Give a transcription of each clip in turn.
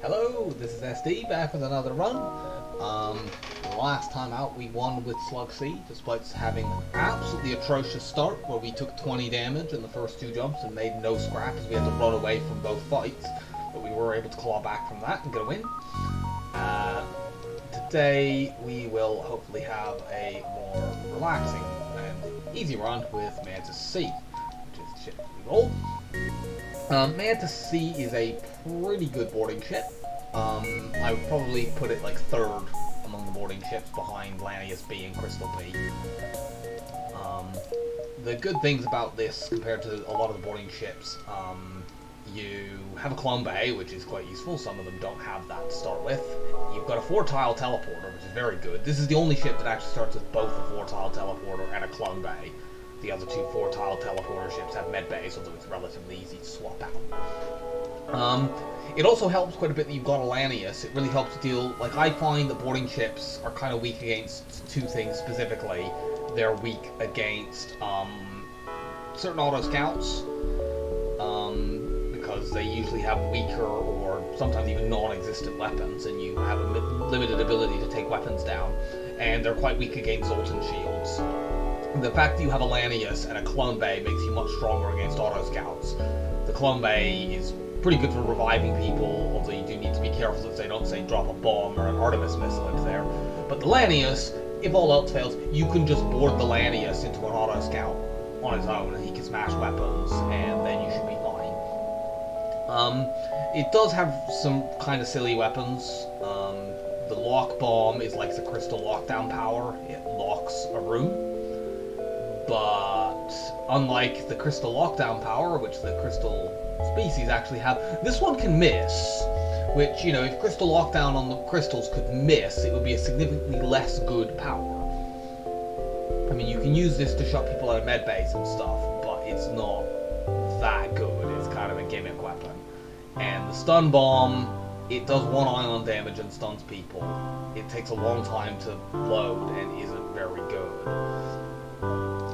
Hello, this is SD back with another run. Last time out we won with Slug C, despite having an absolutely atrocious start where we took 20 damage in the first two jumps and made no scrap as we had to run away from both fights. But we were able to claw back from that and get a win. Today we will hopefully have a more relaxing and easy run with Mantis C, which is the ship we roll. Mantis C is a pretty good boarding ship. I would probably put it like third among the boarding ships behind Lanius B and Crystal B. The good things about this compared to a lot of the boarding ships, you have a clone bay, which is quite useful. Some of them don't have that to start with. You've got a 4-tile teleporter, which is very good. This is the only ship that actually starts with both a 4-tile teleporter and a clone bay. The other two 4-tile teleporter ships have med bays, although it's relatively easy to swap out. It also helps quite a bit that you've got a Lanius. It really helps deal, like, I find that boarding ships are kind of weak against two things specifically. They're weak against certain autoscouts, because they usually have weaker or sometimes even non-existent weapons, and you have a limited ability to take weapons down, and they're quite weak against Zoltan shields. The fact that you have a Lanius and a clone bay makes you much stronger against autoscouts. The clone bay is pretty good for reviving people, although you do need to be careful that they don't, say, drop a bomb or an Artemis missile into there. But the Lanius, if all else fails, you can just board the Lanius into an autoscout on its own, and he can smash weapons, and then you should be fine. It does have some kind of silly weapons. The lock bomb is like the crystal lockdown power. It locks a room. But unlike the crystal lockdown power, which the crystal species actually have, this one can miss. Which, you know, if crystal lockdown on the crystals could miss, it would be a significantly less good power. I mean, you can use this to shut people out of med bays and stuff, but it's not that good. It's kind of a gimmick weapon. And the stun bomb, it does 1 ion damage and stuns people. It takes a long time to load and isn't very good.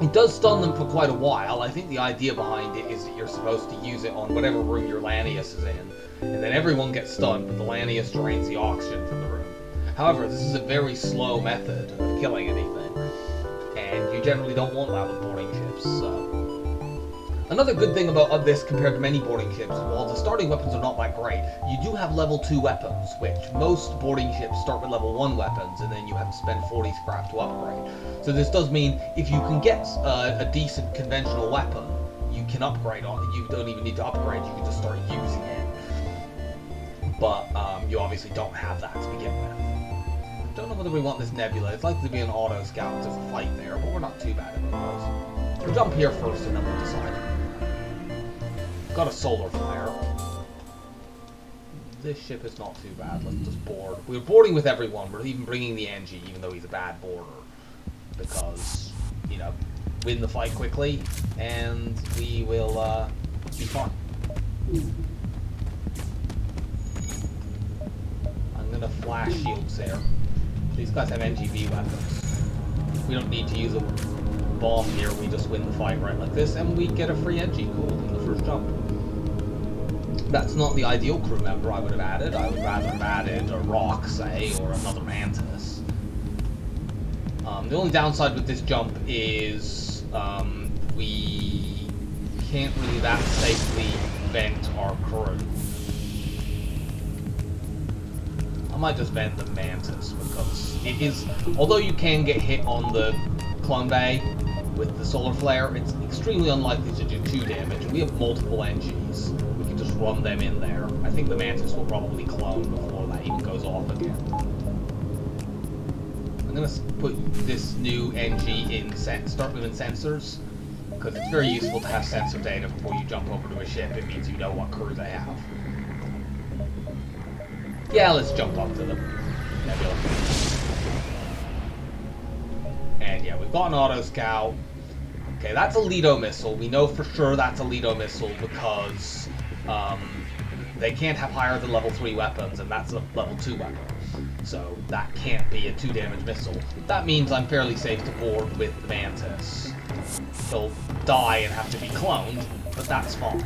It does stun them for quite a while. I think the idea behind it is that you're supposed to use it on whatever room your Lanius is in, and then everyone gets stunned, but the Lanius drains the oxygen from the room. However, this is a very slow method of killing anything, and you generally don't want that with boarding ships, so. Another good thing about this compared to many boarding ships, while the starting weapons are not that great, you do have level 2 weapons, which most boarding ships start with level 1 weapons, and then you have to spend 40 scrap to upgrade. So this does mean if you can get a decent conventional weapon, you can upgrade on it. You don't even need to upgrade, you can just start using it. But you obviously don't have that to begin with. Don't know whether we want this nebula. It's likely to be an auto scout. There's a fight there, but we're not too bad at those. We'll jump here first and then we'll decide. Got a solar flare. This ship is not too bad. Let's just board. We're boarding with everyone. We're even bringing the NG, even though he's a bad boarder. Because, you know, win the fight quickly, and we will be fine. I'm gonna flash shields there. These guys have NGV weapons. We don't need to use a bomb here. We just win the fight right like this, and we get a free NG. Cool, in the first jump. That's not the ideal crew member I would have added. I would rather have added a Rock, say, or another Mantis. The only downside with this jump is we can't really that safely vent our crew. I might just vent the Mantis because it is, although you can get hit on the clone bay with the solar flare, it's extremely unlikely to do 2 damage. We have multiple NGs. We can just run them in there. I think the Mantis will probably clone before that even goes off again. I'm going to put this new NG in, start them in sensors, because it's very useful to have sensor data before you jump over to a ship. It means you know what crew they have. Yeah, let's jump up to the nebula. And yeah, we've got an auto scout. Okay, that's a Lido missile. We know for sure that's a Lido missile because they can't have higher than level 3 weapons, and that's a level 2 weapon. So that can't be a 2 damage missile. That means I'm fairly safe to board with the Mantis. He'll die and have to be cloned, but that's fine.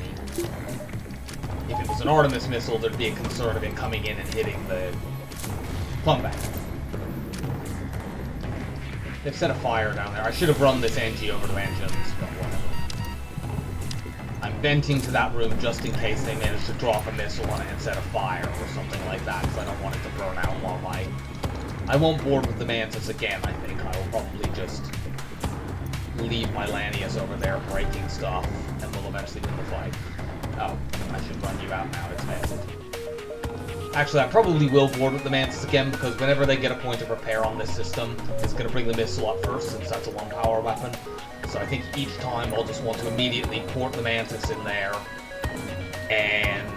If it was an Artemis missile, there'd be a concern of it coming in and hitting the clone bay. They've set a fire down there. I should have run this NG over to engines, but whatever. I'm venting to that room just in case they manage to drop a missile on it and set a fire or something like that, because I don't want it to burn out while I won't board with the Mantis again, I think. I will probably just leave my Lanius over there breaking stuff, and we'll eventually win the fight. Oh, I should run you out now, it's failed. Actually, I probably will board with the Mantis again, because whenever they get a point of repair on this system, it's going to bring the missile up first, since that's a one-power weapon. So I think each time I'll just want to immediately port the Mantis in there, and,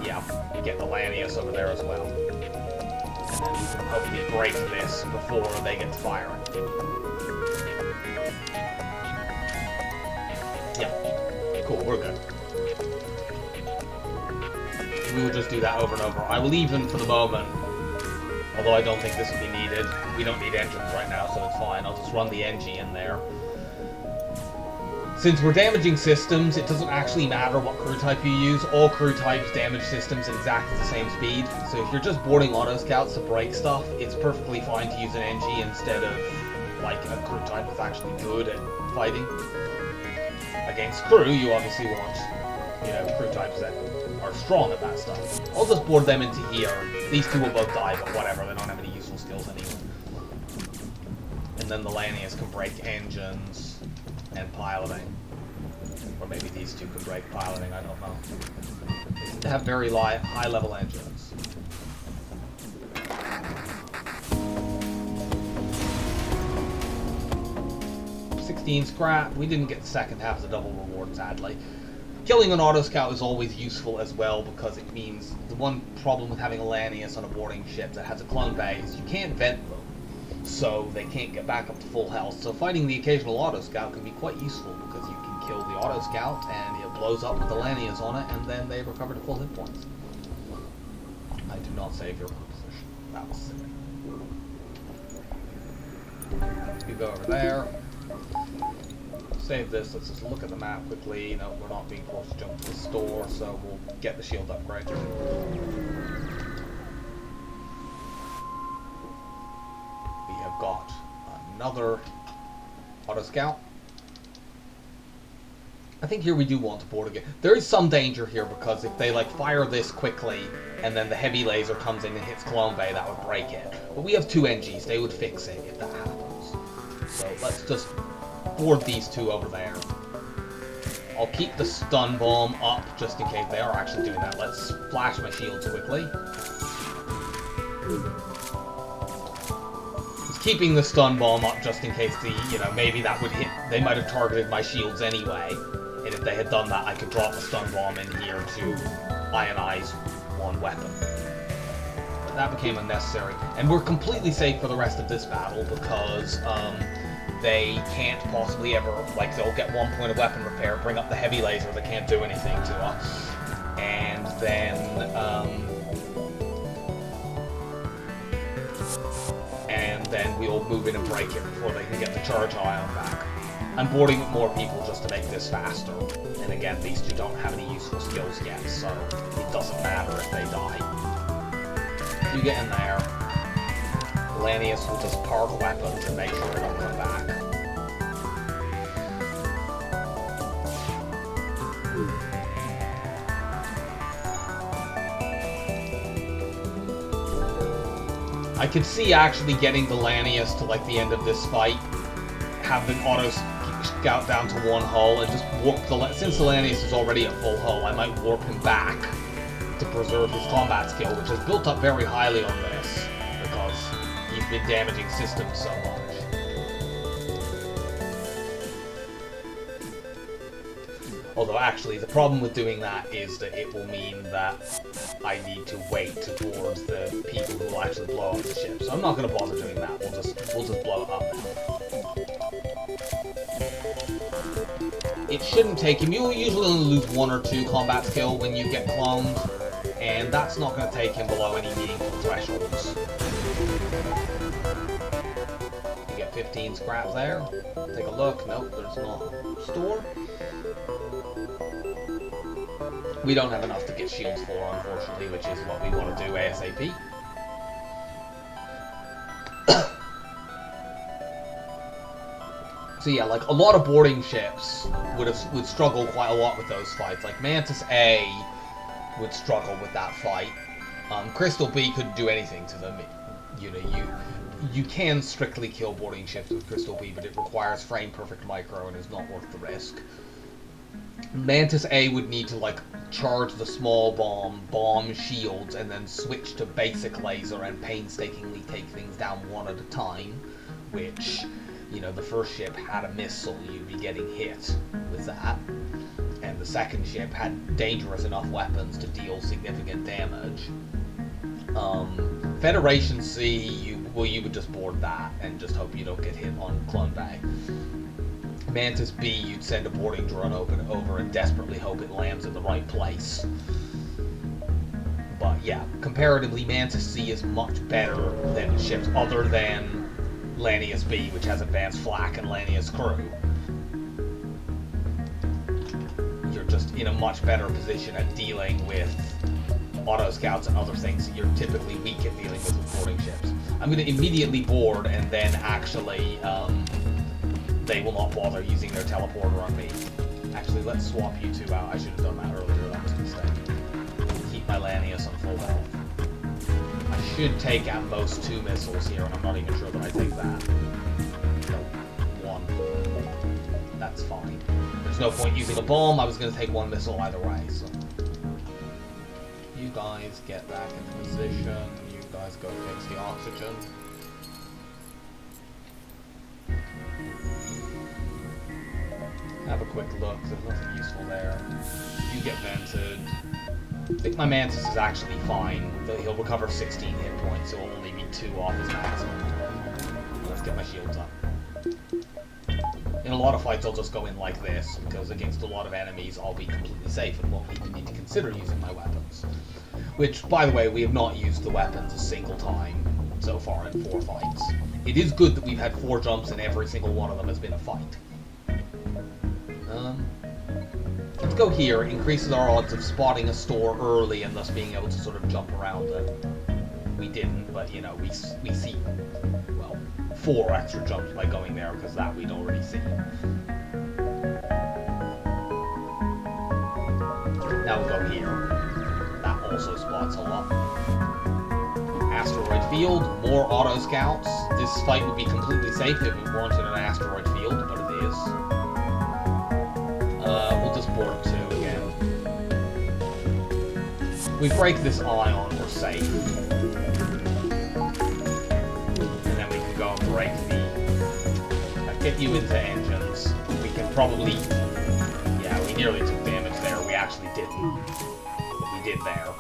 yeah, get the Lanius over there as well. And then we can hopefully break this before they get to firing. Yeah, cool, we're good. We will just do that over and over. I will even, for the moment, although I don't think this will be needed. We don't need engines right now, so it's fine. I'll just run the NG in there. Since we're damaging systems, it doesn't actually matter what crew type you use. All crew types damage systems at exactly the same speed. So if you're just boarding autoscouts to break stuff, it's perfectly fine to use an NG instead of, like, a crew type that's actually good at fighting. Against crew, you obviously want, you know, crew types that are strong at that stuff. I'll just board them into here. These two will both die, but whatever, they don't have any useful skills anyway. And then the Lanius can break engines and piloting. Or maybe these two can break piloting, I don't know. They seem to have very high-level engines. Scrap. We didn't get the second half of the double reward, sadly. Killing an autoscout is always useful as well, because it means the one problem with having a Lanius on a boarding ship that has a clone bay is you can't vent them, so they can't get back up to full health. So fighting the occasional autoscout can be quite useful, because you can kill the autoscout and it blows up with the Lanius on it, and then they recover to full hit points. I do not save your position. That was silly. You go over there. Save this, let's just look at the map quickly. You know, we're not being forced to jump to the store, so we'll get the shield upgrade. We have got another autoscout. I think here we do want to board again. There is some danger here, because if they, like, fire this quickly, and then the heavy laser comes in and hits Clone Bay, that would break it. But we have two NGs, they would fix it if that happens. So let's just board these two over there. I'll keep the stun bomb up just in case they are actually doing that. Let's flash my shields quickly. Just keeping the stun bomb up just in case the, you know, maybe that would hit. They might have targeted my shields anyway. And if they had done that, I could drop a stun bomb in here to ionize one weapon. But that became unnecessary. And we're completely safe for the rest of this battle, because, they can't possibly ever, like, they'll get 1 point of weapon repair, bring up the heavy laser that can't do anything to us, and then we'll move in and break it before they can get the charge ion back. I'm boarding with more people just to make this faster, and again, these two don't have any useful skills yet, so it doesn't matter if they die. You get in there. Lanius will just park weapons and make sure they don't come back. I could see actually getting the Lanius to, like, the end of this fight, have the auto scout down to one hull, and just warp the... Since the Lanius is already at full hull, I might warp him back to preserve his combat skill, which is built up very highly on this, because he's been damaging systems so much. Although actually, the problem with doing that is that it will mean that I need to wait towards the people who will actually blow up the ship. So I'm not going to bother doing that. We'll just blow it up now. It shouldn't take him. You usually only lose 1 or 2 combat skill when you get cloned, and that's not going to take him below any meaningful thresholds. 15 scrap there. Take a look. Nope, there's no store. We don't have enough to get shields for, unfortunately, which is what we want to do ASAP. So yeah, like, a lot of boarding ships would struggle quite a lot with those fights. Like, Mantis A would struggle with that fight. Crystal B couldn't do anything to them. You know, you can strictly kill boarding ships with Crystal B, but it requires frame-perfect micro and is not worth the risk. Mantis A would need to, like, charge the small bomb shields, and then switch to basic laser and painstakingly take things down one at a time, which, you know, the first ship had a missile, you'd be getting hit with that. And the second ship had dangerous enough weapons to deal significant damage. Federation C, you would just board that and just hope you don't get hit on Clone Bay. Mantis B, you'd send a boarding drone over and desperately hope it lands in the right place. But yeah, comparatively, Mantis C is much better than ships other than Lanius B, which has advanced flak and Lanius crew. You're just in a much better position at dealing with autoscouts and other things that you're typically weak at dealing with boarding ships. I'm going to immediately board, and then actually, they will not bother using their teleporter on me. Actually, let's swap you two out. I should have done that earlier. That was a mistake. Keep my Lanius on full health. I should take at most 2 missiles here, and I'm not even sure that I take that. No, 1. That's fine. There's no point using a bomb. I was going to take 1 missile either way, so... You guys get back into position. You guys go fix the oxygen. Have a quick look. There's nothing useful there. You get vented. I think my Mantis is actually fine. He'll recover 16 hit points, so it'll only be 2 off his maximum. Let's get my shields up. In a lot of fights, I'll just go in like this, because against a lot of enemies, I'll be completely safe and won't even need to consider using my weapons. Which, by the way, we have not used the weapons a single time so far in 4 fights. It is good that we've had 4 jumps and every single one of them has been a fight. Let's go here. Increases our odds of spotting a store early and thus being able to sort of jump around it. We didn't, but, you know, we see, well, 4 extra jumps by going there, because that we'd already seen. Now we'll go here. That also spots a lot. Asteroid field, more auto scouts. This fight would be completely safe if it weren't in an asteroid field, but it is. We'll just board 2 again. We break this ion, we're safe. And then we can go and break the... get you into engines. We can probably... Yeah, we nearly took damage there. We actually didn't. But we did there.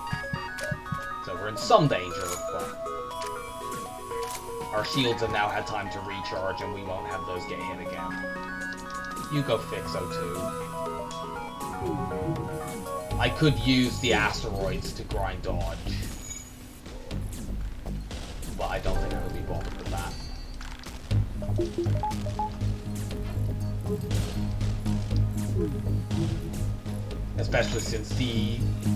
So we're in some danger, but... Our shields have now had time to recharge, and we won't have those get hit again. You go fix O2. I could use the asteroids to grind dodge. But I don't think I would be bothered with that. Especially since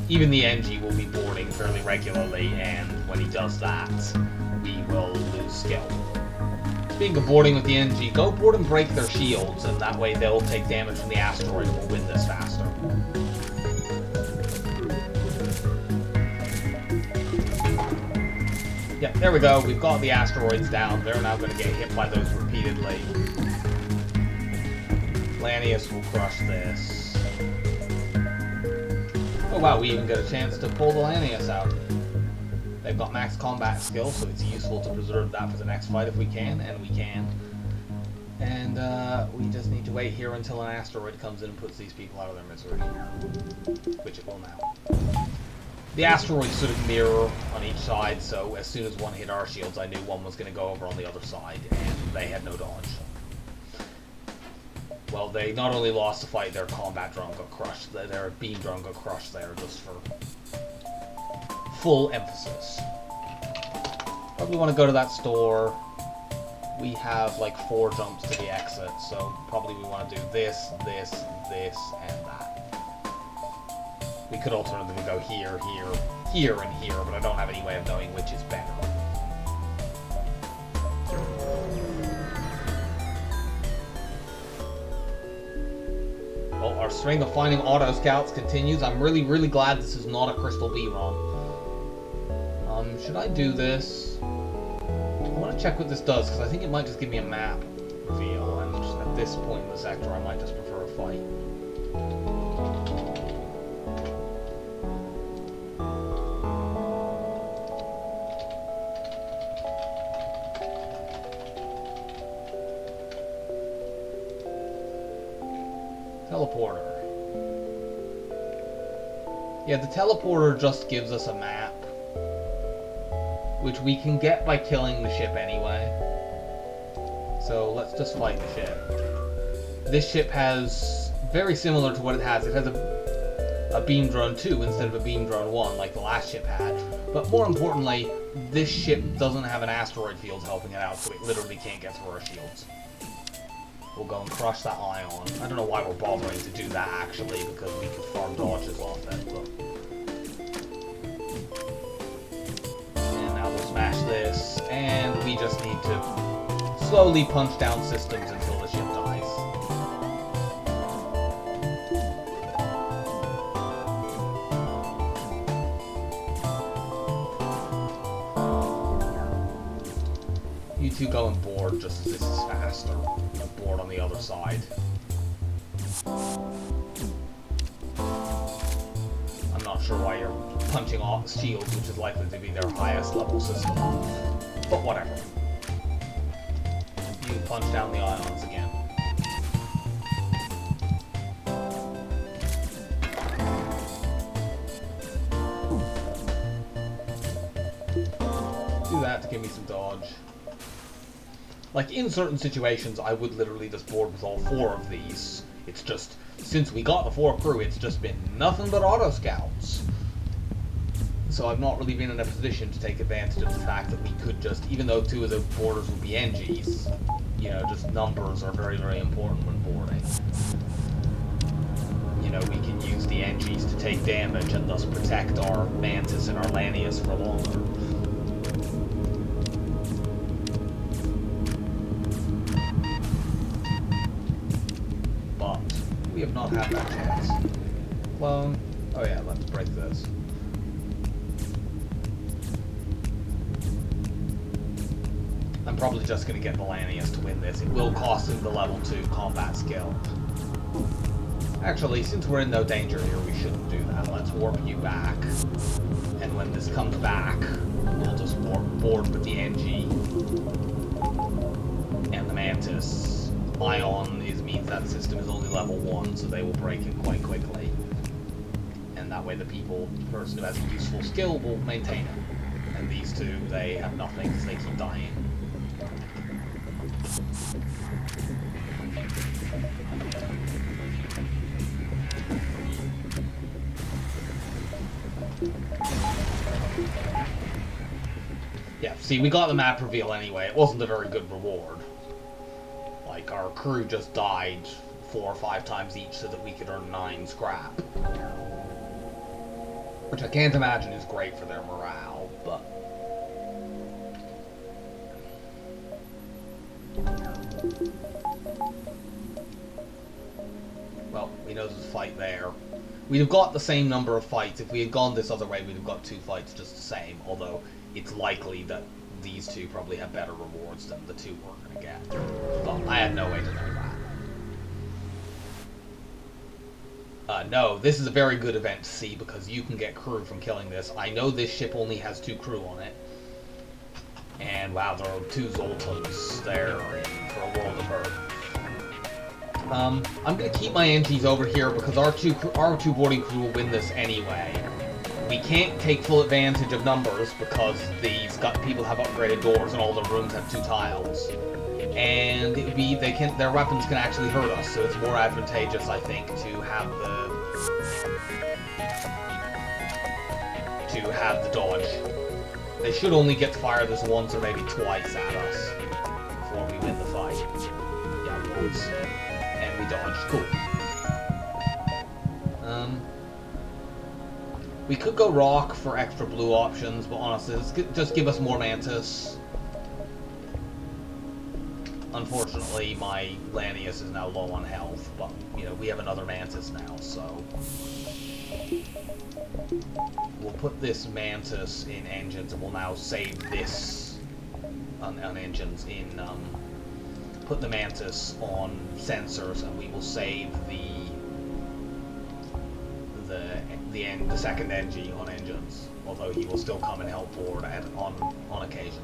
even the NG will be boarding fairly regularly, and when he does that, we will lose skill. Speaking of boarding with the NG, go board and break their shields, and that way they'll take damage from the asteroid and we'll win this faster. Yep, there we go. We've got the asteroids down. They're now going to get hit by those repeatedly. Lanius will crush this. Oh wow, we even get a chance to pull the Lanius out. They've got max combat skill, so it's useful to preserve that for the next fight if we can, and we can. And we just need to wait here until an asteroid comes in and puts these people out of their misery. Which it will now. The asteroids sort of mirror on each side, so as soon as one hit our shields, I knew one was going to go over on the other side, and they had no dodge. Well, they not only lost the fight, their combat drone got crushed, their beam drone got crushed there, just for full emphasis. Probably want to go to that store. We have like 4 jumps to the exit, so probably we want to do this, this, this, and that. We could alternatively go here, here, here, and here, but I don't have any way of knowing which is better. Well, our string of finding autoscouts continues. I'm really, really glad this is not a Crystal B ROM. Should I do this? I want to check what this does, because I think it might just give me a map reveal, and just at this point in the sector, I might just prefer a fight. Teleporter. Yeah, the teleporter just gives us a map, which we can get by killing the ship anyway. So let's just fight the ship. This ship has, very similar to what it has a beam drone 2 instead of a beam drone 1 like the last ship had. But more importantly, this ship doesn't have an asteroid field helping it out, so it literally can't get through our shields. We'll go and crush that ion. I don't know why we're bothering to do that actually, because we could farm dodges off it, but... And now we'll smash this, and we just need to slowly punch down systems until the ship dies. You two go and board just as this is faster. Board on the other side. I'm not sure why you're punching off shields, which is likely to be their highest level system. But whatever. You punch down the ions again. Do that to give me some dodge. Like, in certain situations, I would literally just board with all 4 of these. It's just, since we got the 4 crew, it's just been nothing but autoscouts. So I've not really been in a position to take advantage of the fact that we could just, even though 2 of the boarders would be NGs, you know, just numbers are very, very important when boarding. You know, we can use the NGs to take damage and thus protect our Mantis and our Lanius for longer. We have not had that chance. Clone. Oh yeah, let's break this. I'm probably just going to get the Lanius to win this. It will cost him the level 2 combat skill. Actually, since we're in no danger here, we shouldn't do that. Let's warp you back. And when this comes back, we'll just board with the NG. And the Mantis. Ion means that system is only level 1, so they will break it quite quickly. And that way the person who has a useful skill will maintain it. And these two, they have nothing because they keep dying. Yeah, see, we got the map reveal anyway. It wasn't a very good reward. Like, our crew just died 4 or 5 times each so that we could earn 9 scrap. Which I can't imagine is great for their morale, but... Well, we know there's a fight there. We'd have got the same number of fights. If we had gone this other way, we'd have got 2 fights just the same, although it's likely that these 2 probably have better rewards than the 2 we're going to get. But I had no way to know that. No, this is a very good event to see because you can get crew from killing this. I know this ship only has 2 crew on it. And wow, there are 2 Zoltans there for a world of hurt. I'm going to keep my NGs over here because our two boarding crew will win this anyway. We can't take full advantage of numbers because people have upgraded doors and all the rooms have 2 tiles. And it would be, their weapons can actually hurt us, so it's more advantageous, I think, to have the dodge. They should only get to fire this once or maybe twice at us before we win the fight. Yeah, once. And we dodge. Cool. We could go rock for extra blue options, but honestly, just give us more Mantis. Unfortunately, my Lanius is now low on health, but, you know, we have another Mantis now, so... We'll put this Mantis in engines, and we'll now save this on engines in, put the Mantis on sensors, and we will save the second NG on engines, although he will still come and help board on occasion.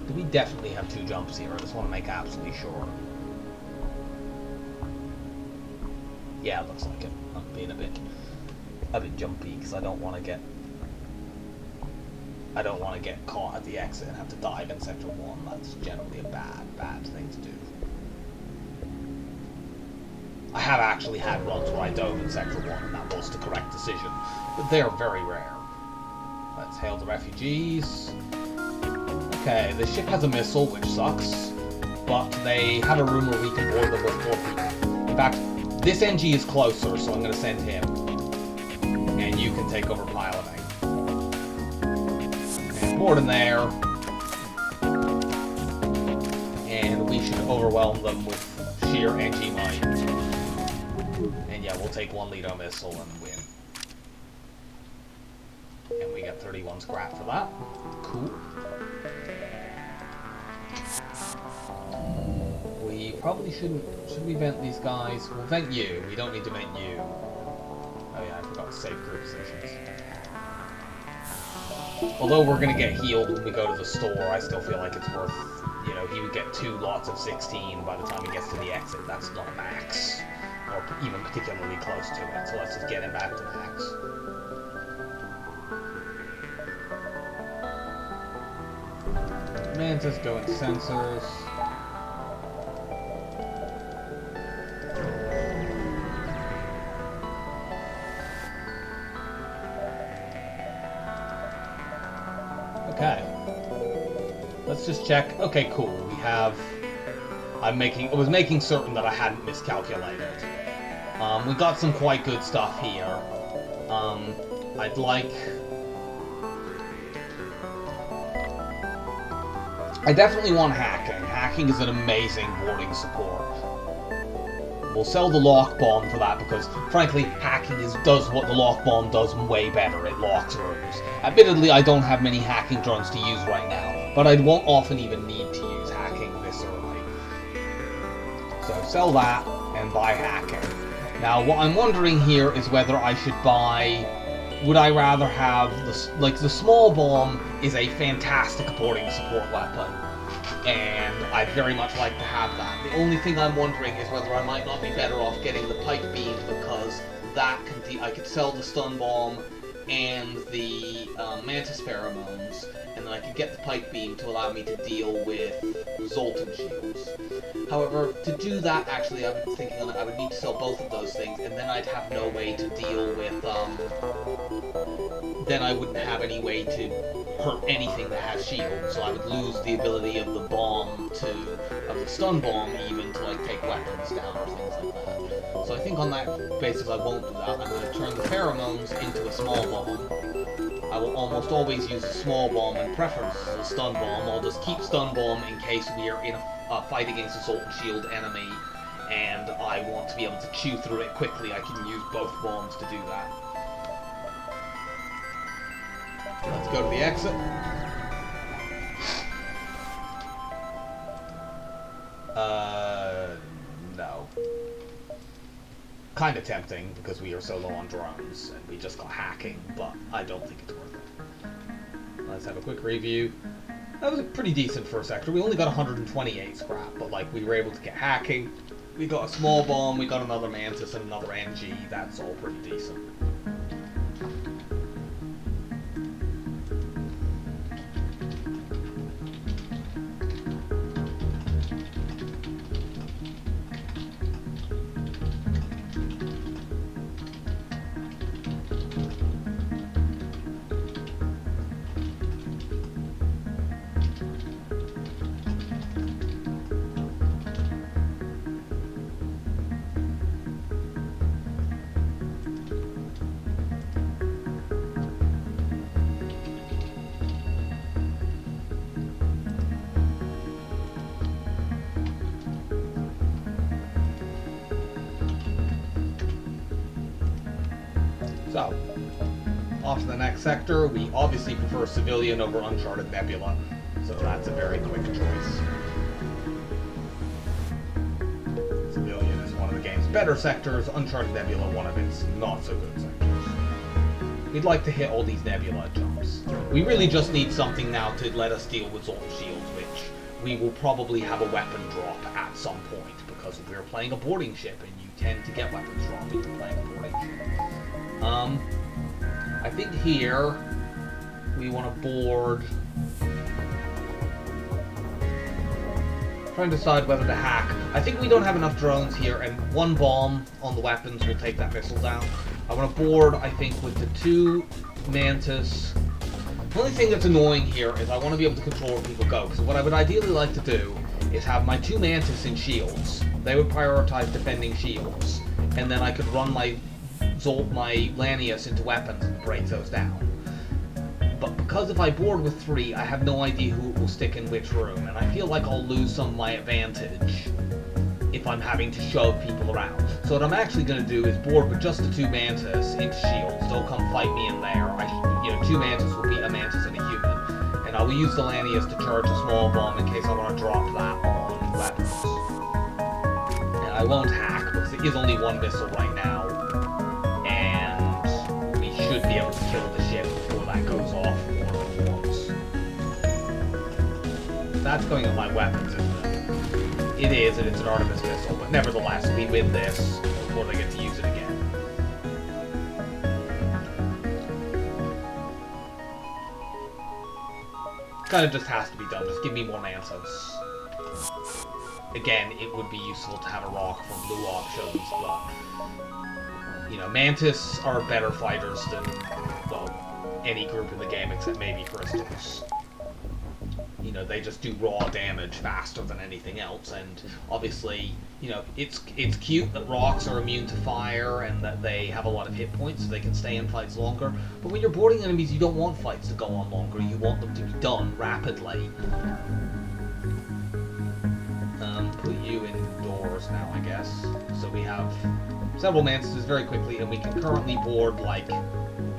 Do we definitely have 2 jumps here? I just want to make absolutely sure. Yeah, it looks like it. I'm being a bit jumpy because I don't want to get caught at the exit and have to dive in sector 1. That's generally a bad thing to do. I have actually had runs where I dove in sector 1 and that was the correct decision, but they are very rare. Let's hail the refugees. Okay, the ship has a missile, which sucks, but they have a room where we can board them with 4 people. In fact, this NG is closer, so I'm going to send him, and you can take over piloting. And board in there, and we should overwhelm them with sheer NG might. And yeah, we'll take 1 Lido missile and win. And we get 31 scrap for that. Cool. We probably shouldn't... Should we vent these guys? We'll vent you. We don't need to vent you. Oh yeah, I forgot to save crew positions. Although we're going to get healed when we go to the store, I still feel like it's worth... You know, he would get 2 lots of 16 by the time he gets to the exit. That's not max. Or even particularly close to it. So let's just get him back to max. Mantis go into sensors. Okay. Let's just check. Okay, cool. We have... I was making certain that I hadn't miscalculated. We got some quite good stuff here. I'd like... I definitely want hacking. Hacking is an amazing boarding support. We'll sell the lock bomb for that because, frankly, hacking does what the lock bomb does way better. It locks rooms. Admittedly, I don't have many hacking drones to use right now, but I won't often even need to use hacking this early. So sell that and buy hacking. Now, what I'm wondering here is whether I should buy... Would I rather have the small bomb is a fantastic boarding support weapon, and I'd very much like to have that. The only thing I'm wondering is whether I might not be better off getting the pike beam, because that I could sell the stun bomb and the mantis pheromones, and then I could get the pike beam to allow me to deal with Zoltan shields. However, to do that, actually, I've been thinking I would need to sell both of those things, and then I'd have no way to deal with, then I wouldn't have any way to hurt anything that has shields, so I would lose the ability of the bomb of the stun bomb even to, like, take weapons down or things like that. So I think on that basis I won't do that. I'm going to turn the pheromones into a small bomb. I will almost always use a small bomb in preference to a stun bomb. I'll just keep stun bomb in case we are in a fight against a Zoltan shield enemy, and I want to be able to chew through it quickly. I can use both bombs to do that. Let's go to the exit. No. Kind of tempting, because we are so low on drones, and we just got hacking, but I don't think it's worth it. Let's have a quick review. That was a pretty decent first sector. We only got 128 scrap, but, like, we were able to get hacking. We got a small bomb, we got another Mantis, and another NG. That's all pretty decent. So, off to the next sector. We obviously prefer Civilian over Uncharted Nebula, so that's a very quick choice. Civilian is one of the game's better sectors, Uncharted Nebula one of its not-so-good sectors. We'd like to hit all these Nebula jumps. We really just need something now to let us deal with Zoltan Shields, which we will probably have a weapon drop at some point, because we're playing a boarding ship, and you tend to get weapons dropped if you're playing a boarding ship. I think here we want to board. Trying to decide whether to hack. I think we don't have enough drones here, and one bomb on the weapons will take that missile down. I want to board, I think, with the 2 Mantis. The only thing that's annoying here is I want to be able to control where people go, because what I would ideally like to do is have my 2 Mantis in shields. They would prioritize defending shields, and then I could run my Lanius into weapons and break those down. But because if I board with 3, I have no idea who will stick in which room, and I feel like I'll lose some of my advantage if I'm having to shove people around. So what I'm actually going to do is board with just the 2 Mantis into shields. They'll come fight me in there. 2 Mantis will beat a Mantis and a human, and I will use the Lanius to charge a small bomb in case I want to drop that on weapons. And I won't hack because it is only 1 missile right now. Should be able to kill the ship before that goes off more than once. That's going on my weapons, isn't it? It is, and it's an Artemis missile, but nevertheless, we win this before they get to use it again. Kind of just has to be done. Just give me more Mantis. Again, it would be useful to have a rock for blue options, but Mantis are better fighters than, well, any group in the game except maybe Crystals. They just do raw damage faster than anything else, and obviously, it's cute that rocks are immune to fire and that they have a lot of hit points so they can stay in fights longer, but when you're boarding enemies, you don't want fights to go on longer, you want them to be done rapidly. Put you indoors now, I guess. So we have several Mantises very quickly, and we can currently board, like,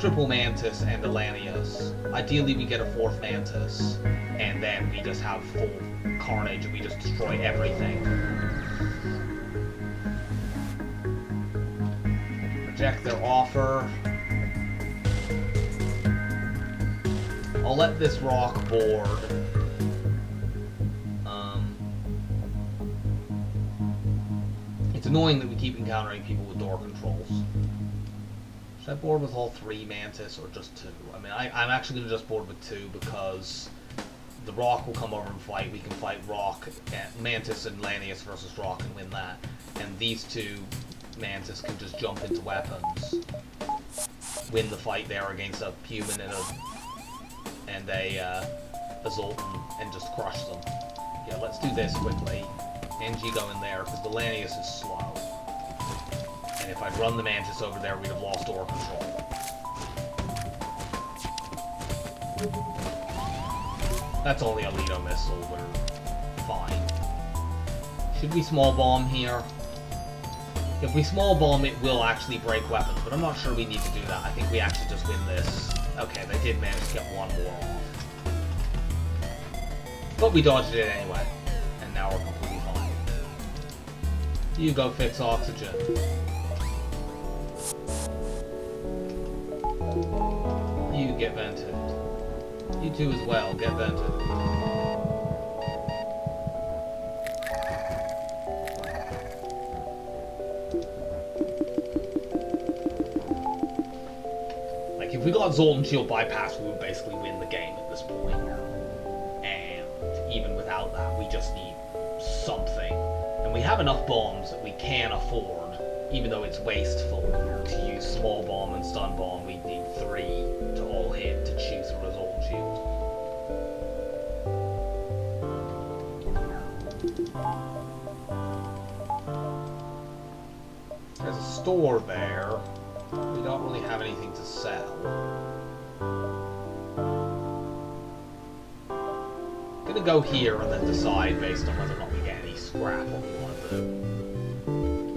triple Mantis and a Lanius. Ideally, we get a 4th Mantis, and then we just have full carnage, and we just destroy everything. Reject their offer. I'll let this rock board. It's annoying that we keep encountering people with door controls. Should I board with all 3 Mantis or just 2? I mean, I'm actually going to just board with 2 because the Rock will come over and fight. We can fight Rock, Mantis and Lanius versus Rock and win that. And these 2 Mantis can just jump into weapons, win the fight there against a human and a Zoltan, and just crush them. Yeah, let's do this quickly. NG go in there, because the Lanius is slow. And if I'd run the Mantis over there, we'd have lost door control. That's only a Lido missile, we're fine. Should we small bomb here? If we small bomb, it will actually break weapons, but I'm not sure we need to do that. I think we actually just win this. Okay, they did manage to get 1 more off. But we dodged it anyway, and now we're completely fine. You go fix oxygen. You get vented. You two as well, get vented. Like, if we got Zoltan Shield bypass, we would basically win the game at this point. And even without that, we just need something. And we have enough bombs that we can afford, even though it's wasteful to use small bomb and stun bomb. We need 3 to all hit to choose a Zoltan Shield. There's a store there. We don't really have anything to sell. Gonna go here and then decide based on whether or not we get any scrap what we want to do.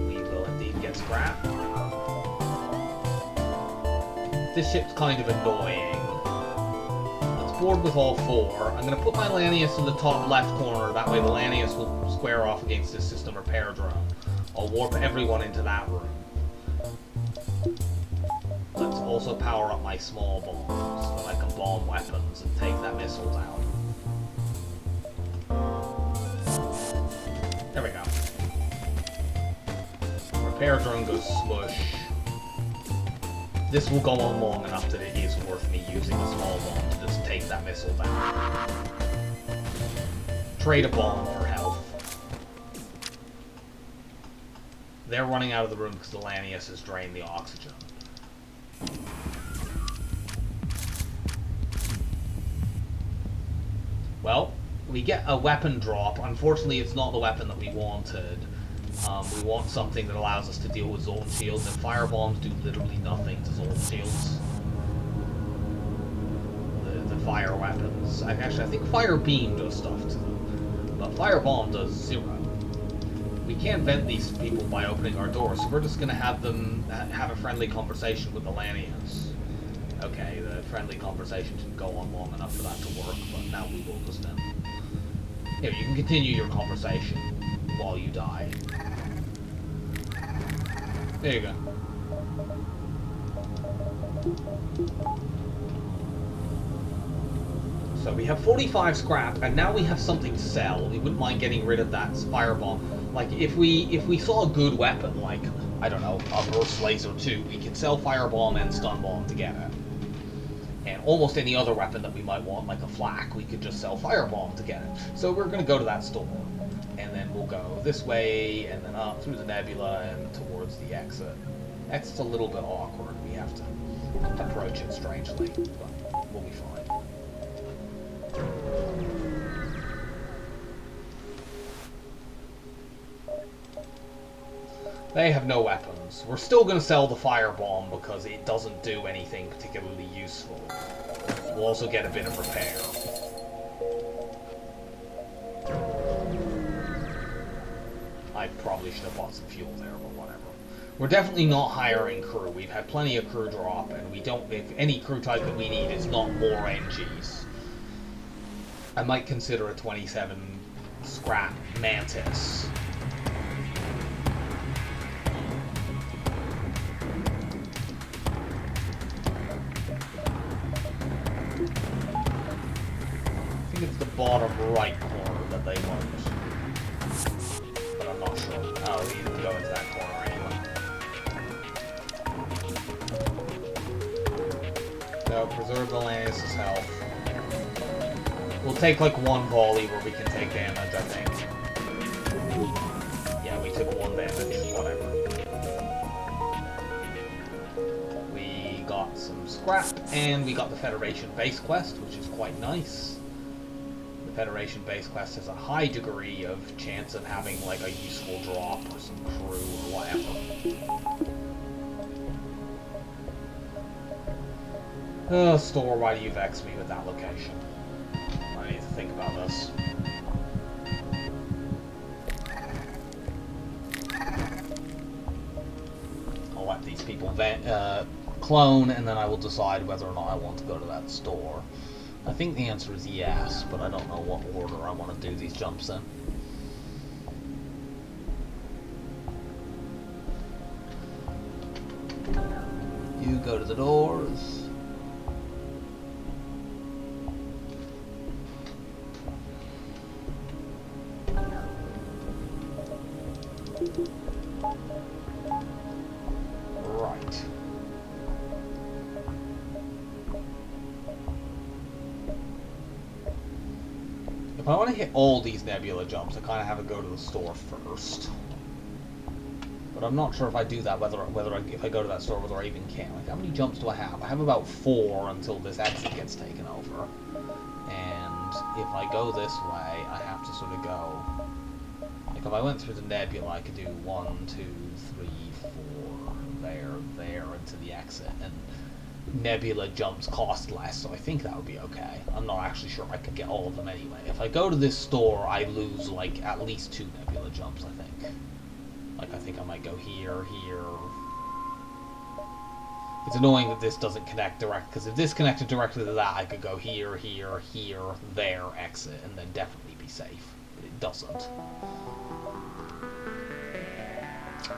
We will indeed get scrap. This ship's kind of annoying. Let's board with all 4. I'm going to put my Lanius in the top left corner. That way the Lanius will square off against this system repair drone. I'll warp everyone into that room. Let's also power up my small bombs so that I can bomb weapons and take that missile down. There we go. Repair drone goes smush. This will go on long enough that it is worth me using a small bomb to just take that missile down. Trade a bomb for health. They're running out of the room because the Lanius has drained the oxygen. Well, we get a weapon drop. Unfortunately, it's not the weapon that we wanted. We want something that allows us to deal with Zoltan shields, and fire bombs do literally nothing to Zoltan shields. The fire weapons. Actually, I think fire beam does stuff to them, but fire bomb does 0. We can't vent these people by opening our doors, so we're just going to have them have a friendly conversation with the Lanius. Okay, the friendly conversation didn't go on long enough for that to work, but now we will just then. Here, you can continue your conversation while you die. There you go. So we have 45 scrap, and now we have something to sell. We wouldn't mind getting rid of that firebomb. Like, if we saw a good weapon, like, I don't know, a burst laser 2, we could sell firebomb and stun bomb together. And almost any other weapon that we might want, like a flak, we could just sell firebomb together. So we're going to go to that store. And then we'll go this way, and then up through the nebula, and towards the exit. Exit's a little bit awkward. We have to approach it strangely, but we'll be fine. They have no weapons. We're still going to sell the firebomb because it doesn't do anything particularly useful. We'll also get a bit of repair. I probably should have bought some fuel there, but whatever. We're definitely not hiring crew. We've had plenty of crew drop, and we don't. If any crew type that we need is not more NGs. I might consider a 27 scrap Mantis. I think it's the bottom right corner that they want. But I'm not sure. Oh, we can go into that corner anyway. So, preserve the Lanius' health. We'll take like one volley where we can take damage, I think. Yeah, we took 1 damage, whatever. We got some scrap, and we got the Federation base quest, which is quite nice. The Federation base quest has a high degree of chance of having like a useful drop or some crew or whatever. Store, why do you vex me with that location? I need to think about this. I'll let these people clone, and then I will decide whether or not I want to go to that store. I think the answer is yes, but I don't know what order I want to do these jumps in. You go to the doors. Right. If I want to hit all these nebula jumps, I kind of have to go to the store first. But I'm not sure if I do that, if I go to that store, whether I even can. Like, how many jumps do I have? I have about 4 until this exit gets taken over. And if I go this way, I have to sort of go... Like, if I went through the nebula, I could do 1, 2, 3, 4, there, into the exit. And nebula jumps cost less, so I think that would be okay. I'm not actually sure I could get all of them anyway. If I go to this store, I lose, like, at least 2 nebula jumps, I think. Like, I think I might go here. It's annoying that this doesn't connect direct, because if this connected directly to that, I could go here, here, here, there, exit, and then definitely be safe. But it doesn't.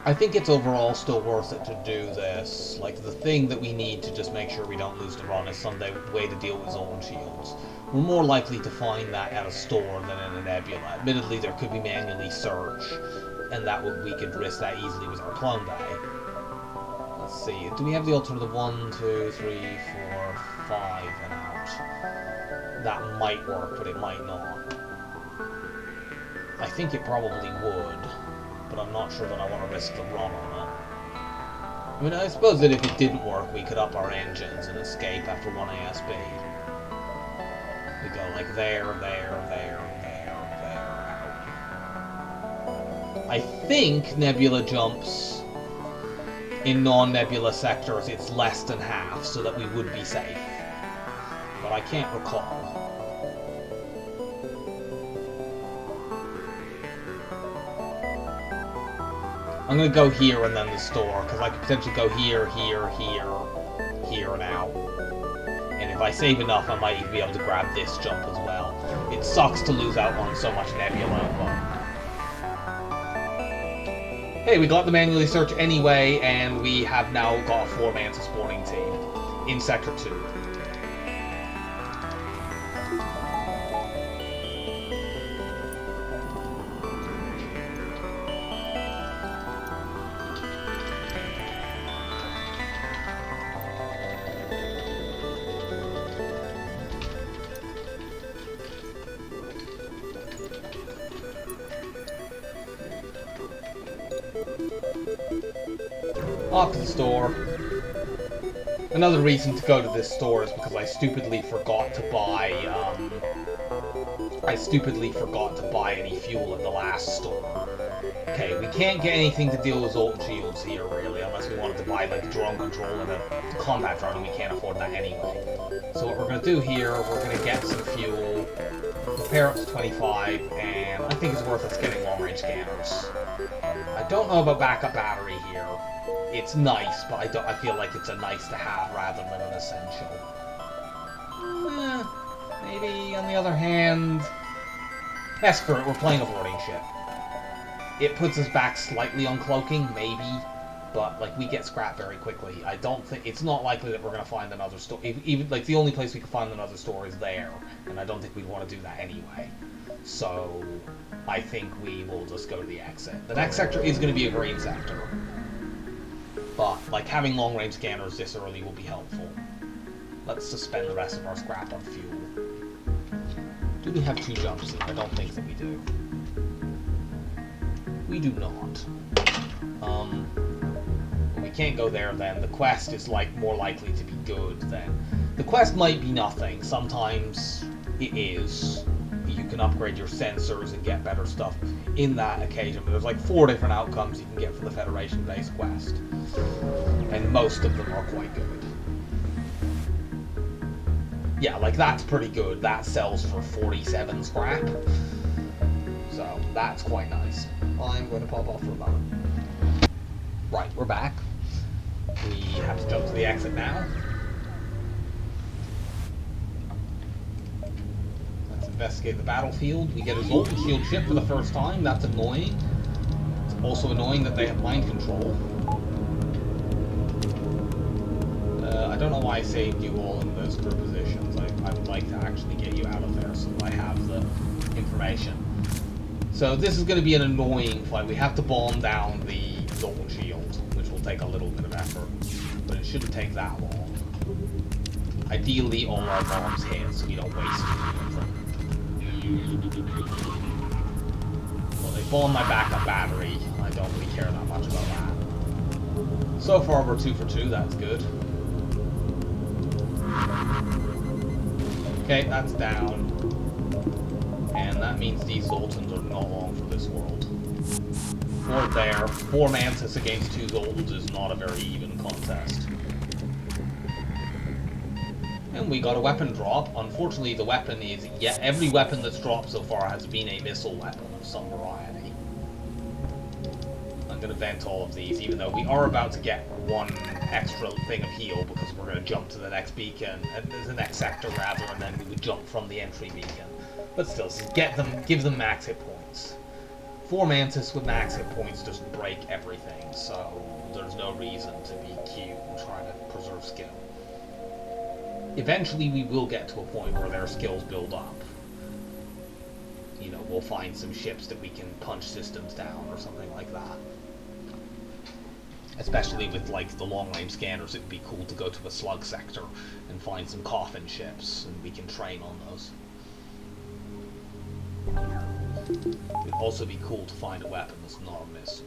I think it's overall still worth it to do this. Like, the thing that we need to just make sure we don't lose the run is some way to deal with Zoltan shields. We're more likely to find that at a store than in a nebula. Admittedly, there could be manually search, and we could risk that easily with our clone die. Let's see, do we have the alternative 1, 2, 3, 4, 5 and out? That might work, but it might not. I think it probably would, but I'm not sure that I want to risk the run on it. I mean, I suppose that if it didn't work, we could up our engines and escape after 1 ASB. We go like there, there, there, there, out. I think nebula jumps in non-nebula sectors, it's less than half, so that we would be safe. But I can't recall. I'm gonna go here and then the store, because I could potentially go here, here, here, here now. And if I save enough, I might even be able to grab this jump as well. It sucks to lose out on so much nebula, but... Hey, we got the manually search anyway, and we have now got a 4-man spawning team in Sector 2. Off to the store. Another reason to go to this store is because I stupidly forgot to buy, any fuel at the last store. Okay, we can't get anything to deal with Zoltan shields here, really, unless we wanted to buy, like, drone control and a combat drone, and we can't afford that anyway. So what we're going to do here, we're going to get some fuel, repair up to 25, and I think it's worth us getting long-range scanners. I don't know about backup battery here. It's nice, but I feel like it's a nice to have rather than an essential. Maybe, on the other hand... screw it, we're playing a boarding ship. It puts us back slightly on cloaking, maybe, but, like, we get scrapped very quickly. I don't think... It's not likely that we're going to find another store. Even, like, the only place we can find another store is there, and I don't think we'd want to do that anyway. So, I think we will just go to the exit. The next sector is going to be a green sector. But, like, having long-range scanners this early will be helpful. Let's just spend the rest of our scrap on fuel. Do we have 2 jumps here? I don't think that we do. We do not. We can't go there then. The quest is, like, more likely to be good then. The quest might be nothing. Sometimes it is. You can upgrade your sensors and get better stuff in that occasion. But there's like 4 different outcomes you can get from the Federation-based quest. And most of them are quite good. Yeah, like that's pretty good. That sells for 47 scrap. So that's quite nice. I'm going to pop off for a moment. Right, we're back. We have to jump to the exit now. Investigate the battlefield. We get a Zoltan shield ship for the first time. That's annoying. It's also annoying that they have mind control. I don't know why I saved you all in those crew positions. I would like to actually get you out of there so I have the information. So this is going to be an annoying fight. We have to bomb down the Zoltan shield, which will take a little bit of effort, but it shouldn't take that long. Ideally, all our bombs hit, so we don't waste any of them. Well, they bomb my backup battery. I don't really care that much about that. So far, we're 2 for 2. That's good. Okay, that's down. And that means these Zoltans are no long for this world. 4 there. 4 Mantis against 2 Zoltans is not a very even contest. And we got a weapon drop. Unfortunately, the weapon is... Yeah, every weapon that's dropped so far has been a missile weapon of some variety. I'm going to vent all of these, even though we are about to get 1 extra thing of heal because we're going to jump to the next beacon, the next sector rather, and then we would jump from the entry beacon. But still, give them max hit points. 4 Mantis with max hit points doesn't break everything, so there's no reason to be cute and try to preserve skill. Eventually we will get to a point where their skills build up. You know, we'll find some ships that we can punch systems down or something like that. Especially with, like, the long-range scanners, it would be cool to go to a slug sector and find some coffin ships, and we can train on those. It would also be cool to find a weapon that's not a missile.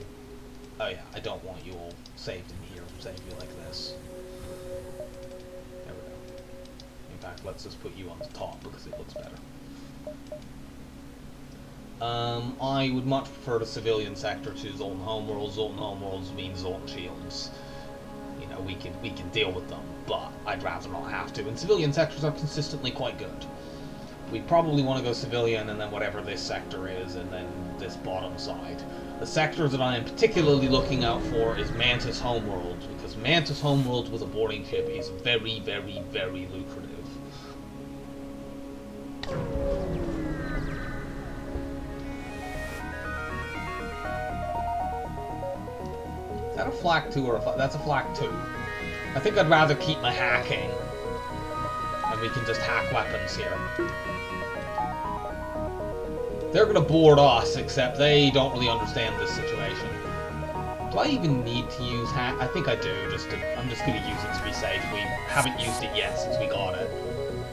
Oh yeah, I don't want you all saved in here. Save you like this. There we go. In fact, let's just put you on the top because it looks better. I would much prefer the civilian sector to Zoltan Homeworlds. Zoltan Homeworlds means Zoltan Shields. You know, we can deal with them, but I'd rather not have to. And civilian sectors are consistently quite good. We probably want to go civilian, and then whatever this sector is, and then this bottom side. The sector that I am particularly looking out for is Mantis Homeworlds, because Mantis Homeworlds with a boarding ship is very, very, very lucrative. Is that a flak 2 or a flak? That's a flak 2. I think I'd rather keep my hacking, and we can just hack weapons here. They're going to board us, except they don't really understand this situation. Do I even need to use hack? I think I do. I'm just going to use it to be safe. We haven't used it yet since we got it.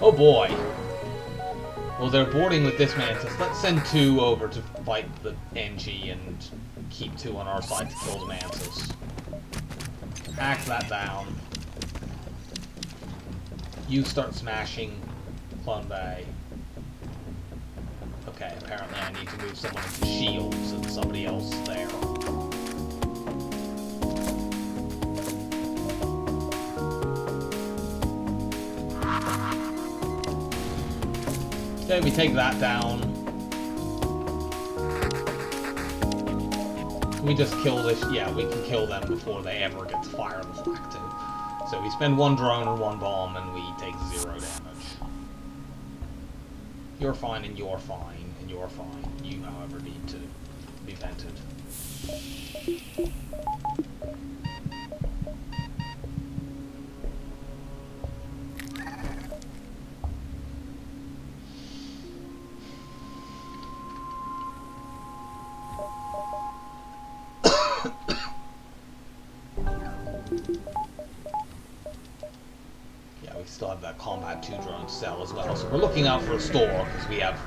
Oh boy. Well, they're boarding with this Mantis. Let's send 2 over to fight the NG and keep 2 on our side to kill the Mantis. Hack that down. You start smashing Clone Bay. Okay, apparently I need to move someone into shields and somebody else there. Okay, we take that down. Can we just kill this? Yeah, we can kill them before they ever get to fire the flak 2. So we spend 1 drone or 1 bomb and we take 0 damage. You're fine and you're fine. You're fine. You, however, need to be vented. Yeah, we still have that Combat 2 drone to sell as well. So we're looking out for a store because we have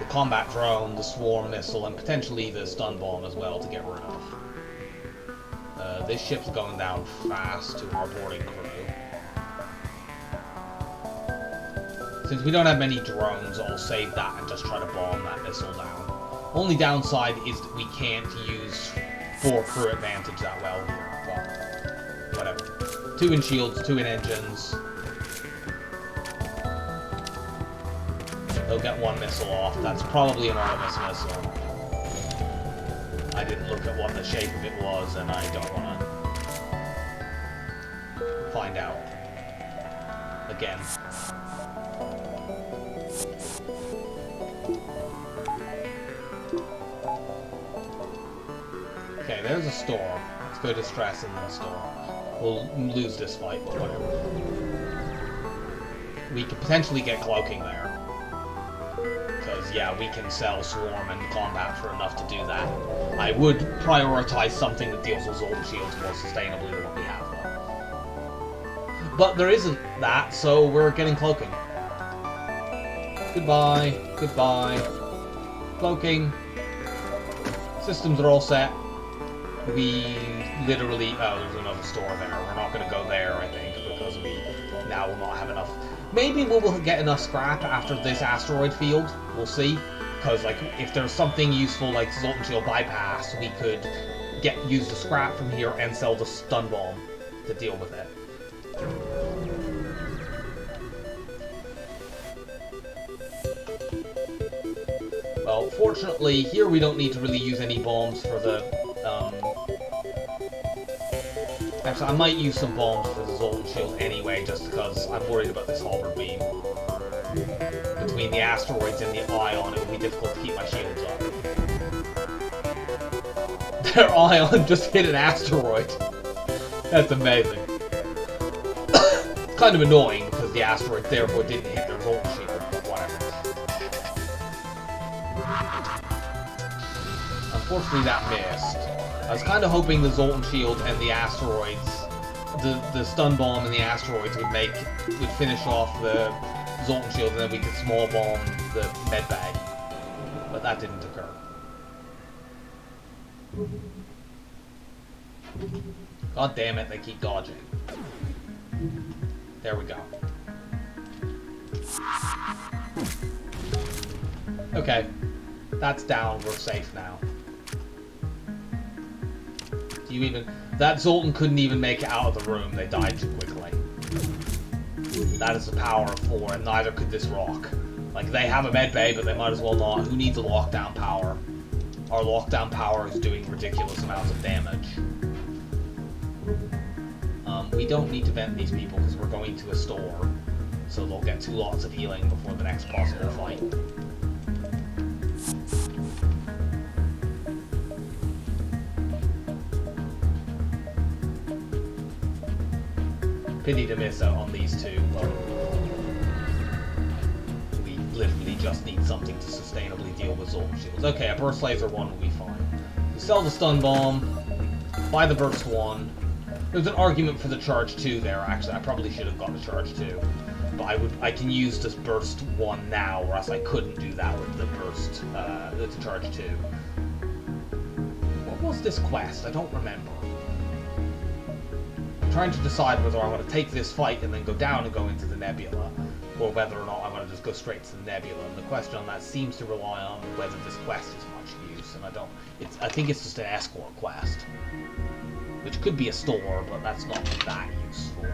the combat drone, the swarm missile, and potentially the stun bomb as well to get rid of. This ship's going down fast to our boarding crew. Since we don't have many drones, I'll save that and just try to bomb that missile down. Only downside is that we can't use 4 crew advantage that well here, but whatever. 2 in shields, 2 in engines. They'll get 1 missile off. That's probably an Artemis missile. I didn't look at what the shape of it was, and I don't want to find out. Again. Okay, there's a store. Let's go distress in the store. We'll lose this fight, but whatever. We could potentially get cloaking there. Yeah, we can sell Swarm and Combat for enough to do that. I would prioritize something that deals with Zoltan Shields more sustainably than what we have, though. But there isn't that, so we're getting cloaking. Goodbye. Goodbye. Cloaking. Systems are all set. We literally... Oh, there's another store there. We're not going to go there, I think, because we now will not have enough... Maybe we'll get enough scrap after this asteroid field. We'll see. Because, like, if there's something useful like Zoltan Shield Bypass, we could use the scrap from here and sell the stun bomb to deal with it. Well, fortunately, here we don't need to really use any bombs for the Actually, I might use some bombs for the Zoltan shield anyway, just because I'm worried about this halberd beam. Between the asteroids and the ion, it will be difficult to keep my shields up. Their ion just hit an asteroid. That's amazing. It's kind of annoying, because the asteroid therefore didn't hit their Zoltan shield, but whatever. Unfortunately, that missed. I was kind of hoping the Zoltan shield and the asteroids, the stun bomb and the asteroids would finish off the Zoltan shield, and then we could small bomb the med bay. But that didn't occur. God damn it, they keep dodging. There we go. Okay. That's down, we're safe now. That Zoltan couldn't even make it out of the room, they died too quickly. That is the power of 4, and neither could this rock. Like, they have a med bay, but they might as well not. Who needs a lockdown power? Our lockdown power is doing ridiculous amounts of damage. We don't need to vent these people, because we're going to a store. So they'll get 2 lots of healing before the next possible fight. Pity to miss out on these 2, but we literally just need something to sustainably deal with Zoltan shields. Okay, a burst laser 1 will be fine. We sell the stun bomb, buy the burst 1. There's an argument for the charge 2 there, actually. I probably should have got the charge 2. But I can use this burst 1 now, whereas I couldn't do that with the burst, the charge 2. What was this quest? I don't remember. Trying to decide whether I want to take this fight and then go down and go into the nebula, or whether or not I want to just go straight to the nebula. And the question on that seems to rely on whether this quest is much use, and I think it's just an escort quest, which could be a store, but that's not that useful.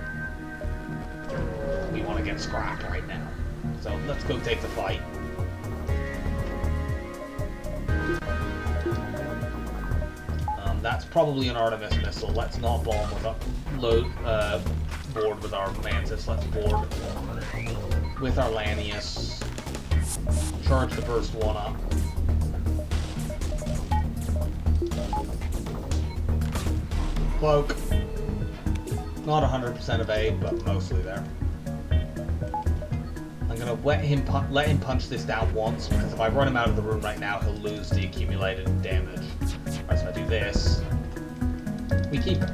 We want to get scrapped right now, so let's go take the fight. That's probably an Artemis missile. Let's not bomb with board with our Mantis. Let's board with our Lanius. Charge the burst 1 up. Cloak. Not 100% evade, but mostly there. I'm gonna let him punch this down once, because if I run him out of the room right now, he'll lose the accumulated damage. Alright, so I do this. We keep it.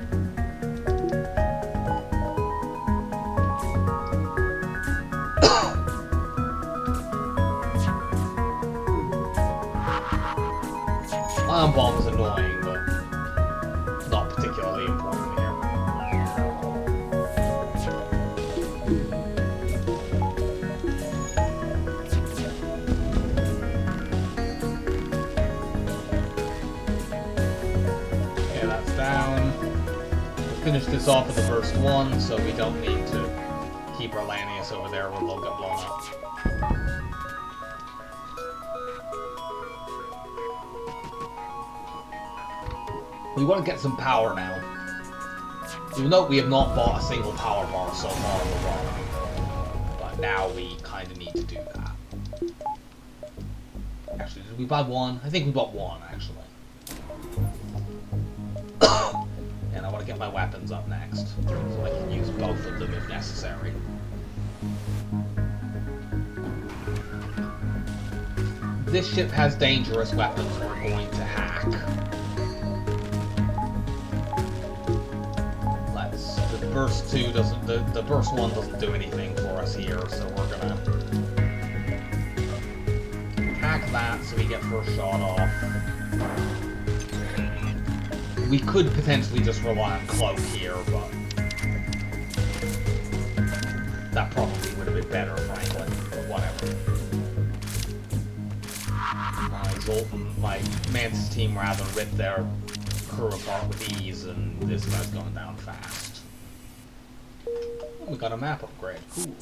Ion bomb is annoying, but not particularly important here. Okay, that's down. We'll finish this off with the burst 1, so we don't need to keep our Lanius over there where they'll get blown up. We want to get some power now. You'll note we have not bought a single power bar so far in the run. But now we kind of need to do that. Actually, did we buy 1? I think we bought 1, actually. And I want to get my weapons up next, so I can use both of them if necessary. This ship has dangerous weapons we're going to hack. The burst 2 doesn't, the burst 1 doesn't do anything for us here, so we're gonna hack that so we get first shot off. We could potentially just rely on cloak here, but that probably would have been better, frankly, but whatever. Zoltan, my Mantis team rather ripped their crew apart with ease, and this guy's going down fast. We got a map upgrade. Cool.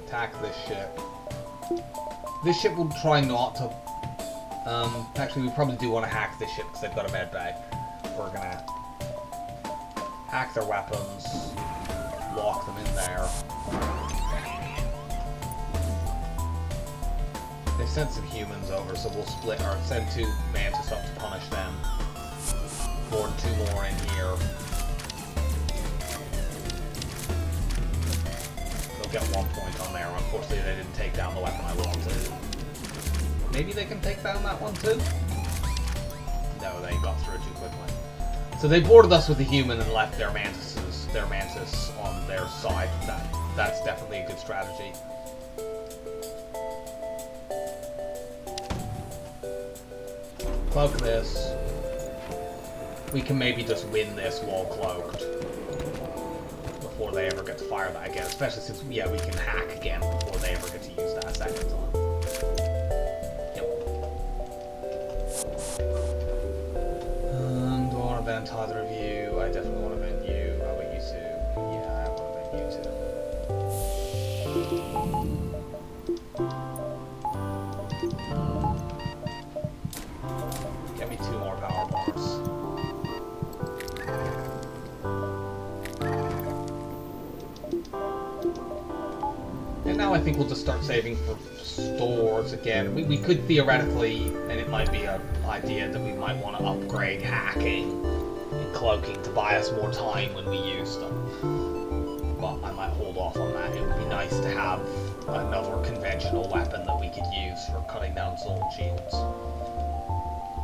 Attack this ship. This ship will try not to... actually, we probably do want to hack this ship because they've got a med bay. We're gonna hack their weapons, lock them in there. They've sent some humans over, so we'll split or send 2 Mantis up to punish them. Board 2 more in here. They'll get 1 point on there. Unfortunately, they didn't take down the weapon I wanted. Maybe they can take down that one too? No, they got through too quickly. So they boarded us with a human and left their mantis on their side. That's definitely a good strategy. Cloak this. We can maybe just win this while cloaked before they ever get to fire that again, especially since, yeah, we can hack again before they ever get to use that a second time. Do I want to vent either of you? I definitely want to vent you. How about you two? Yeah, I want to vent you two. Get me 2 more power bars. And now I think we'll just start saving for stores again. We could theoretically, and it might be an idea that we might want to upgrade hacking and cloaking to buy us more time when we use them. But I might hold off on that. It would be nice to have another conventional weapon that we could use for cutting down Zoltan shields.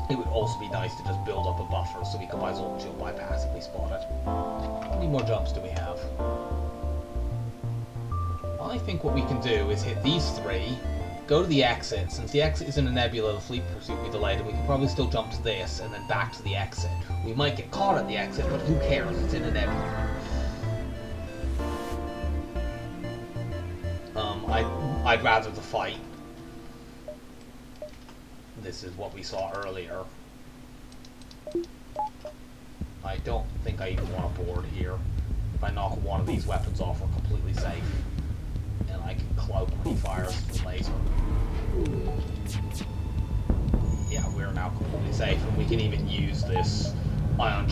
It would also be nice to just build up a buffer so we could buy Zoltan shield bypass if we spot it. How many more jumps do we have? I think what we can do is hit these 3, go to the exit. Since the exit is in a nebula, the fleet pursuit will be delayed, and we can probably still jump to this and then back to the exit. We might get caught at the exit, but who cares? It's in a nebula. I'd rather the fight. This is what we saw earlier. I don't think I even want to board here. If I knock one of these weapons off, we're completely safe. And I can cloak when he fires the laser. Yeah, we're now completely safe, and we can even use this ion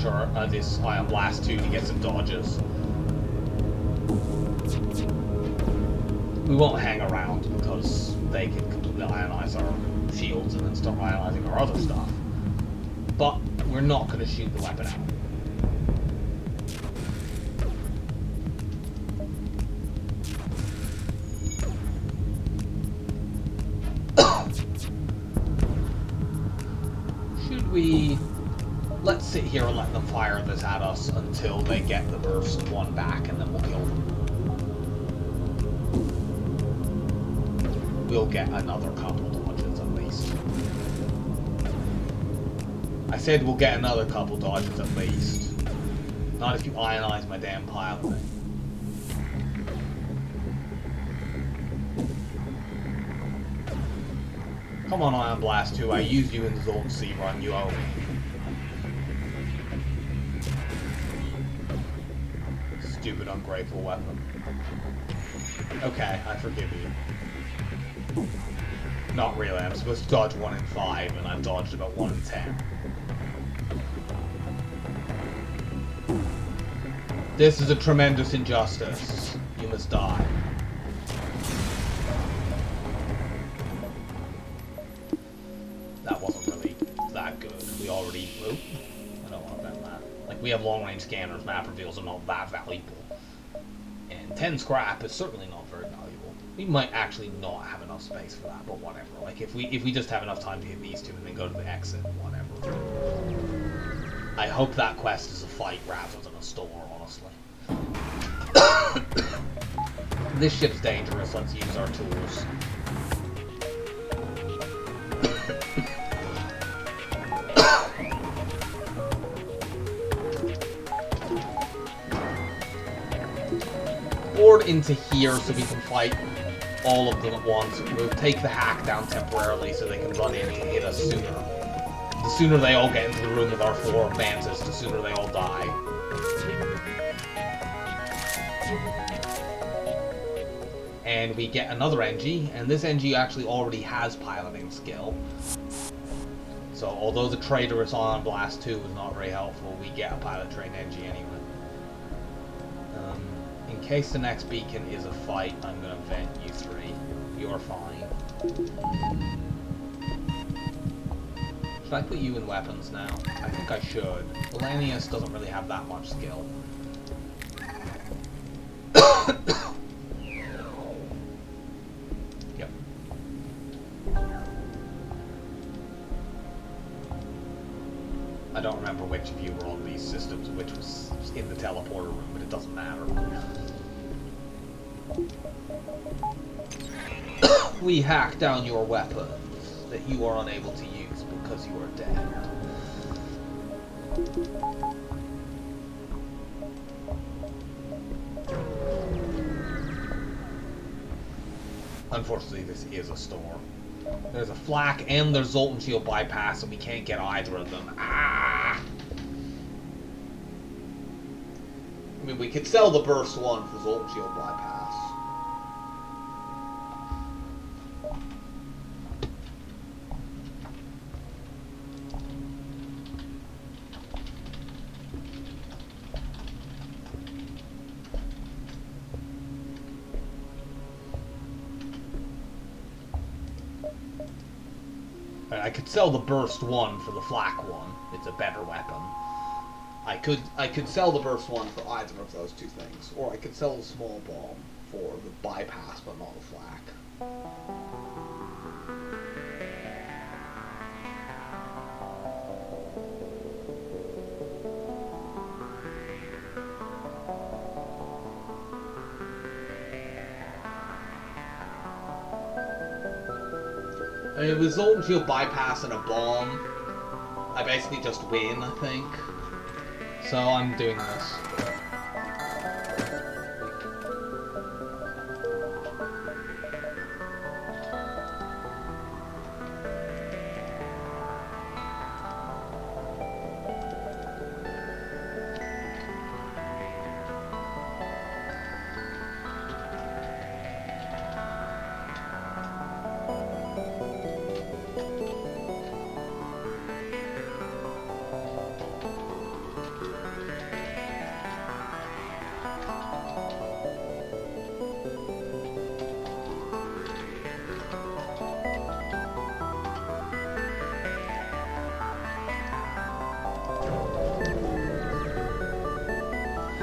blast 2 to get some dodges. We won't hang around because they can completely ionize our shields and then start ionizing our other stuff. But we're not going to shoot the weapon out. Should we... Let's sit here and let them fire this at us until they get the burst 1 back, and then we'll kill them. We'll get another couple dodges at least. I said we'll get another couple dodges at least. Not if you ionize my damn pile thing. Come on, Ion Blast 2, I used you in the Zoltan C run, you owe me. Stupid, ungrateful weapon. Okay, I forgive you. Not really, I'm supposed to dodge 1 in 5, and I've dodged about 1 in 10. This is a tremendous injustice. You must die. That wasn't really that good. We already... Oop, I don't want to bend that. Like, we have long-range scanners, map reveals are not that valuable. And 10 scrap is certainly not very valuable. We might actually not have enough space for that, but whatever. Like, if we just have enough time to hit these 2 and then go to the exit, whatever. I hope that quest is a fight rather than a store, honestly. This ship's dangerous, let's use our tools. Board into here so we can fight all of them at once. We'll take the hack down temporarily so they can run in to hit us sooner. The sooner they all get into the room with our 4 Mantis, the sooner they all die. And we get another NG, and this NG actually already has piloting skill. So although the traitorous on Blast 2 is not very helpful, we get a pilot trained NG anyway. In case the next beacon is a fight, I'm going to vent you three. You're fine. Should I put you in weapons now? I think I should. Lanius doesn't really have that much skill. Yep. I don't remember which of you were on these systems, which was in the teleporter room, but it doesn't matter. We hack down your weapons that you are unable to use because you are dead. Unfortunately, this is a store. There's a flak and there's Zoltan Shield bypass, and we can't get either of them. Ah! I mean, we could sell the burst one for Zoltan Shield bypass. I could sell the burst one for the flak one. It's a better weapon. I could sell the burst one for either of those two things, or I could sell the small bomb for the bypass, but not the flak. I mean, with Zoltan Shield bypass and a bomb, I basically just win, I think. So I'm doing this.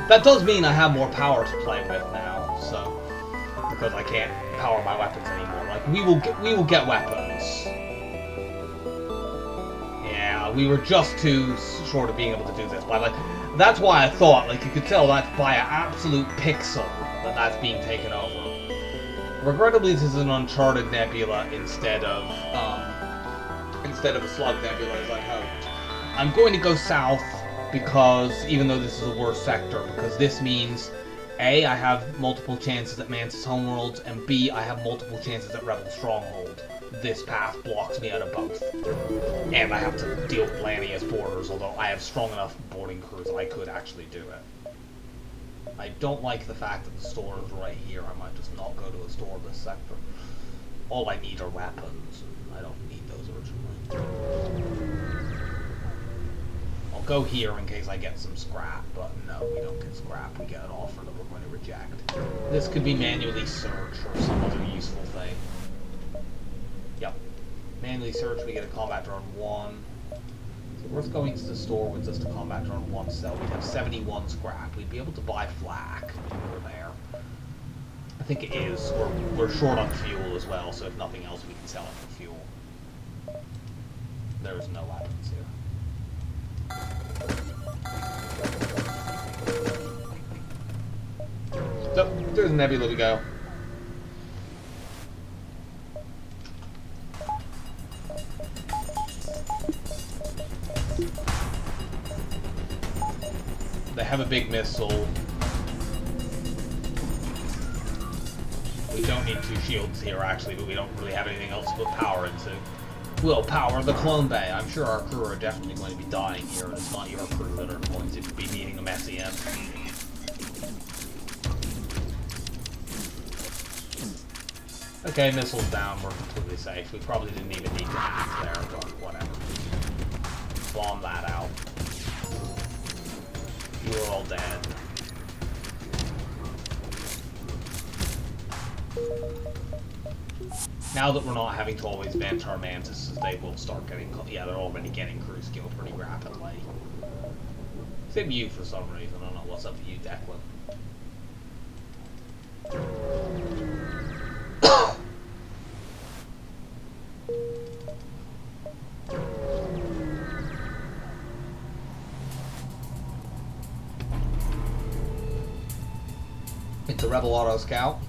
That does mean I have more power to play with now, so because I can't power my weapons anymore. Like we will get weapons. Yeah, we were just too short of being able to do this, but like that's why I thought like you could tell that's by an absolute pixel that that's being taken over. Regrettably, this is an Uncharted Nebula instead of a Slug Nebula as I hoped. I'm going to go south. Because, even though this is a worse sector, because this means, A, I have multiple chances at Mantis Homeworlds, and B, I have multiple chances at Rebel Stronghold. This path blocks me out of both. And I have to deal with Lanius borders, although I have strong enough boarding crews that I could actually do it. I don't like the fact that the store is right here. I might just not go to a store in this sector. All I need are weapons, and I don't need those originally. Go here in case I get some scrap, but no, we don't get scrap. We get an offer that we're going to reject. This could be manually search or some other useful thing. Yep. Manually search, we get a combat drone 1. So worth going to the store with just a combat drone 1 cell. We'd have 71 scrap. We'd be able to buy flak if we were there. I think it is. We're short on fuel as well, so if nothing else, we can sell it for fuel. There's no weapons here. So, there's Nebula we go. They have a big missile. We don't need 2 shields here actually, but we don't really have anything else to put power into. We'll power the clone bay. I'm sure our crew are definitely going to be dying here, and it's not your crew that are going to be needing a messy end. Okay, missiles down, we're completely safe. We probably didn't even need to hack there, but whatever. Bomb that out. You're all dead. Now that we're not having to always vent our mantises, they will start getting... Yeah, they're already getting crew skill pretty rapidly. Except you for some reason. I don't know what's up with you, Declan. It's a Rebel Auto Scout.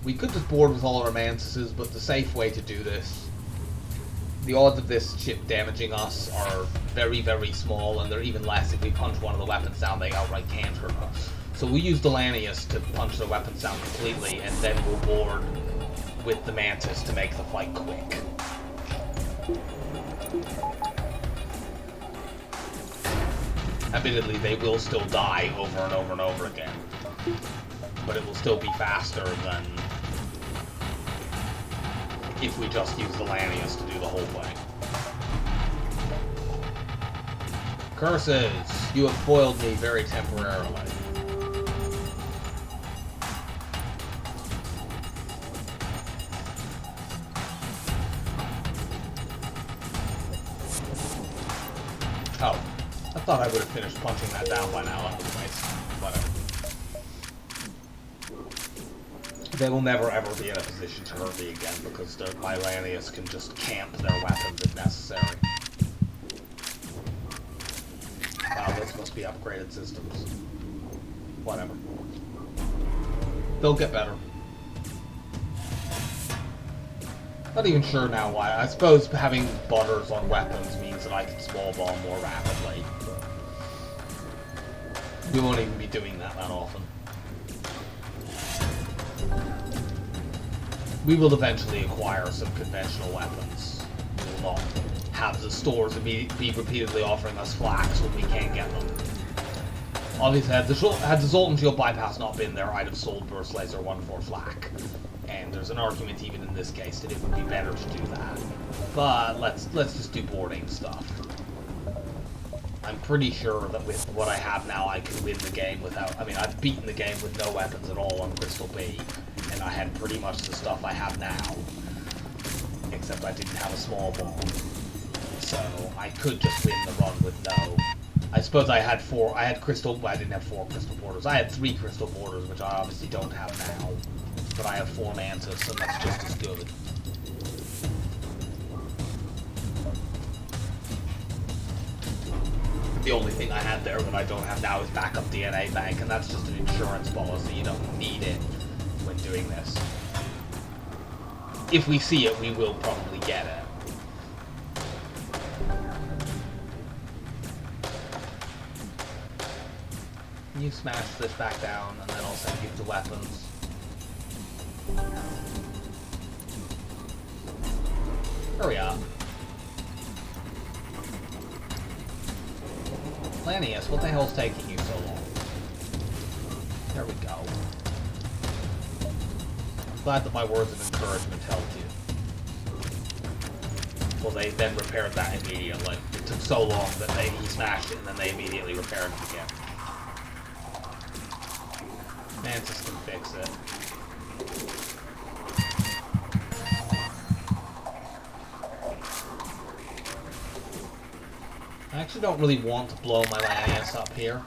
We could just board with all our mantises, but the safe way to do this, the odds of this ship damaging us are very, very small, and they're even less if we punch one of the weapons down, they outright can't hurt us. So we use the Lanius to punch the weapons down completely, and then we'll board with the Mantis to make the fight quick. Admittedly, they will still die over and over and over again, but it will still be faster than if we just use the Lanius to do the whole thing. Curses! You have foiled me very temporarily. Oh, I thought I would have finished punching that down by now. That was nice. Whatever. They will never ever be in a position to hurt me again because my Lanius can just camp their weapons if necessary. Wow, this must be upgraded systems. Whatever. They'll get better. Not even sure now why. I suppose having butters on weapons means that I can small bomb more rapidly. We won't even be doing that often. We will eventually acquire some conventional weapons. We will not have the stores be repeatedly offering us flaks when we can't get them. Obviously, had the Zoltan Shield Bypass not been there, I'd have sold Burst Laser 1 for flak. And there's an argument even in this case that it would be better to do that. But let's just do boarding stuff. I'm pretty sure that with what I have now, I can win the game without... I mean, I've beaten the game with no weapons at all on Crystal B. And I had pretty much the stuff I have now. Except I didn't have a small bomb. So I could just win the run with no... I suppose I had four... I had crystal... Well, I didn't have 4 crystal borders. I had 3 crystal borders, which I obviously don't have now. But I have 4 Mantis, and that's just as good. The only thing I had there that I don't have now is backup DNA bank, and that's just an insurance policy. You don't need it when doing this. If we see it, we will probably get it. You smash this back down, and then I'll send you the weapons. Hurry up. Lanius, what the hell's taking you so long? There we go. Glad that my words of encouragement helped you. Well, they then repaired that immediately. It took so long that he smashed it, and then they immediately repaired it again. Mantis can fix it. I actually don't really want to blow my Lanius up here,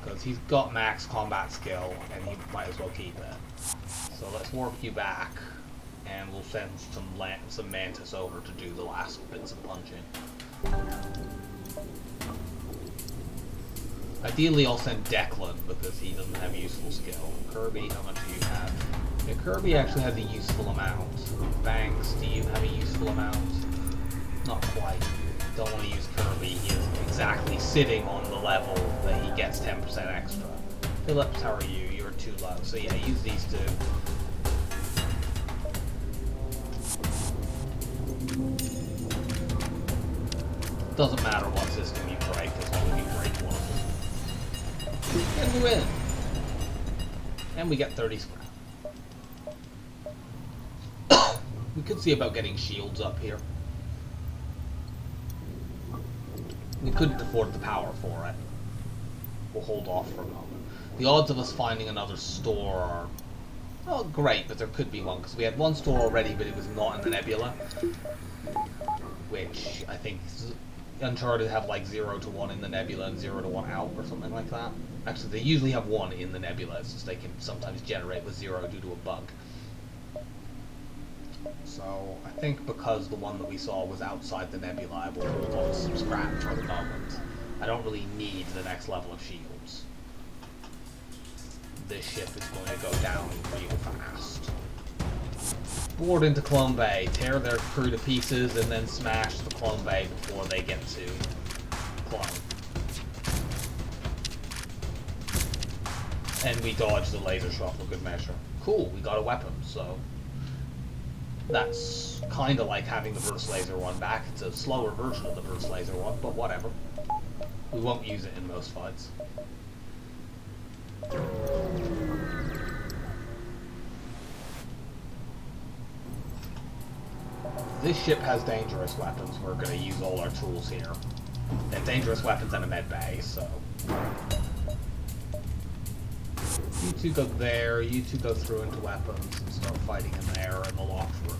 because he's got max combat skill, and he might as well keep it. So let's warp you back, and we'll send some Mantis over to do the last bits of punching. Ideally, I'll send Declan, because he doesn't have useful skill. Kirby, how much do you have? Yeah, Kirby actually has a useful amount. Banks, do you have a useful amount? Not quite. Don't want to use Kirby. He is exactly sitting on the level that he gets 10% extra. Phillips, how are you? You're too low. So yeah, use these two. Doesn't matter what system you break, as long as you break one. And we win. And we get 30 scrap. We could see about getting shields up here. We couldn't afford the power for it. We'll hold off for a moment. The odds of us finding another store are... oh, great, but there could be one, because we had one store already, but it was not in the nebula. Which, I think, Uncharted have like 0 to 1 in the nebula and 0 to 1 out, or something like that. Actually, they usually have 1 in the nebula, it's just they can sometimes generate with 0 due to a bug. So, I think because the one that we saw was outside the nebula, I will hold on to some scrap for the moment. I don't really need the next level of shields. This ship is going to go down real fast. Board into Clone Bay, tear their crew to pieces, and then smash the Clone Bay before they get to Clone. And we dodge the laser shot for good measure. Cool, we got a weapon, so... that's kind of like having the burst laser one back. It's a slower version of the burst laser one, but whatever. We won't use it in most fights. This ship has dangerous weapons. We're going to use all our tools here. They have dangerous weapons and a med bay, so... you two go there, you two go through into weapons and start fighting in there in the locked room.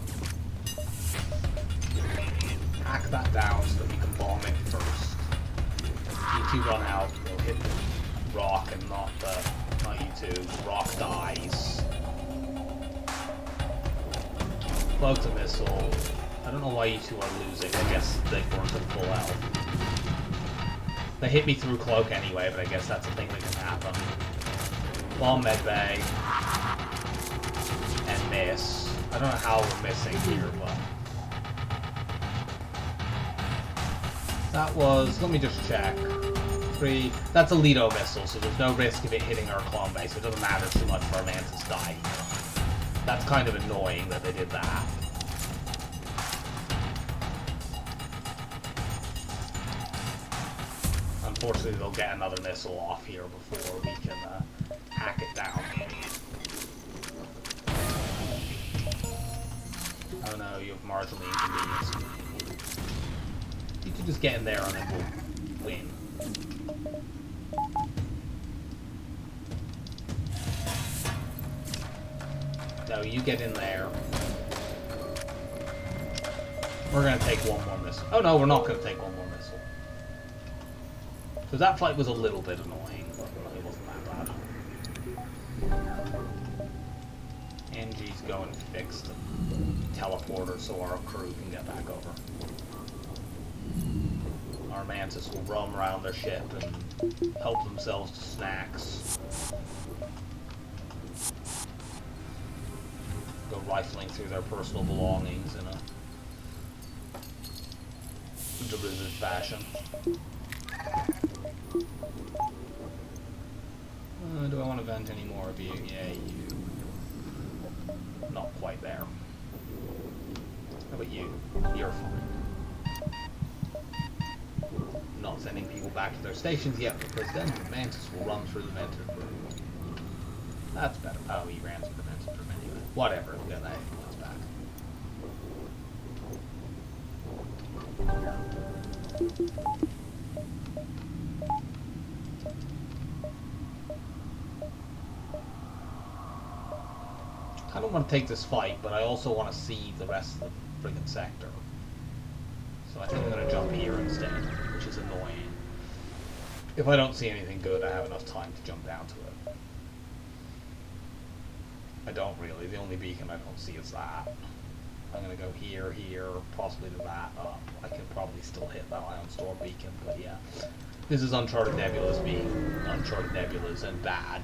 Hack that down so that we can bomb it first. You two run out, we'll hit the rock and not you two. Rock dies. Cloak the missile. I don't know why you two are losing. I guess they weren't at full health. They hit me through cloak anyway, but I guess that's a thing that can happen. Bomb medbay. And miss. I don't know how we're missing here, but... that was... let me just check. 3... that's a Lido missile, so there's no risk of it hitting our clone base, so it doesn't matter too much for our Mantis dying. That's kind of annoying that they did that. Unfortunately, they'll get another missile off here before we can hack it down. Oh no, you have marginally inconvenienced. You can just get in there and then we'll win. No, you get in there. We're gonna take one more missile. Oh no, we're not gonna take one more missile. So that fight was a little bit annoying, but it wasn't that bad. NG's going to fix the teleporter so our crew can get back over. Our Mantis will roam around their ship and help themselves to snacks. Go rifling through their personal belongings in a derivative fashion. Do I want to vent any more of you? Yeah, you. Not quite there. How about you? You're fine. Not sending people back to their stations yet, because then the Mantis will run through the vented room. That's better. Oh, he ran through the vented room anyway. Whatever, we'll get that influence back. I don't want to take this fight, but I also want to see the rest of the friggin' sector. So I think I'm going to jump here instead, which is annoying. If I don't see anything good, I have enough time to jump down to it. I don't really. The only beacon I don't see is that. I'm going to go here, here, possibly to that, up. I can probably still hit that Ion Storm beacon, but yeah. This is Uncharted Nebulas being Uncharted Nebulas and bad.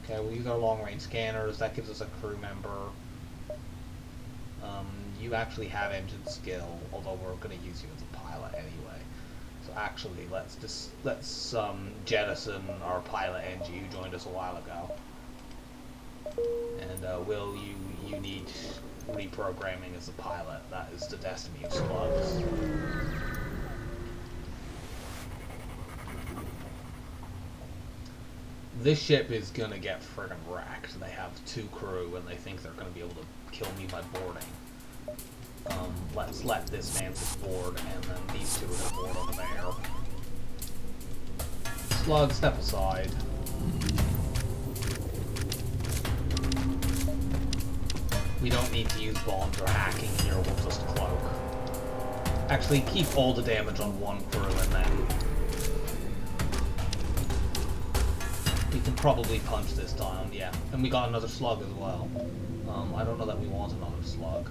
Okay, we'll use our long-range scanners. That gives us a crew member. You actually have engine skill, although we're going to use you as a pilot anyway. So actually, let's jettison our pilot NG who joined us a while ago. And Will, you need reprogramming as a pilot. That is the destiny of slugs. This ship is gonna get friggin' wrecked. They have 2 crew and they think they're gonna be able to kill me by boarding. Let's let this Mantis board, and then these 2 are gonna board over there. Slug, step aside. We don't need to use bombs or hacking here, we'll just cloak. Actually, keep all the damage on 1 crew and then we can probably punch this down, yeah. And we got another slug as well. I don't know that we want another slug.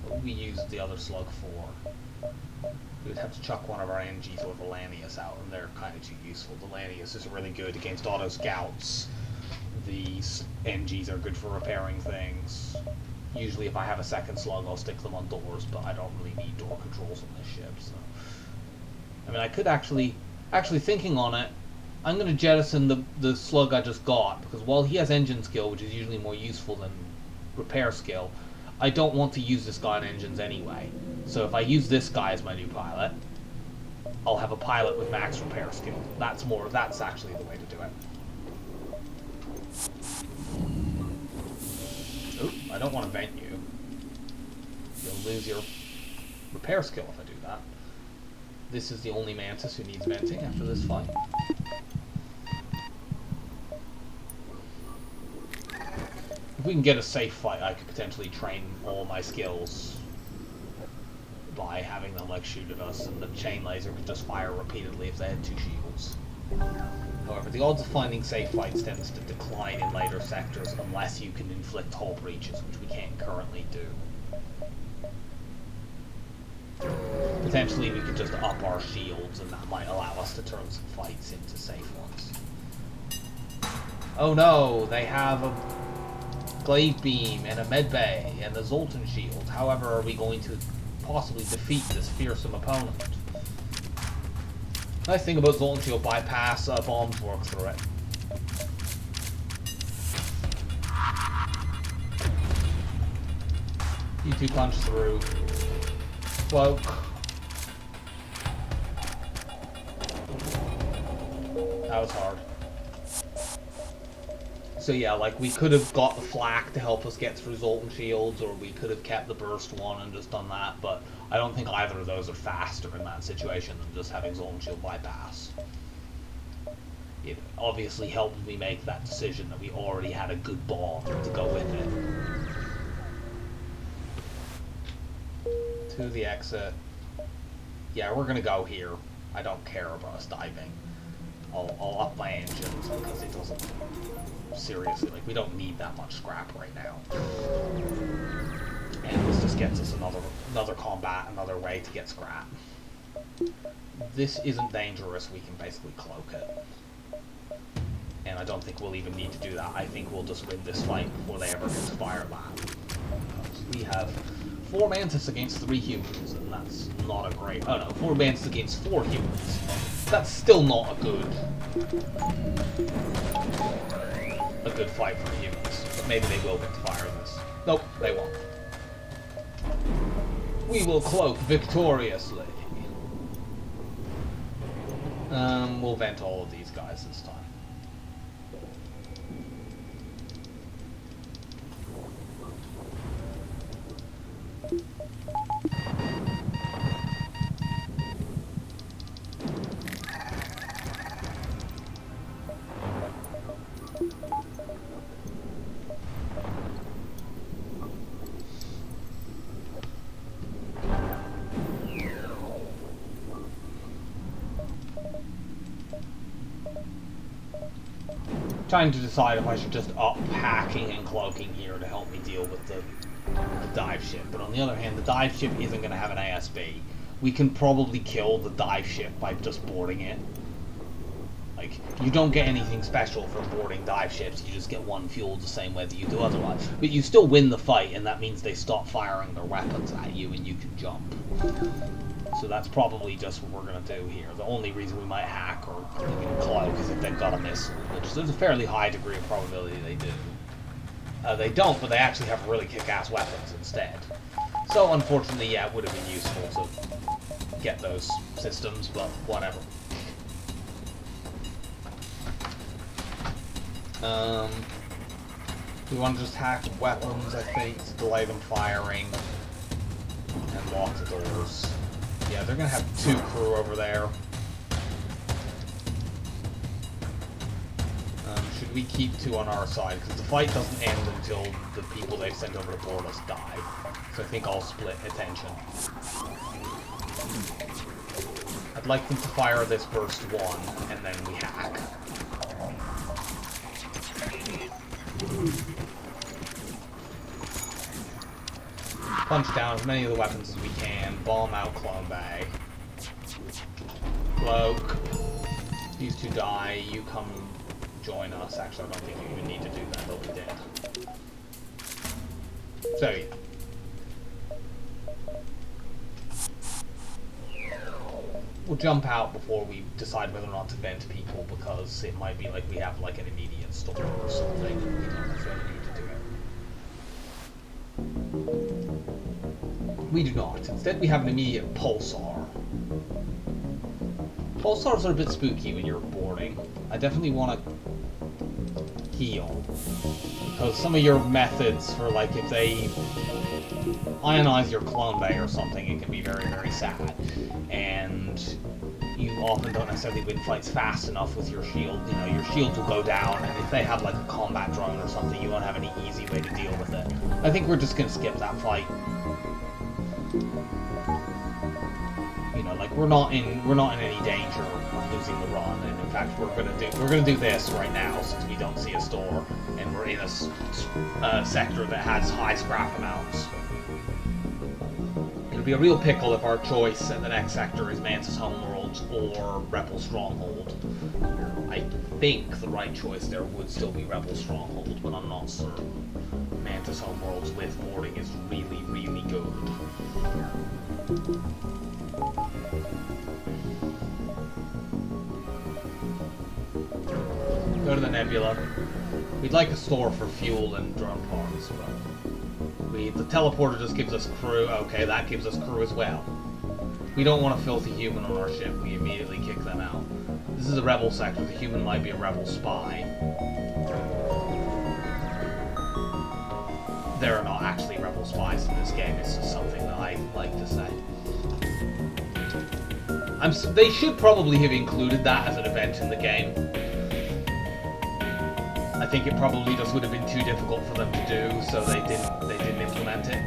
What we used the other slug for? We would have to chuck one of our NGs or the Lanius out, and they're kind of too useful. The Lanius is really good against autoscouts. These NGs are good for repairing things. Usually if I have a second slug, I'll stick them on doors, but I don't really need door controls on this ship, so... I mean, I could actually thinking on it, I'm going to jettison the slug I just got, because while he has engine skill, which is usually more useful than repair skill, I don't want to use this guy on engines anyway. So if I use this guy as my new pilot, I'll have a pilot with max repair skill. That's actually the way to do it. Oop, I don't want to vent you. You'll lose your repair skill if I do that. This is the only Mantis who needs venting after this fight. If we can get a safe fight, I could potentially train all my skills by having them like shoot at us, and the chain laser could just fire repeatedly if they had 2 shields. However, the odds of finding safe fights tends to decline in later sectors unless you can inflict hull breaches, which we can't currently do. Potentially we could just up our shields, and that might allow us to turn some fights into safe ones. Oh no, they have a glaive beam and a medbay and a Zoltan shield. However, are we going to possibly defeat this fearsome opponent? Nice thing about Zoltan shield, bypass bombs work through it. You 2 punch through. Cloak. That was hard. So yeah, like, we could have got the flak to help us get through Zoltan shields, or we could have kept the burst one and just done that, but I don't think either of those are faster in that situation than just having Zoltan shield bypass. It obviously helped me make that decision that we already had a good bomb to go with it. To the exit. Yeah, we're gonna go here. I don't care about us diving. I'll up my engines because it doesn't... Seriously, like, we don't need that much scrap right now. And this just gets us another combat, another way to get scrap. This isn't dangerous, we can basically cloak it. And I don't think we'll even need to do that. I think we'll just win this fight before they ever get to fire that. We have 4 Mantis against 3 humans, and that's not a great... Oh no, 4 Mantis against 4 humans. That's still not a good fight for humans. But maybe they will get to fire this. Nope, they won't. We will cloak victoriously. We'll vent all of these guys this time. Trying to decide if I should just up hacking and cloaking here to help me deal with the dive ship. But on the other hand, the dive ship isn't going to have an ASB. We can probably kill the dive ship by just boarding it. Like, you don't get anything special for boarding dive ships, you just get 1 fuel the same way that you do otherwise. But you still win the fight, and that means they stop firing their weapons at you and you can jump. So that's probably just what we're going to do here. The only reason we might hack or even cloak is if they've got a missile, which there's a fairly high degree of probability they do. They don't, but they actually have really kick-ass weapons instead. So unfortunately, yeah, it would have been useful to get those systems, but whatever. We want to just hack weapons, I think, to delay them firing. And lock the doors. Yeah, they're gonna have 2 crew over there. Should we keep 2 on our side? Because the fight doesn't end until the people they've sent over to board us die. So I think I'll split attention. I'd like them to fire this burst 1, and then we hack. Punch down as many of the weapons as we can. Bomb out clone bag. Cloak. These 2 die. You come join us. Actually, I don't think you even need to do that. They'll be dead. So, yeah. We'll jump out before we decide whether or not to vent people, because it might be like we have like an immediate storm or something. We don't necessarily need to do it. We do not. Instead, we have an immediate pulsar. Pulsars are a bit spooky when you're boarding. I definitely want to heal, because some of your methods for, like, if they ionize your clone bay or something, it can be very, very sad. And you often don't necessarily win fights fast enough with your shield. You know, your shields will go down, and if they have, like, a combat drone or something, you won't have any easy way to deal with it. I think we're just going to skip that fight. You know, like, we're not in any danger of losing the run, and in fact we're gonna do this right now since we don't see a store, and we're in a sector that has high scrap amounts. It'll be a real pickle if our choice at the next sector is Mantis Homeworlds or Rebel Stronghold. I think the right choice there would still be Rebel Stronghold, but I'm not certain. Mantis Homeworlds with boarding is really, really good. Go to the Nebula. We'd like a store for fuel and drone parts, but the teleporter just gives us crew. Okay, that gives us crew as well. We don't want a filthy human on our ship. We immediately kick them out. This is a rebel sector. The human might be a rebel spy. There are not actually rebel spies in this game. It's just something that I like to say. They should probably have included that as an event in the game. I think it probably just would have been too difficult for them to do, so they didn't implement it.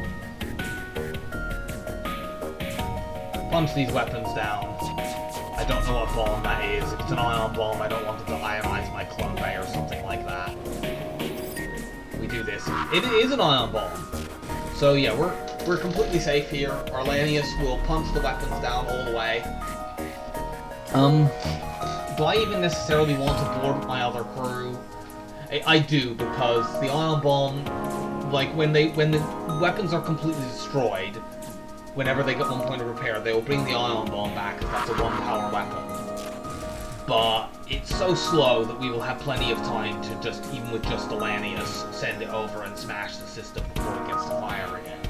Punch these weapons down. I don't know what bomb that is. If it's an ion bomb, I don't want it to ionize my clone bay or something like that. We do this. It is an ion bomb. So yeah, we're completely safe here. Our Lanius will punch the weapons down all the way. Do I even necessarily want to board my other crew? I do, because the ion bomb, like, when the weapons are completely destroyed, whenever they get 1 point of repair, they will bring the ion bomb back, because that's a 1-power weapon. But it's so slow that we will have plenty of time to just, even with just the Lanius, send it over and smash the system before it gets to fire again.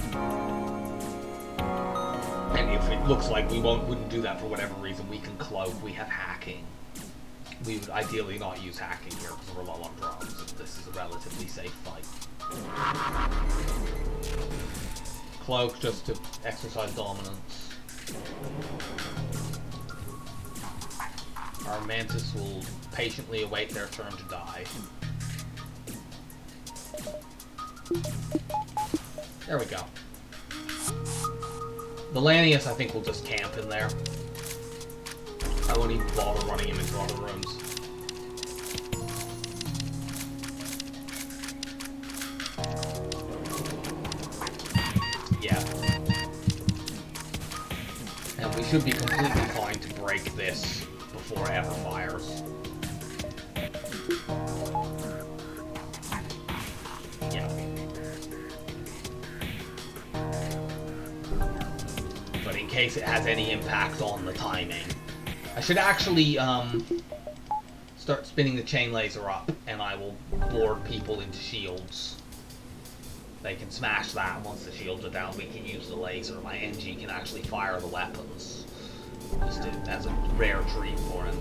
And if it looks like we wouldn't do that for whatever reason, we can cloak. We have hacking. We would ideally not use hacking here because we're low on drones. This is a relatively safe fight. Cloak just to exercise dominance. Our Mantis will patiently await their turn to die. There we go. The Lanius, I think, will just camp in there. I won't even bother running him into other rooms. Yeah. And we should be completely fine to break this before it ever fires. Yeah. But in case it has any impact on the timing, I should actually start spinning the chain laser up, and I will board people into shields. They can smash that, and once the shields are down, we can use the laser. My NG can actually fire the weapons, just as a rare treat for him.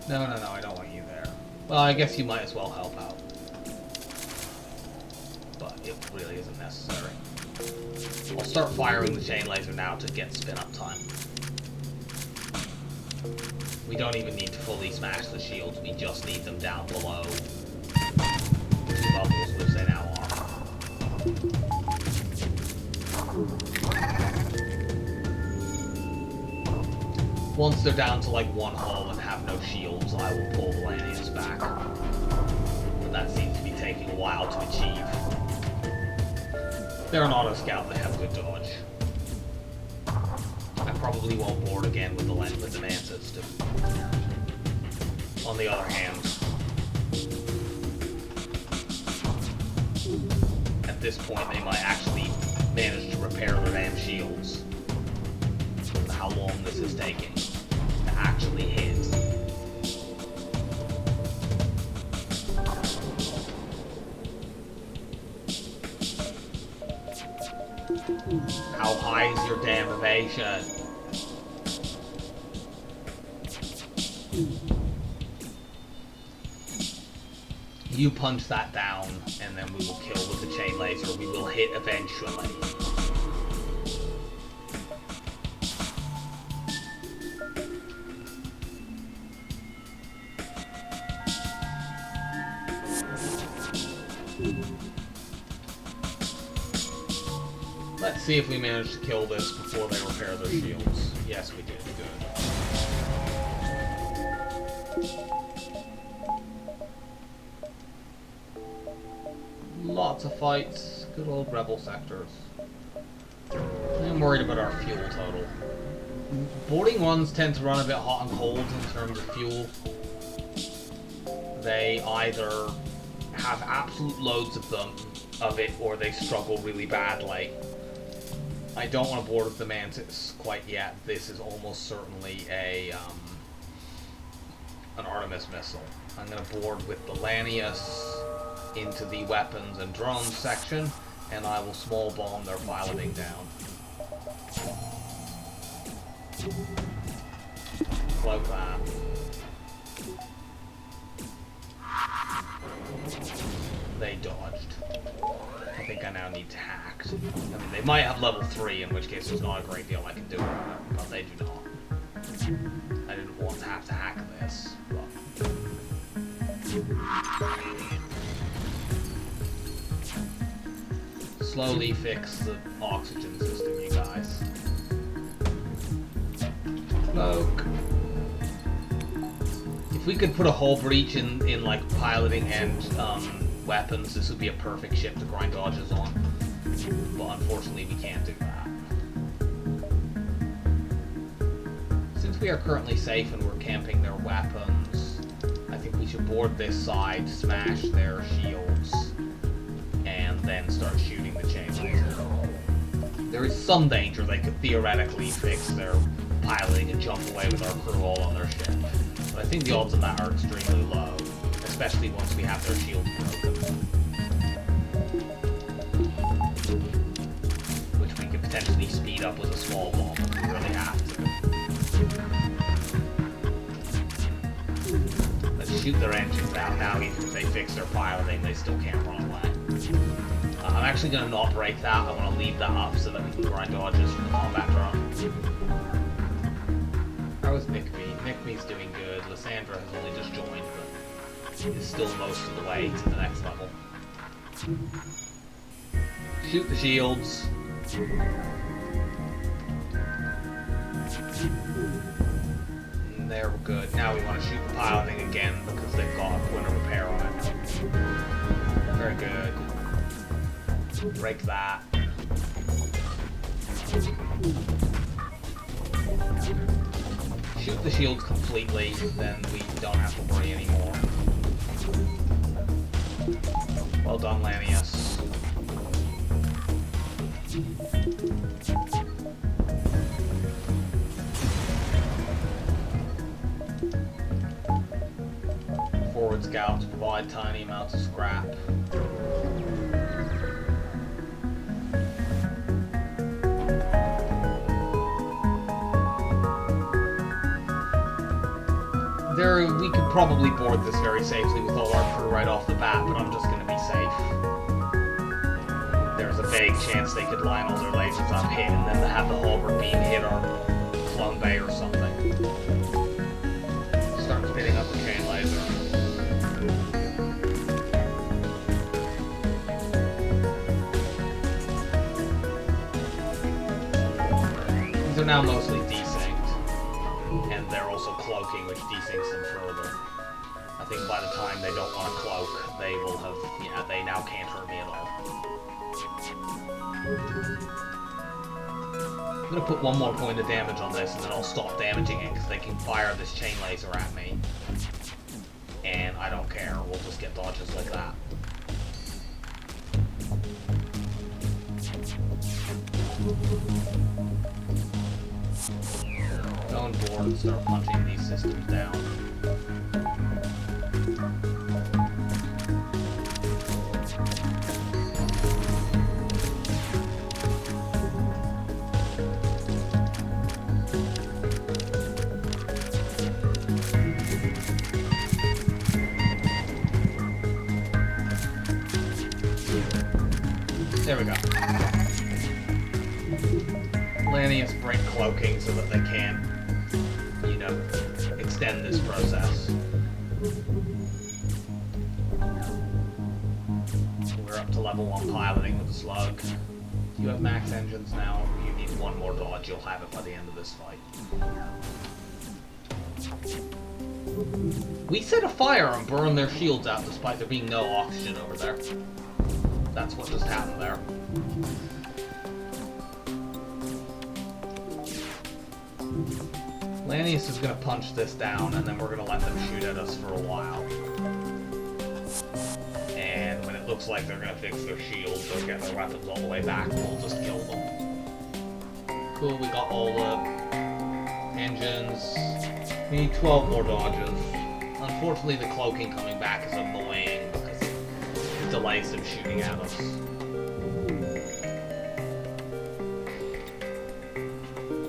No, I don't want you there. Well, I guess you might as well help out. But it really isn't necessary. I'll start firing the chain laser now to get spin up time. We don't even need to fully smash the shields, we just need them down below 2 levels, which they now are. Once they're down to like 1 hull and have no shields, I will pull the Lanius back. But that seems to be taking a while to achieve. They're an autoscout, they have good dodge. I probably won't board again with the Mantis too. On the other hand, at this point they might actually manage to repair their damn shields. How long this is taking to actually hit. How high is your damn evasion? You punch that down, and then we will kill with the chain laser. We will hit eventually. Let's see if we manage to kill this before they repair their shields. Yes, we did. Good. Lots of fights. Good old rebel sectors. I'm worried about our fuel total. Boarding runs tend to run a bit hot and cold in terms of fuel. They either have absolute loads of it, or they struggle really badly. I don't want to board with the Mantis quite yet. This is almost certainly an Artemis missile. I'm going to board with the Lanius into the weapons and drones section, and I will small bomb their piloting down. Cloak that. They dodged. I think I now need to hack. I mean, they might have level 3, in which case there's not a great deal I can do about it, but they do not. I didn't want to have to hack this, but... Slowly fix the oxygen system, you guys. Smoke. If we could put a hull breach in like piloting and weapons, this would be a perfect ship to grind dodges on. But unfortunately, we can't do that. Since we are currently safe and we're camping their weapons, I think we should board this side, smash their shields, and then start shooting the chain laser. There is some danger they could theoretically fix their piloting and jump away with our crew all on their ship. But I think the odds of that are extremely low, especially once we have their shields broken. Which we could potentially speed up with a small bomb if we really have to. Let's shoot their engines out now. Even if they fix their piloting, they still can't run away. I'm actually going to not break that. I want to leave that up so that we can grind dodges from the combat drone. How is Nickby? Nickby's doing good. Lysandra has only just joined, but is still most of the way to the next level. Shoot the shields. And there, we're good. Now we want to shoot the piloting again because they've got a point of repair on it. Very good. Break that. Shoot the shields completely, then we don't have to worry anymore. Well done, Lanius. Forward scouts provide tiny amounts of scrap. We could probably board this very safely with all our crew right off the bat, but I'm just gonna be safe. There's a vague chance they could line all their lasers up, hit, and then to have the halberd beam hit our clone bay or something. Start spinning up the chain laser. These are now mostly desynced, and they're also cloaking, which desyncs them further. I think by the time they don't want to cloak, they will have, yeah, they now can't hurt me at all. I'm gonna put one more point of damage on this, and then I'll stop damaging it, because they can fire this chain laser at me. And I don't care, we'll just get dodges like that. Go on board and start punching these systems down. There we go. Lanius break cloaking so that they can't, you know, extend this process. We're up to level 1 piloting with the slug. You have max engines now. You need one more dodge. You'll have it by the end of this fight. We set a fire and burned their shields out despite there being no oxygen over there. That's what just happened there. Lanius is going to punch this down, and then we're going to let them shoot at us for a while. And when it looks like they're going to fix their shields or get their weapons all the way back, we'll just kill them. Cool, we got all the engines. We need 12 more dodges. Unfortunately, the cloaking coming back is annoying because it delays them shooting at us.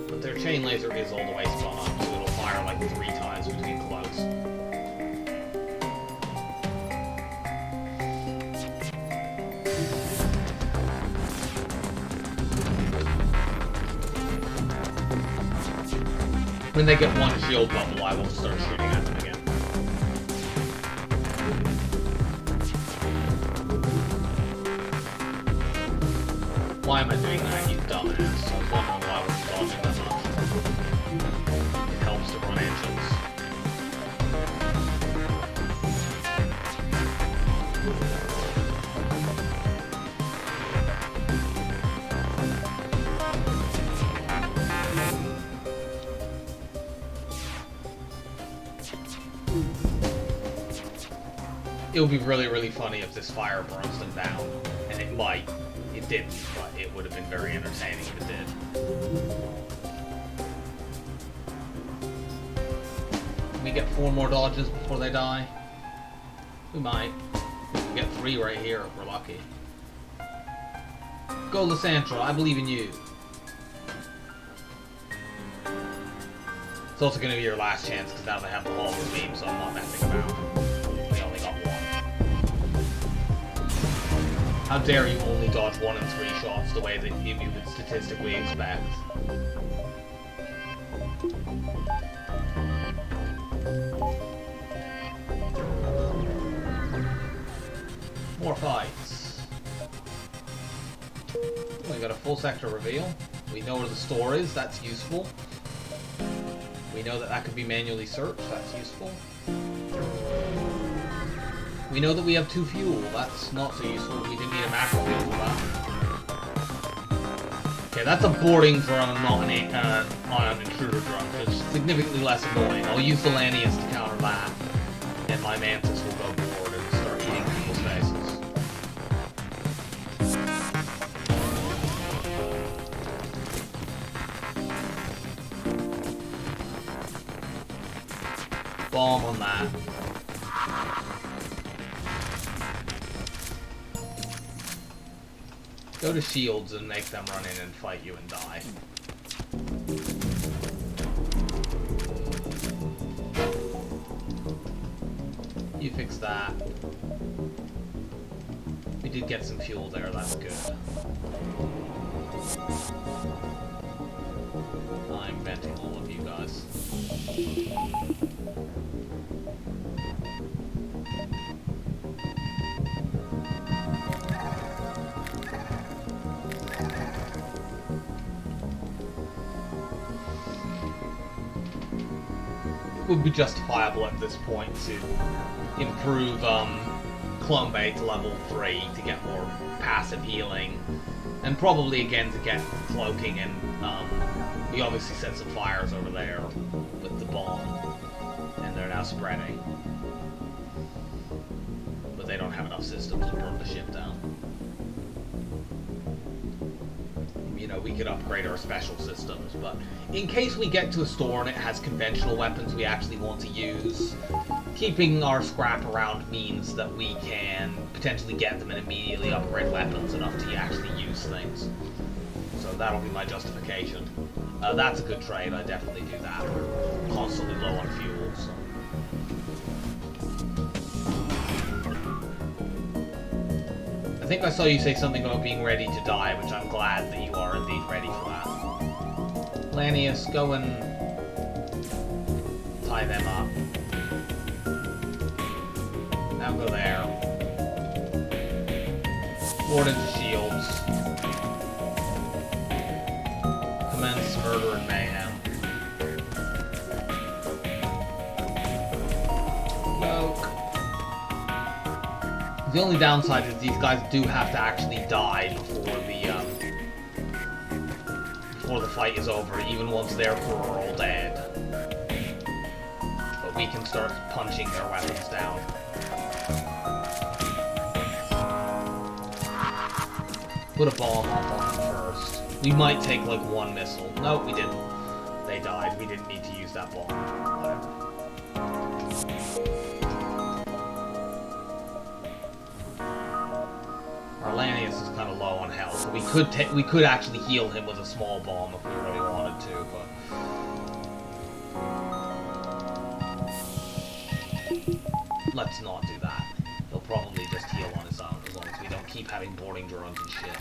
But their chain laser is all the way spun up, so it'll fire like 3 times between cloaks. When they get one shield bubble, I will start shooting at them again. Why am I doing that, you dumbass? I was wondering why I was dodging that much. It helps to run engines. It would be really, really funny if this fire burns them down. And it might. It didn't, but it would have been very entertaining if it did. Can we get 4 more dodges before they die? We might. We can get 3 right here if we're lucky. Go, Lysandra, I believe in you. It's also going to be your last chance, because now they have the halberd beam, so I'm not messing around. We only got 1. How dare you only dodge 1 in 3 shots the way that you would statistically expect. More fights. We got a full sector reveal. We know where the store is, that's useful. We know that that could be manually searched, that's useful. We know that we have 2 fuel, that's not so useful. We didn't need a macro fuel for that. Okay, that's a boarding drone, not an intruder drone, so it's significantly less annoying. I'll use the Lanius to counter that, and my Mantis will go board and start eating people's faces. Bomb on that. Go to shields and make them run in and fight you and die. You fix that. We did get some fuel there, that's good. I'm venting all of you guys. It would be justifiable at this point to improve Clone Bay to level 3 to get more passive healing, and probably again to get cloaking, and we obviously set some fires over there with the bomb, and they're now spreading. But they don't have enough systems to burn the ship down. You know, we could upgrade our special systems, but in case we get to a store and it has conventional weapons we actually want to use, keeping our scrap around means that we can potentially get them and immediately upgrade weapons enough to actually use things. So that'll be my justification. That's a good trade, I definitely do that. We're constantly low on fuel, so... I think I saw you say something about being ready to die, which I'm glad that you are indeed ready for that. Lanius, go and tie them up. Now go there. Board into shields. Commence murder and mayhem. No. The only downside is these guys do have to actually die before the fight is over, even once their crew are all dead. But we can start punching their weapons down. Put a bomb up on them first. We might take like one missile. No, we didn't. They died. We didn't need to use that bomb. Whatever. Lanius is kind of low on health, so we could actually heal him with a small bomb if we really wanted to, but let's not do that. He'll probably just heal on his own as long as we don't keep having boarding drones and shit.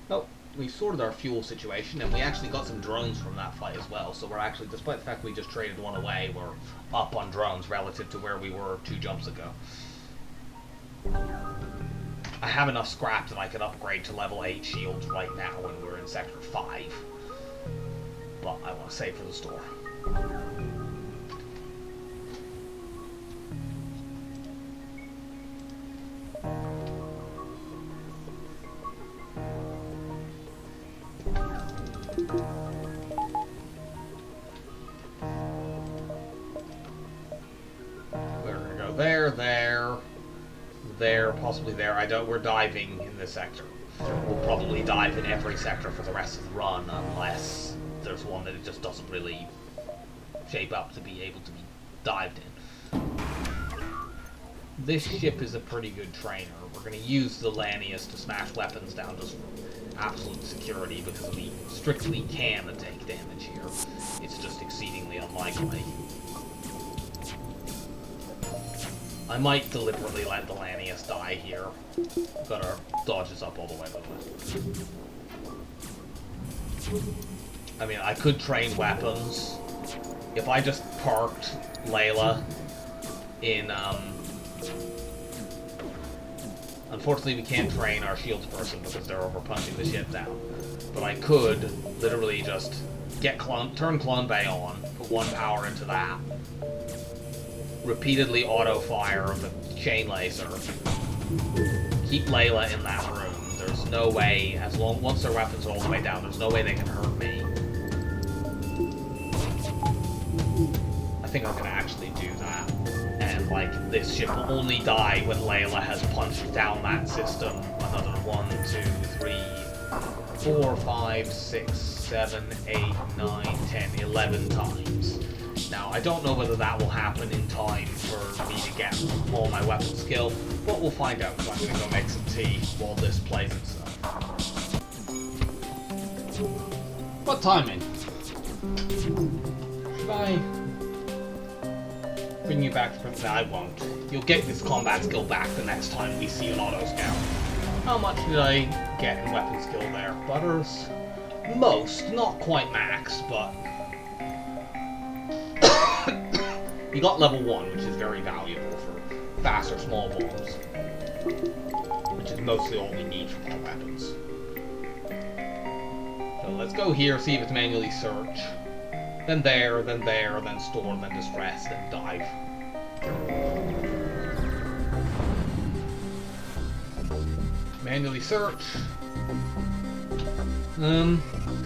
Nope. We sorted our fuel situation, and we actually got some drones from that fight as well, so we're actually, despite the fact we just traded one away, we're up on drones relative to where we were 2 jumps ago. I have enough scrap that I could upgrade to level 8 shields right now when we're in Sector 5, but I want to save for the store. There, possibly there. We're diving in this sector. We'll probably dive in every sector for the rest of the run, unless there's one that it just doesn't really shape up to be able to be dived in. This ship is a pretty good trainer. We're going to use the Lanius to smash weapons down just for absolute security, because we strictly can take damage here. It's just exceedingly unlikely. I might deliberately let the Lanius die here. We've got our dodges up all the way, by the way. I mean, I could train weapons. If I just parked Layla in, unfortunately we can't train our shields person because they're over punching the ship down. But I could literally just turn Clone Bay on, put 1 power into that, repeatedly auto-fire the chain laser, keep Layla in that room. There's no way, once their weapons are all the way down, there's no way they can hurt me. I think I'm gonna actually do that. And, like, this ship will only die when Layla has punched down that system another 1, 2, 3, 4, 5, 6, 7, 8, 9, 10, 11 times. Now, I don't know whether that will happen in time for me to get all my weapon skill, but we'll find out, so I'm going to go make some tea while this plays itself. What timing? Bring you back to... No, I won't. You'll get this combat skill back the next time we see an autoscout. How much did I get in weapon skill there? Butters? Most. Not quite max, but... You got level 1, which is very valuable for faster small bombs. Which is mostly all we need from our weapons. So let's go here, see if it's manually search. Then there, then storm, then distress, then dive. Manually search. Do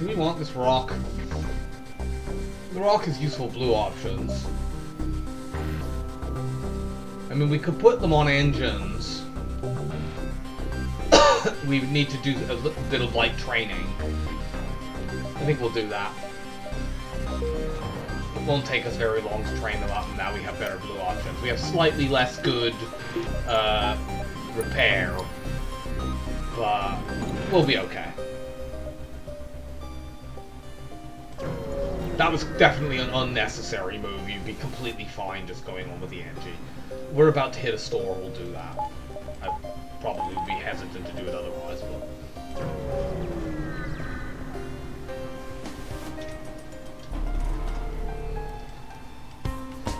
we want this rock? The rock is useful blue options. I mean, we could put them on engines. We would need to do a little bit of light training. I think we'll do that. It won't take us very long to train them up, and now we have better blue options. We have slightly less good repair, but we'll be okay. That was definitely an unnecessary move. You'd be completely fine just going on with the NG. We're about to hit a store, we'll do that. I probably would be hesitant to do it otherwise, but...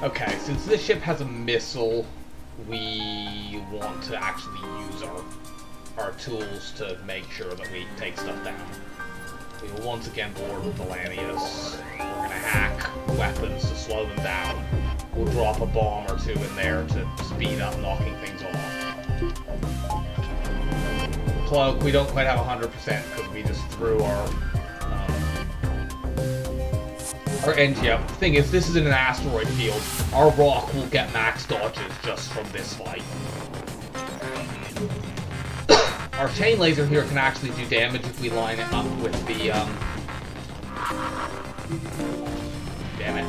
Okay, since this ship has a missile, we want to actually use our tools to make sure that we take stuff down. We will once again board with the Lanius. We're going to hack weapons to slow them down. We'll drop a bomb or two in there to speed up knocking things off. Cloak, we don't quite have 100% because we just threw our NG up. The thing is, this is in an asteroid field. Our rock will get max dodges just from this fight. Our chain laser here can actually do damage if we line it up with the, damn it.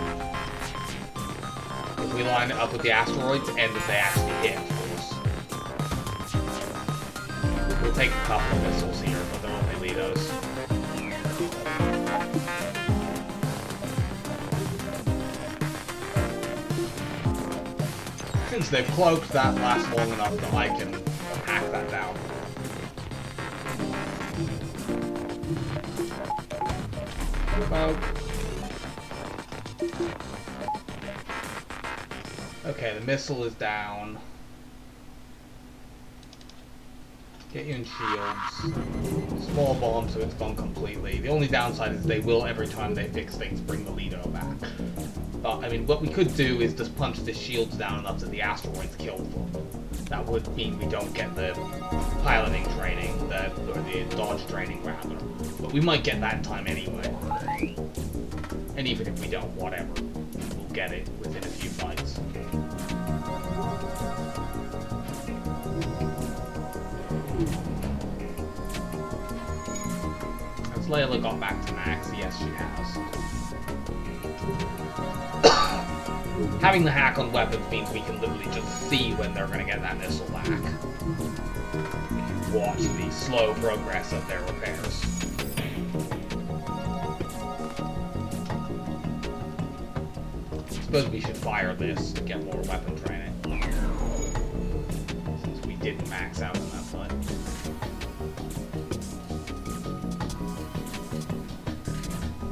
If we line it up with the asteroids and if they actually hit, of course. We'll take a couple of missiles here, but they're only Lidos. Since they've cloaked, that lasts long enough that I can hack that down. Okay, the missile is down. Get you in shields. Small bomb, so it's gone completely. The only downside is they will, every time they fix things, bring the Lido back. But, I mean, what we could do is just punch the shields down enough that the asteroids kill them. That would mean we don't get the piloting training, or the dodge training, rather. But we might get that in time anyway. And even if we don't, whatever. We'll get it within a few fights. Has Layla got back to max? Yes, she has. Having the hack on weapons means we can literally just see when they're going to get that missile back. We can watch the slow progress of their repairs. I suppose we should fire this to get more weapon training. Since we didn't max out on that side.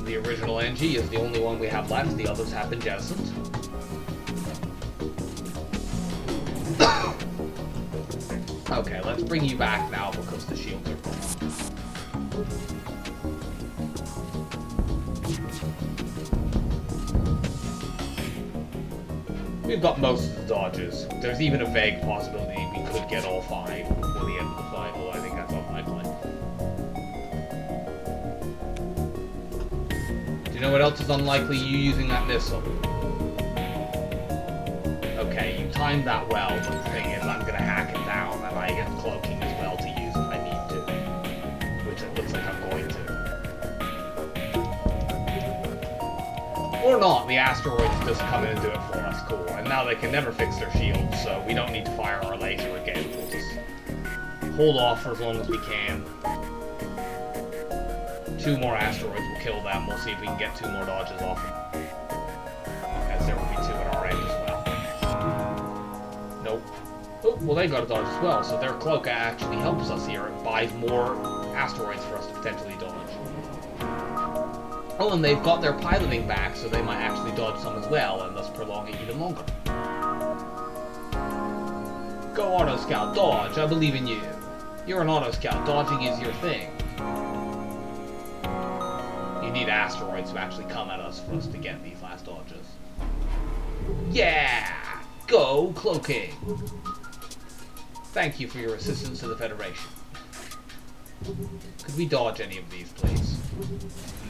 The original NG is the only one we have left, the others have been jettisoned. Okay, let's bring you back now because the shields are gone. We've got most of the dodges. There's even a vague possibility we could get all 5 before the end of the fight, although I think that's unlikely. Do you know what else is unlikely? You using that missile. Okay, you timed that well, but the thing is, I'm gonna hack it down, and I get cloaking as well to use if I need to. Which it looks like I'm going to. Or not, the asteroids just come in and do it for us, cool. And now they can never fix their shields, so we don't need to fire our laser again. We'll just hold off for as long as we can. 2 more asteroids will kill them, we'll see if we can get 2 more dodges off them. As there will be 2 at our end as well. well, they got a dodge as well, so their cloak actually helps us here. It buys more asteroids for us to potentially dodge. Oh, and they've got their piloting back, so they might actually dodge some as well, and thus prolong it even longer. Go Auto Scout, dodge, I believe in you. You're an Auto Scout, dodging is your thing. You need asteroids to actually come at us for us to get these last dodges. Yeah! Go cloaking! Thank you for your assistance to the Federation. Could we dodge any of these, please?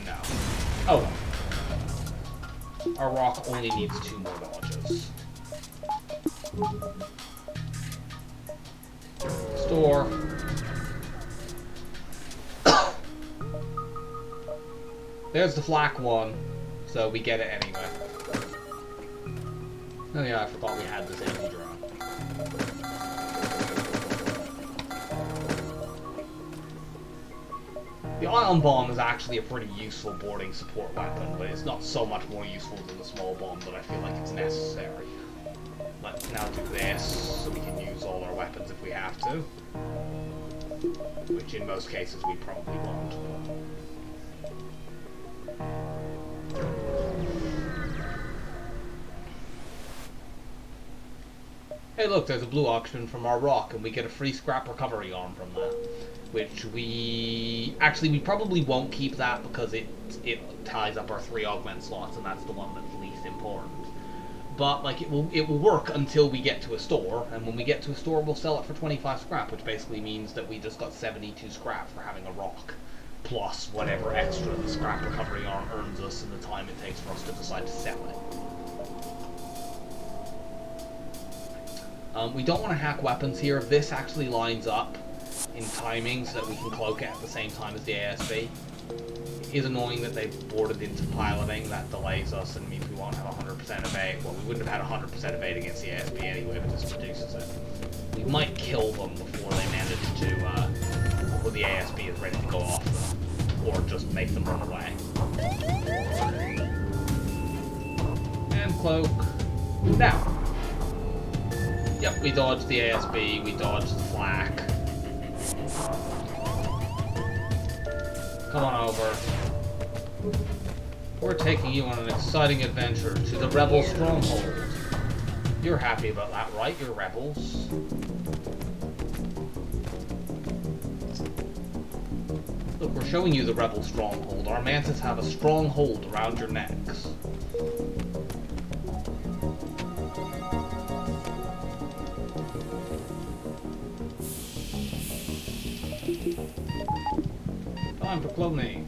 No. Oh well. Our rock only needs 2 more dodges. Store. There's the flak one, so we get it anyway. Oh yeah, I forgot we had this empty drone. The ion bomb is actually a pretty useful boarding support weapon, but it's not so much more useful than the small bomb that I feel like it's necessary. Let's now do this, so we can use all our weapons if we have to. Which in most cases we probably won't. Hey look, there's a blue auction from our rock, and we get a free scrap recovery arm from that. Which we... Actually, we probably won't keep that because it ties up our 3 augment slots, and that's the one that's least important. But, like, it will work until we get to a store, and when we get to a store, we'll sell it for 25 scrap, which basically means that we just got 72 scrap for having a rock, plus whatever extra the scrap recovery arm earns us in the time it takes for us to decide to sell it. We don't want to hack weapons here. This actually lines up in timing so that we can cloak it at the same time as the ASB. It is annoying that they've boarded into piloting. That delays us and means we won't have 100% evade. Well, we wouldn't have had 100% evade against the ASB anyway, but this reduces it. We might kill them before they manage to, before the ASB is ready to go off them. Or just make them run away. And cloak. Now. Yep, we dodged the ASB, we dodged the flak. Come on over. We're taking you on an exciting adventure to the Rebel Stronghold. You're happy about that, right? You're rebels. Look, we're showing you the Rebel Stronghold. Our Mantis have a stronghold around your necks. Time for cloning.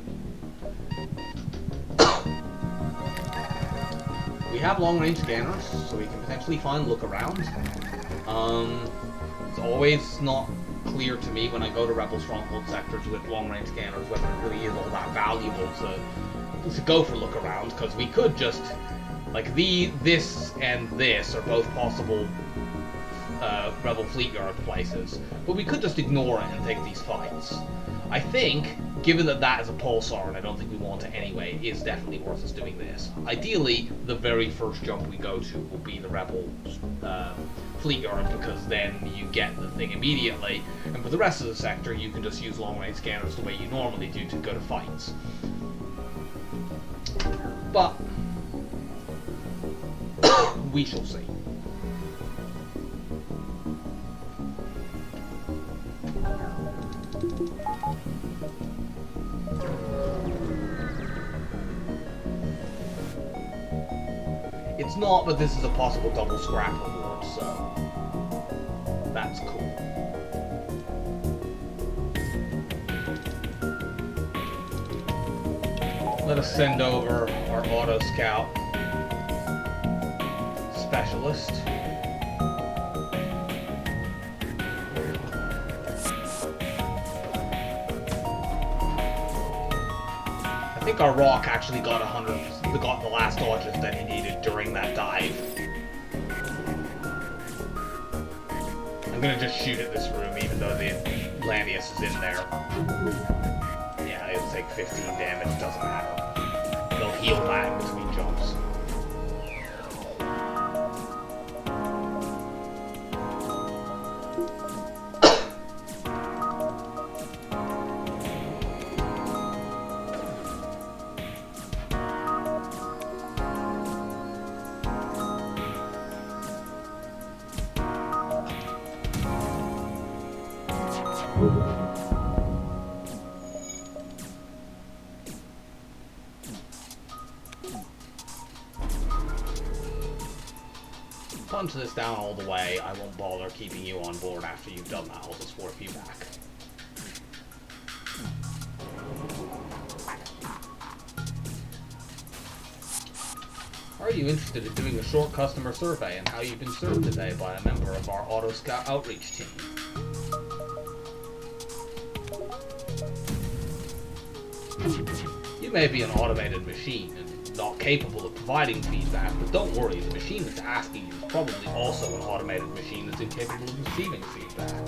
We have long-range scanners, so we can potentially find look-arounds. It's always not clear to me when I go to Rebel Stronghold sectors with long-range scanners whether it really is all that valuable to go for look-arounds, because we could just, like, this and this are both possible Rebel Fleet Yard places, but we could just ignore it and take these fights. I think, given that that is a pulsar, and I don't think we want it anyway, it's definitely worth us doing this. Ideally, the very first jump we go to will be the Rebel Fleet Yard, because then you get the thing immediately, and for the rest of the sector, you can just use long-range scanners the way you normally do to go to fights. But we shall see. It's not, but this is a possible double scrap reward, so that's cool. Let us send over our auto scout specialist. I think our rock actually got got the last dodges that he needed during that dive. I'm gonna just shoot at this room even though the Lanius is in there. Yeah, it'll take 15 damage, doesn't matter. They'll heal that in between jumps. punch this down all the way. I won't bother keeping you on board after you've done that. I'll just warp you back. Are you interested in doing a short customer survey on how you've been served today by a member of our Auto Scout outreach team? You may be an automated machine and not capable of providing feedback, but don't worry, the machine that's asking you is probably also an automated machine that's incapable of receiving feedback.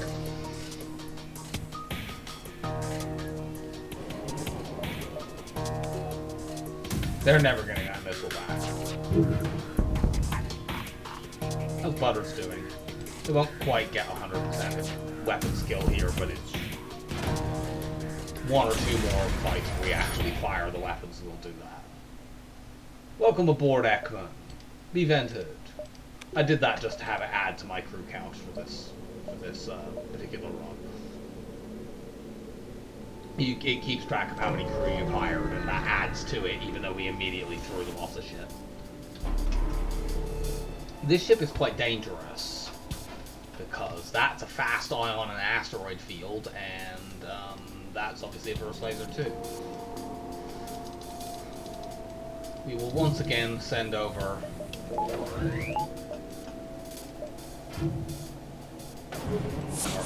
They're never getting that missile back. How's Butter's doing? They won't quite get 100% of weapon skill here, but it's one or two more fights where we actually fire the weapons and we'll do that. Welcome aboard, Ekman. Be vented. I did that just to have it add to my crew count for this particular run. It keeps track of how many crew you've hired, and that adds to it, even though we immediately threw them off the ship. This ship is quite dangerous, because that's a fast eye on an asteroid field, and that's obviously a burst laser too. We will once again send over our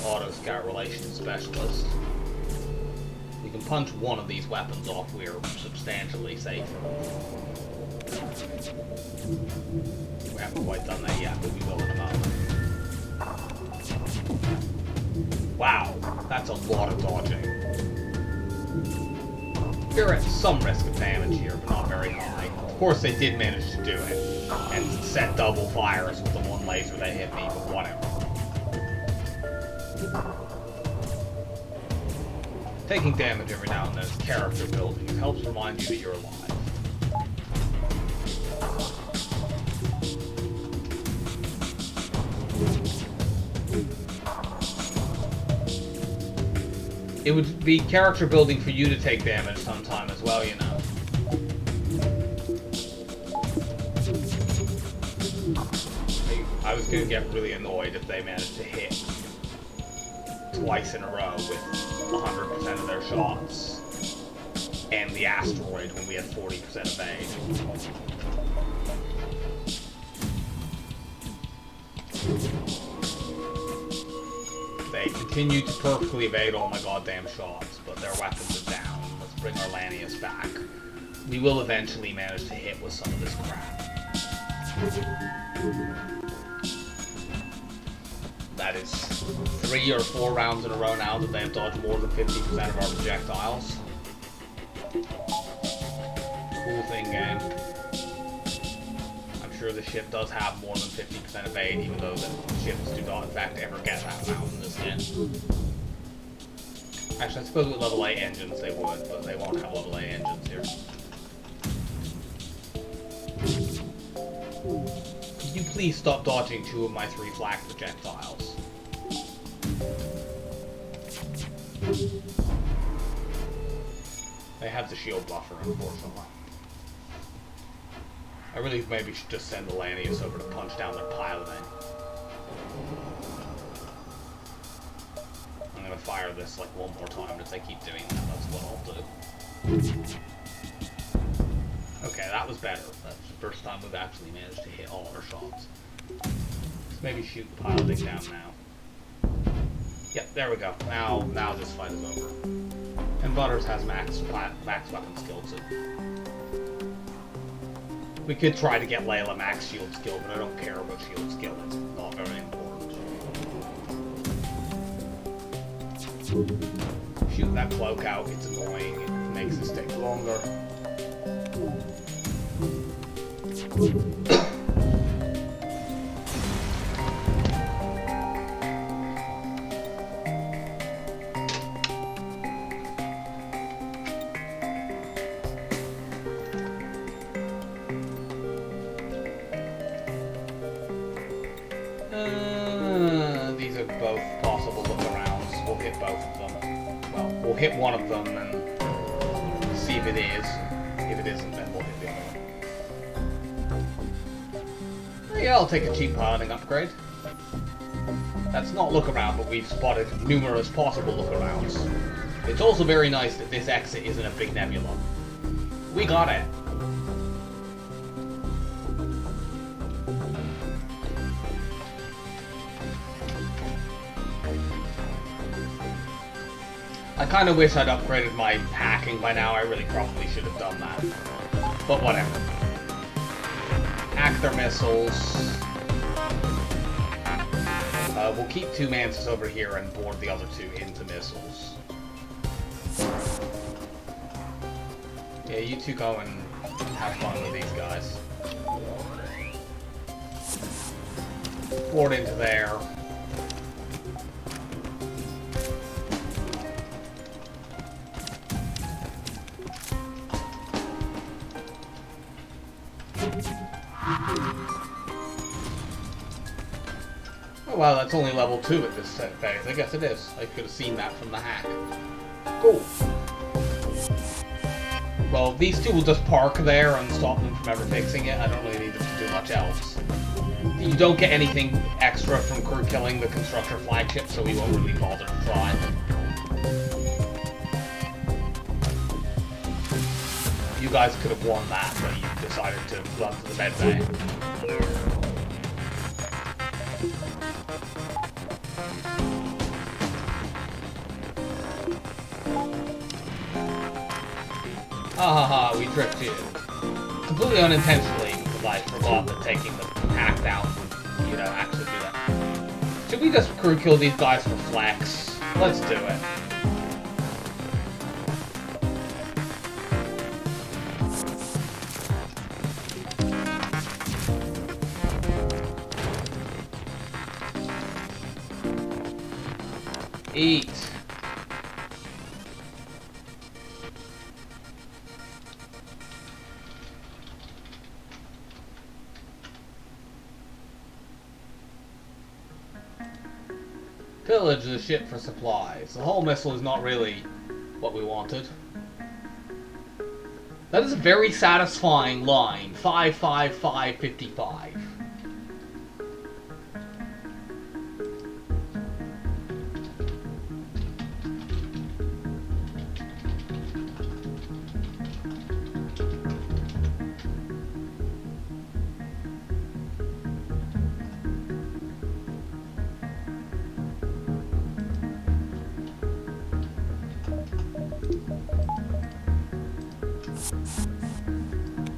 Auto Scout Relations Specialist. We can punch one of these weapons off, we are substantially safer. We haven't quite done that yet, but we will in a moment. Wow, that's a lot of dodging. You're at some risk of damage here, but not very high. Of course, they did manage to do it, and set double fires with the one laser they hit me, but whatever. Taking damage every now and then is character building. It helps remind you that you're alive. It would be character building for you to take damage sometime as well, you know. I was going to get really annoyed if they managed to hit twice in a row with 100% of their shots and the asteroid when we had 40% evade. They continue to perfectly evade all my goddamn shots, but their weapons are down. Let's bring our Lanius back. We will eventually manage to hit with some of this crap. That is 3 or 4 rounds in a row now that they have dodged more than 50% of our projectiles. Cool thing, game. I'm sure the ship does have more than 50% evade, even though the ships do not in fact ever get that amount in this game. Actually, I suppose with level 8 engines they would, but they won't have level 8 engines here. Could you please stop dodging 2 of my 3 flak projectiles? They have the shield buffer, unfortunately. I really maybe should just send the Lanius over to punch down their piloting. I'm gonna fire this like one more time if they keep doing that. That's what I'll do. Okay, that was better. That's the first time we've actually managed to hit all our shots. Let's maybe shoot the piloting down now. Yep, there we go. Now this fight is over. And Butters has max weapon skill too. We could try to get Layla max shield skill, but I don't care about shield skill. It's not very important. Shoot that cloak out. It's annoying. It makes this take longer. These are both possible look-arounds. We'll hit both of them. Well, we'll hit one of them and see if it is. If it isn't, then we'll hit the other one. Yeah, I'll take a cheap piloting upgrade. That's not look-around, but we've spotted numerous possible look-arounds. It's also very nice that this exit isn't a big nebula. We got it. I kind of wish I'd upgraded my hacking by now. I really probably should have done that. But whatever. Hack their missiles. We'll keep 2 Mantis over here and board the other 2 into missiles. Yeah, you 2 go and have fun with these guys. Board into there. Oh wow, that's only level 2 at this phase. I guess it is. I could have seen that from the hack. Cool. Well, these 2 will just park there and stop them from ever fixing it. I don't really need them to do much else. You don't get anything extra from crew killing the constructor flagship, so we won't really bother to try. You guys could have won that, but you decided to run to the med bay. Ah, we tricked you. Completely unintentionally, because I forgot that taking the hack down would, you know, actually do that. Should we just crew kill these guys for flex? Let's do it. Eat. Pillage the ship for supplies. The hull missile is not really what we wanted. That is a very satisfying line. 55555.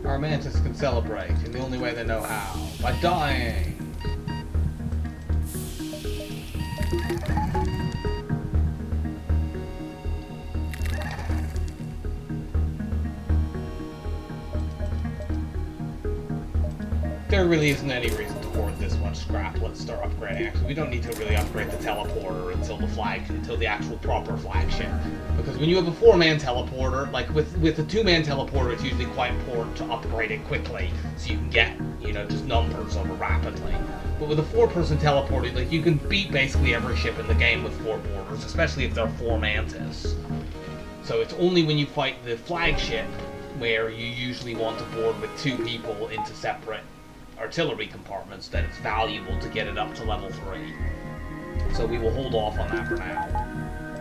Our Mantis can celebrate in the only way they know how, by dying. There really isn't any reason to hoard this much scrap. Let's start upgrading. Actually, we don't need to really upgrade the teleporter until the actual proper flagship. Because when you have a 4-man teleporter, like with a 2-man teleporter, it's usually quite important to upgrade it quickly, so you can get, you know, just numbers over rapidly. But with a 4-person teleporter, like, you can beat basically every ship in the game with 4 boarders, especially if they're 4 Mantis. So it's only when you fight the flagship where you usually want to board with 2 people into separate artillery compartments that it's valuable to get it up to level 3. So we will hold off on that for now.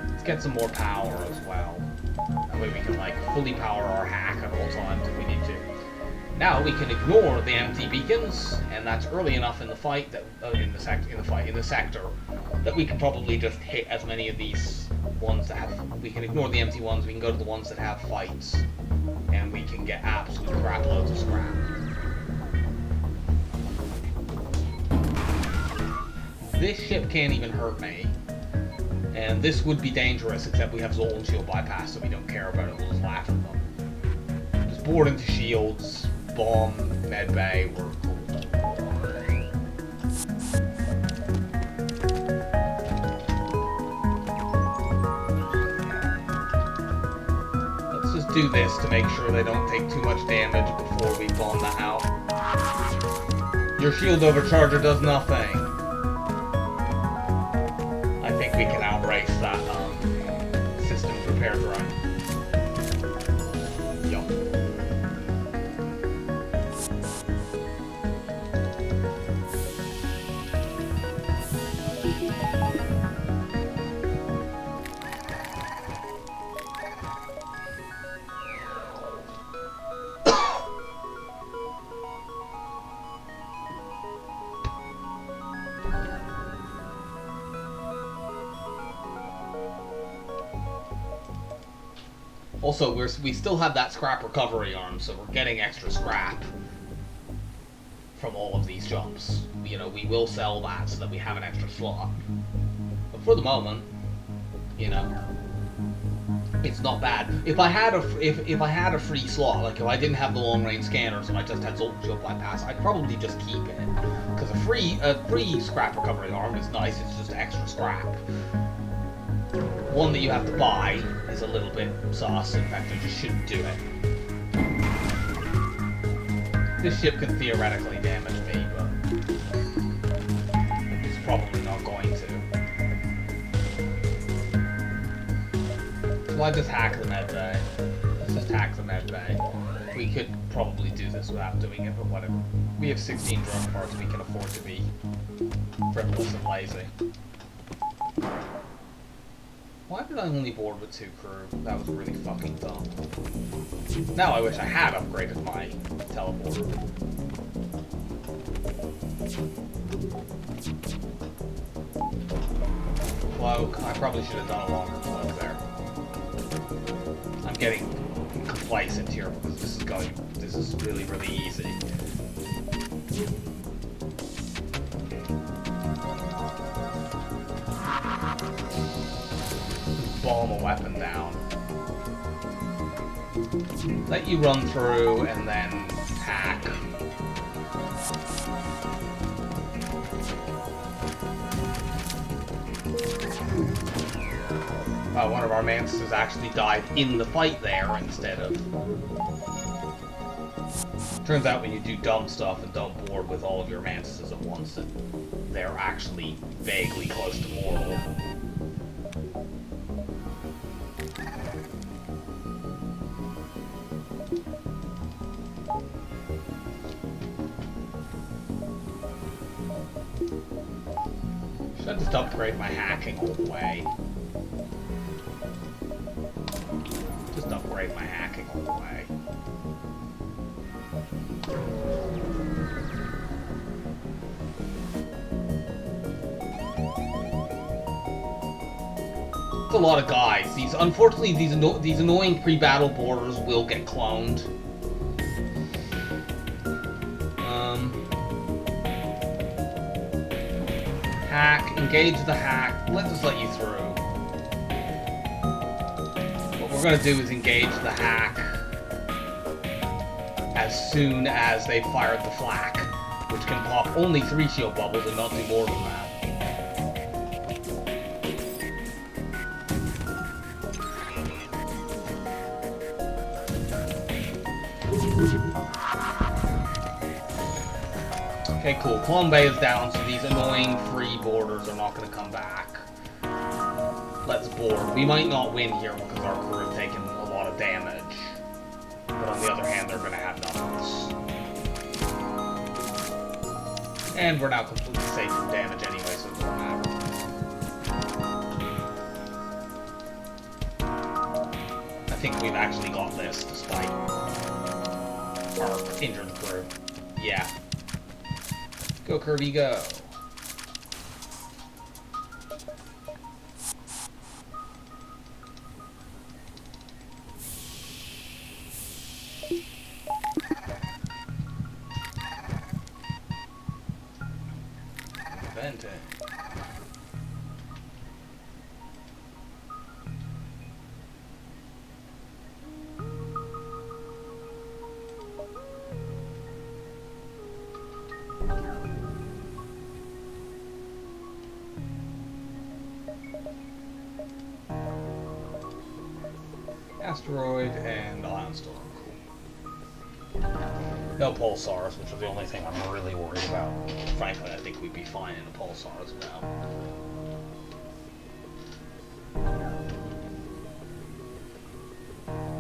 Let's get some more power as well. That way we can, like, fully power our hack at all times if we need to. Now we can ignore the empty beacons, and that's early enough in the fight that in the sector that we can probably just hit as many of these ones that have. We can ignore the empty ones. We can go to the ones that have fights, and we can get absolute crap loads of scrap. This ship can't even hurt me, and this would be dangerous, except we have Zolan shield bypass, so we don't care about it, we'll just laugh at them. Just board into shields, bomb, medbay, we're cool. Let's just do this to make sure they don't take too much damage before we bomb that out. Your shield overcharger does nothing. We can outrace that systems repair drone. Yup. Also, we still have that scrap recovery arm, so we're getting extra scrap from all of these jumps. You know, we will sell that so that we have an extra slot. But for the moment, you know, it's not bad. If I had a free slot, like if I didn't have the long range scanners and I just had Zolt Shield bypass, I'd probably just keep it. Because a free scrap recovery arm is nice, it's just extra scrap. One that you have to buy is a little bit sus. In fact, I just shouldn't do it. This ship can theoretically damage me, but it's probably not going to. So I just hack the med bay. Let's just hack the med bay. We could probably do this without doing it, but whatever. We have 16 drone parts, we can afford to be frivolous and lazy. Why did I only board with 2 crew? That was really fucking dumb. Now I wish I had upgraded my teleporter. Cloak. I probably should have done a longer cloak there. I'm getting complacent here because this is really, really easy. Bomb a weapon down. Let you run through and then hack. One of our Mantises actually died in the fight there instead of... Turns out when you do dumb stuff and don't board with all of your Mantises at once, that they're actually vaguely close to mortal. Should I just upgrade my hacking all the way? Just upgrade my hacking all the way. It's a lot of guys. Unfortunately, these annoying pre-battle borders will get cloned. Hack, engage the hack. Let's just let you through. What we're gonna do is engage the hack as soon as they fired the flak, which can pop only 3 shield bubbles and not do more than that. Okay, cool. Clone Bay is down, so these annoying free boarders are not going to come back. Let's board. We might not win here because our crew have taken a lot of damage. But on the other hand, they're going to have numbers. And we're now completely safe from damage anyway, so it doesn't matter. I think we've actually got this, despite our injured crew. Yeah. Go, Kirby, go. Venting. Asteroid and Ion Storm. Cool. No pulsars, which is the only thing I'm really worried about. Frankly, I think we'd be fine in a pulsar as well.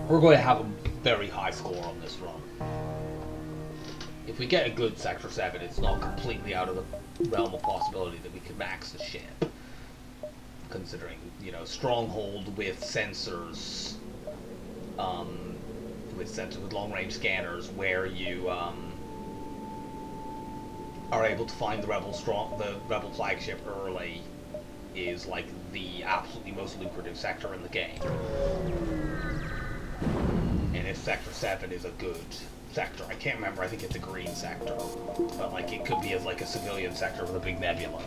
We're going to have a very high score on this run. If we get a good Sector 7, it's not completely out of the realm of possibility that we could max the ship. Considering, you know, Stronghold with sensors, with long-range scanners, where you are able to find the rebel flagship early, is like the absolutely most lucrative sector in the game. if Sector 7 is a good sector. I can't remember, I think it's a green sector. But, like, it could be as, like, a civilian sector with a big nebula.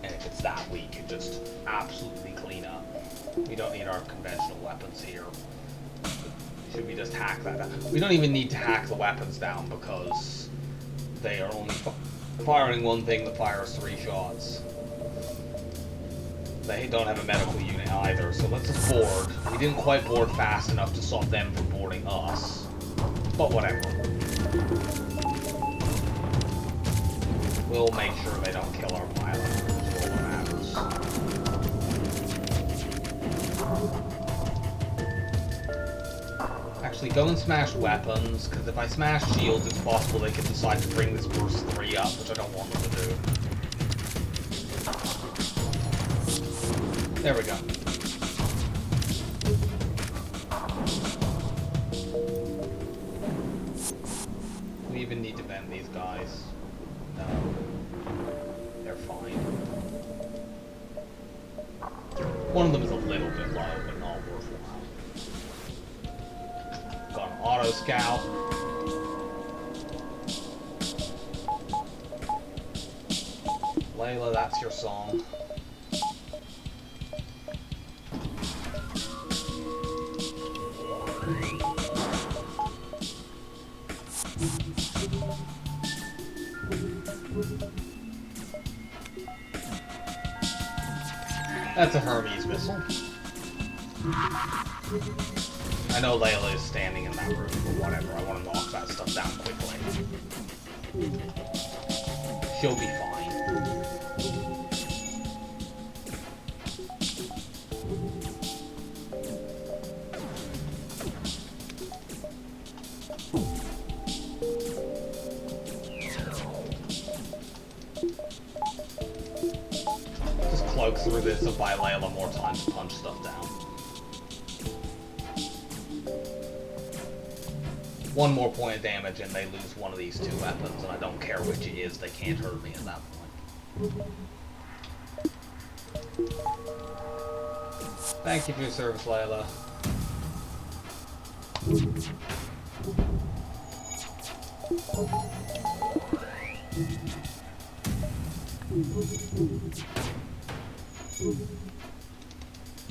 And if it's that, we can just absolutely clean up. We don't need our conventional weapons here. Should we just hack that down? We don't even need to hack the weapons down because they are only firing one thing that fires 3 shots. They don't have a medical unit either, so let's just board. We didn't quite board fast enough to stop them from boarding us. But whatever. We'll make sure they don't kill our pilot. That's all that matters. Actually, go and smash weapons, because if I smash shields, it's possible they could decide to bring this burst 3 up, which I don't want them to do. There we go. Do we even need to bend these guys? No. They're fine. One of them is a little bit low, but not worthwhile. Got an autoscout. Layla, that's your song. That's a Hermes missile. I know Layla is standing in that room, but whatever. I want to knock that stuff down quickly. She'll be fine. Cloak through this and buy Layla more time to punch stuff down. One more point of damage and they lose one of these 2 weapons, and I don't care which it is, they can't hurt me at that point. Thank you for your service, Layla.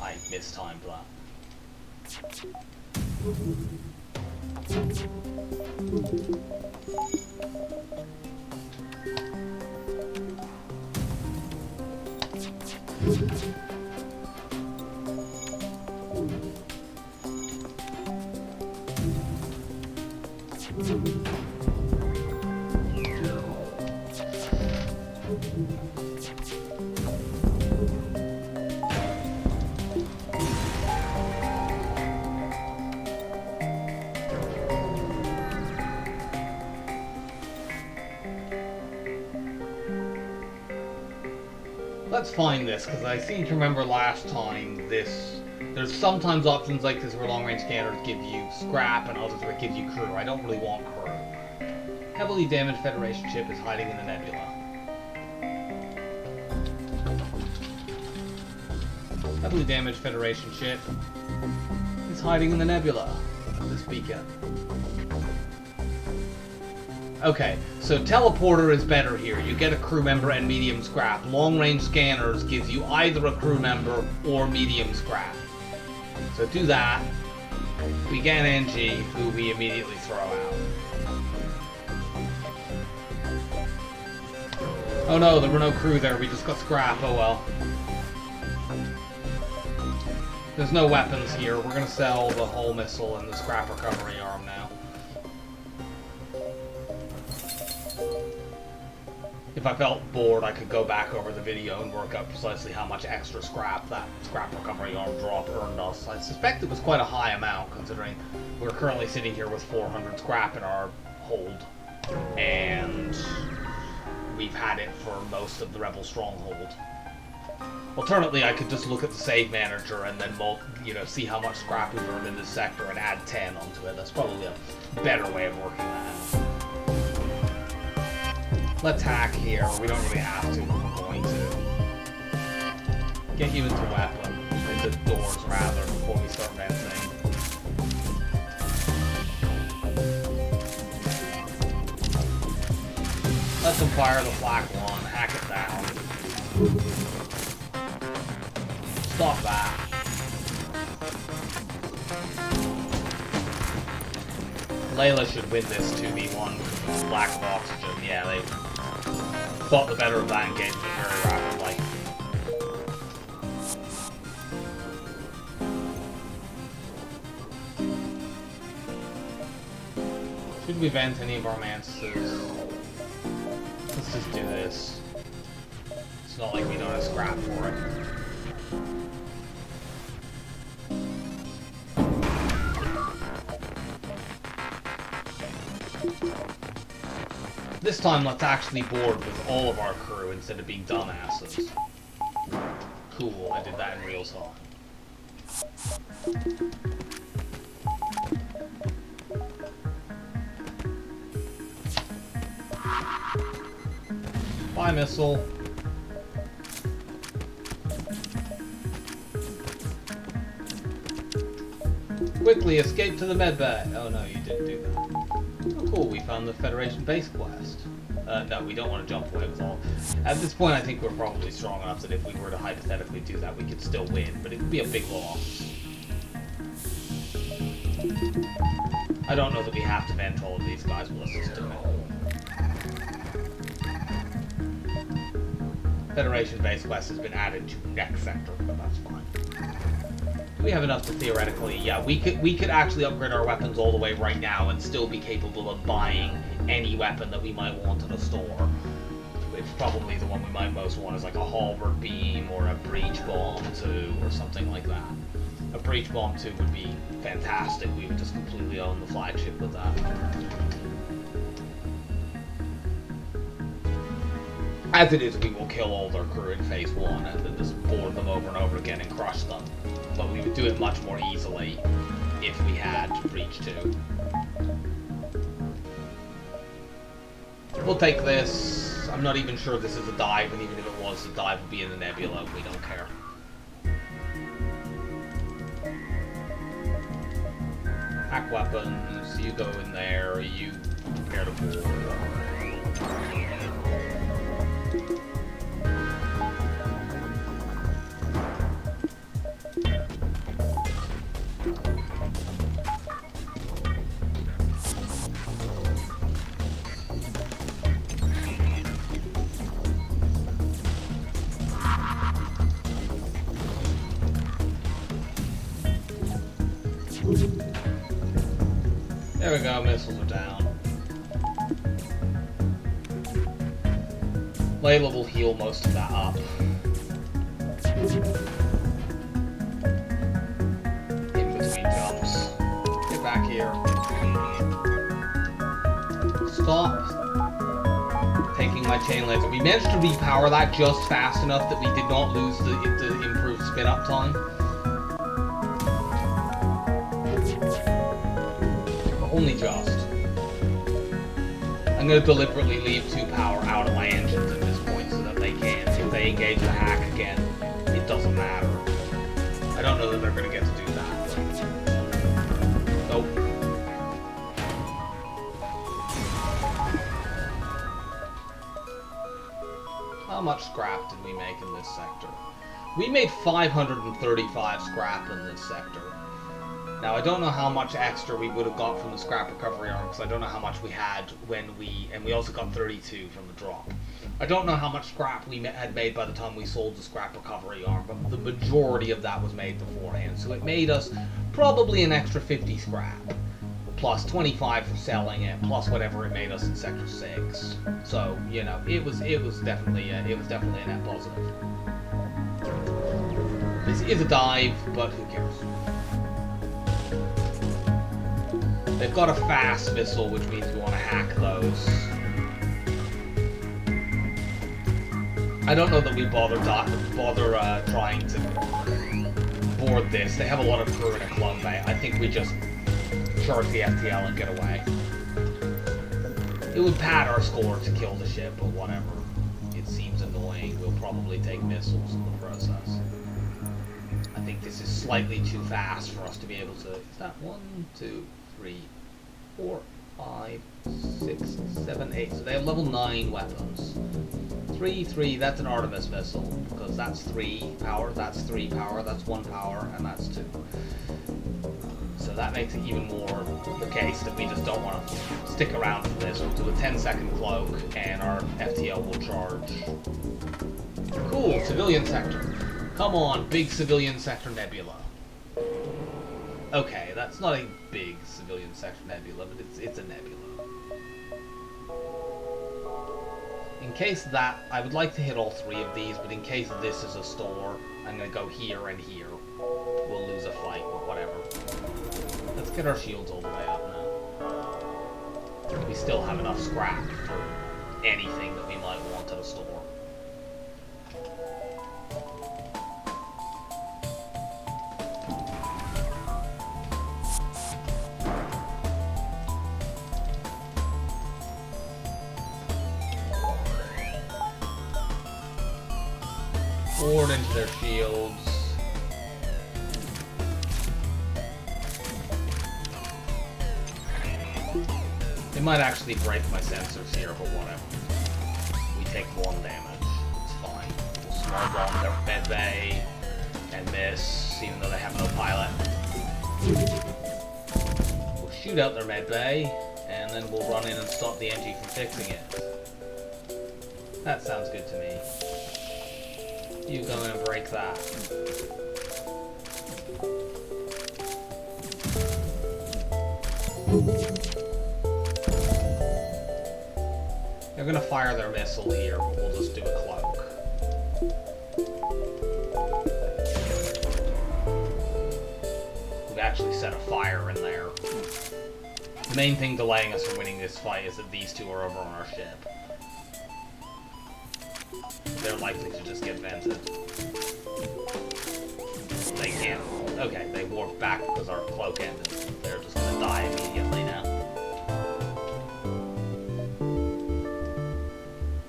I mistimed that. Let's find this, because I seem to remember last time there's sometimes options like this where long-range scanners give you scrap and others where it gives you crew. I don't really want crew. Heavily damaged Federation ship is hiding in the nebula. Heavily damaged Federation ship is hiding in the nebula this beacon. Okay, so teleporter is better here. You get a crew member and medium scrap. Long-range scanners gives you either a crew member or medium scrap. So do that. We get an NG, who we immediately throw out. Oh no, there were no crew there. We just got scrap. Oh well. There's no weapons here. We're gonna sell the hull missile and the scrap recovery arm now. If I felt bored, I could go back over the video and work out precisely how much extra scrap that scrap recovery arm drop earned us. I suspect it was quite a high amount, considering we're currently sitting here with 400 scrap in our hold, and we've had it for most of the Rebel stronghold. Alternately, I could just look at the save manager and then, see how much scrap we've earned in this sector and add 10 onto it. That's probably a better way of working that out. Let's hack here. We don't really have to, but we're going to. Get you into weapon. Into doors, rather, before we start venting. Let them fire the flak one. Hack it down. Stop that. Layla should win this 2v1 lack of oxygen. Yeah, they thought the better of that engagement very rapidly. Should we vent any of our Mantises? Let's just do this. It's not like we don't have scrap for it. This time, let's actually board with all of our crew instead of being dumbasses. Cool, I did that in real time. Bye, missile. Quickly escape to the medbay. Oh no, you didn't do that. Oh cool, we found the Federation base quest. No, we don't want to jump away with all. At this point, I think we're probably strong enough that if we were to hypothetically do that, we could still win, but it would be a big loss. I don't know that we have to vent all of these guys, but let's just do it. Federation base quest has been added to next sector, but that's fine. Do we have enough to theoretically? Yeah, we could actually upgrade our weapons all the way right now and still be capable of buying any weapon that we might want in a store. Which probably the one we might most want is like a halberd beam or a breach bomb 2 or something like that. A breach bomb 2 would be fantastic. We would just completely own the flagship with that. As it is, we will kill all their crew in phase 1 and then just board them over and over again and crush them. But we would do it much more easily if we had breach 2. We'll take this. I'm not even sure this is a dive, and even if it was, the dive would be in the nebula. We don't care. Hack weapons. You go in there. You prepare to board. There we go, missiles are down. Layla will heal most of that up. In between jumps. Get back here. Stop taking my chain laser. We managed to repower that just fast enough that we did not lose the improved spin-up time. Only just. I'm going to deliberately leave 2 power out of my engines at this point so that they can't. If they engage the hack again, it doesn't matter. I don't know that they're going to get to do that. Nope. How much scrap did we make in this sector? We made 535 scrap in this sector. Now, I don't know how much extra we would have got from the scrap recovery arm, because I don't know how much we had when and we also got 32 from the drop. I don't know how much scrap we had made by the time we sold the scrap recovery arm, but the majority of that was made beforehand. So it made us probably an extra 50 scrap, plus 25 for selling it, plus whatever it made us in Sector 6. So, you know, it was definitely a net positive. This is a dive, but who cares? They've got a fast missile, which means we want to hack those. I don't know that we bother trying to board this. They have a lot of crew in a clone bay. I think we just charge the FTL and get away. It would pad our score to kill the ship, but whatever. It seems annoying. We'll probably take missiles in the process. I think this is slightly too fast for us to be able to... Is that 1, 2, 3, 4? 5, 6, 7, 8. So they have level 9 weapons. 3, 3, that's an Artemis missile, because that's 3 power, that's 3 power, that's 1 power, and that's 2. So that makes it even more the case that we just don't want to stick around for this. We'll do a 10-second cloak, and our FTL will charge. Cool, civilian sector. Come on, big civilian sector nebula. Okay, that's not a big civilian sector nebula, but it's a nebula. In case that, I would like to hit all 3 of these, but in case this is a store, I'm going to go here and here. We'll lose a fight, but whatever. Let's get our shields all the way up now. We still have enough scrap for anything that we might want at a store. Board into their shields. It might actually break my sensors here, but whatever. We take 1 damage. It's fine. We'll small bomb their med bay and miss, even though they have no pilot. We'll shoot out their med bay, and then we'll run in and stop the NG from fixing it. That sounds good to me. You go in and break that. They're gonna fire their missile here, but we'll just do a cloak. We've actually set a fire in there. The main thing delaying us from winning this fight is that these 2 are over on our ship. They're likely to just get vented. They can't. Okay, they warped back because our cloak ended. They're just gonna die immediately now.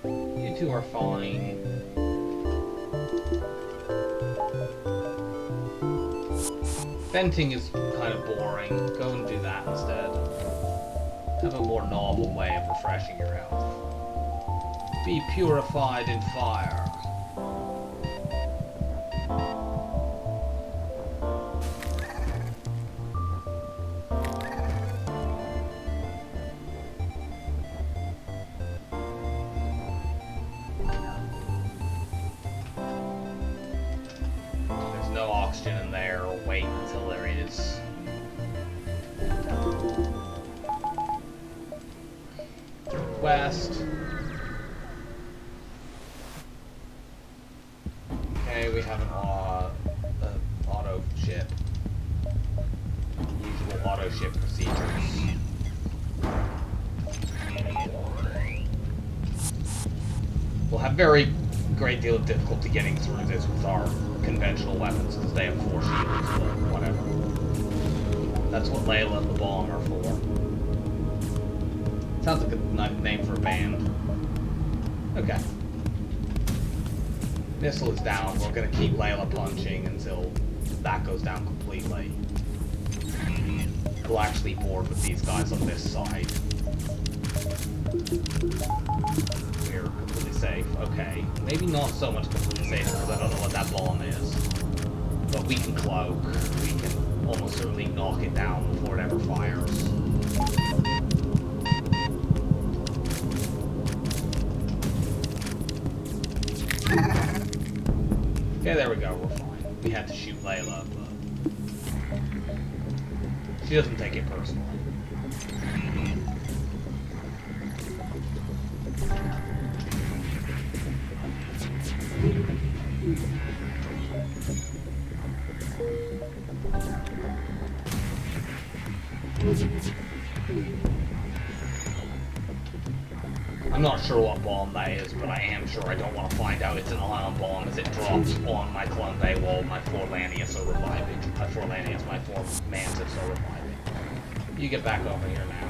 You 2 are fine. Venting is kind of boring. Go and do that instead. Have a more novel way of refreshing your health. Be purified in fire. There's no oxygen in there. We'll wait until there is. West. We have an auto ship. Usual auto ship procedures. We'll have very great deal of difficulty getting through this with our conventional weapons since they have 4 shields, but whatever. That's what Layla the bomb are for. Sounds like a name for a band. Okay. Missile is down. We're going to keep Layla punching until that goes down completely. We'll actually board with these guys on this side. We're completely safe. Okay. Maybe not so much completely safe because I don't know what that bomb is. But we can cloak. We can almost certainly knock it down before it ever fires. Okay, there we go, we're fine. We had to shoot Layla, but she doesn't take it personally. I'm not sure what bomb that is, but I am sure I don't want to find out it's an ion bomb as it drops on my clone bay while my 4 Lanius are reviving. My 4 Lanius, my 4 Mantis are reviving. You get back over here now.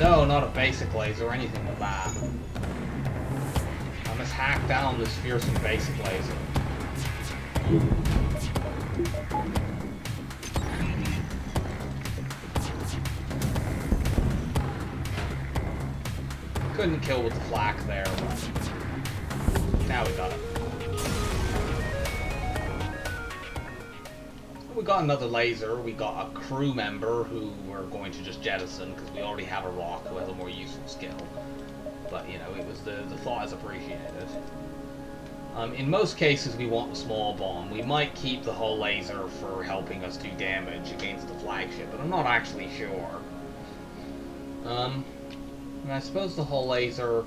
No, not a basic laser or anything like that. I'm as tack down this fearsome basic laser. Couldn't kill with the flak there, but now we got it. We got another laser. We got a crew member who we're going to just jettison because we already have a rock who has a more useful skill. But, you know, it was the thought is appreciated. In most cases, we want the small bomb. We might keep the hull laser for helping us do damage against the flagship, but I'm not actually sure. And I suppose the hull laser,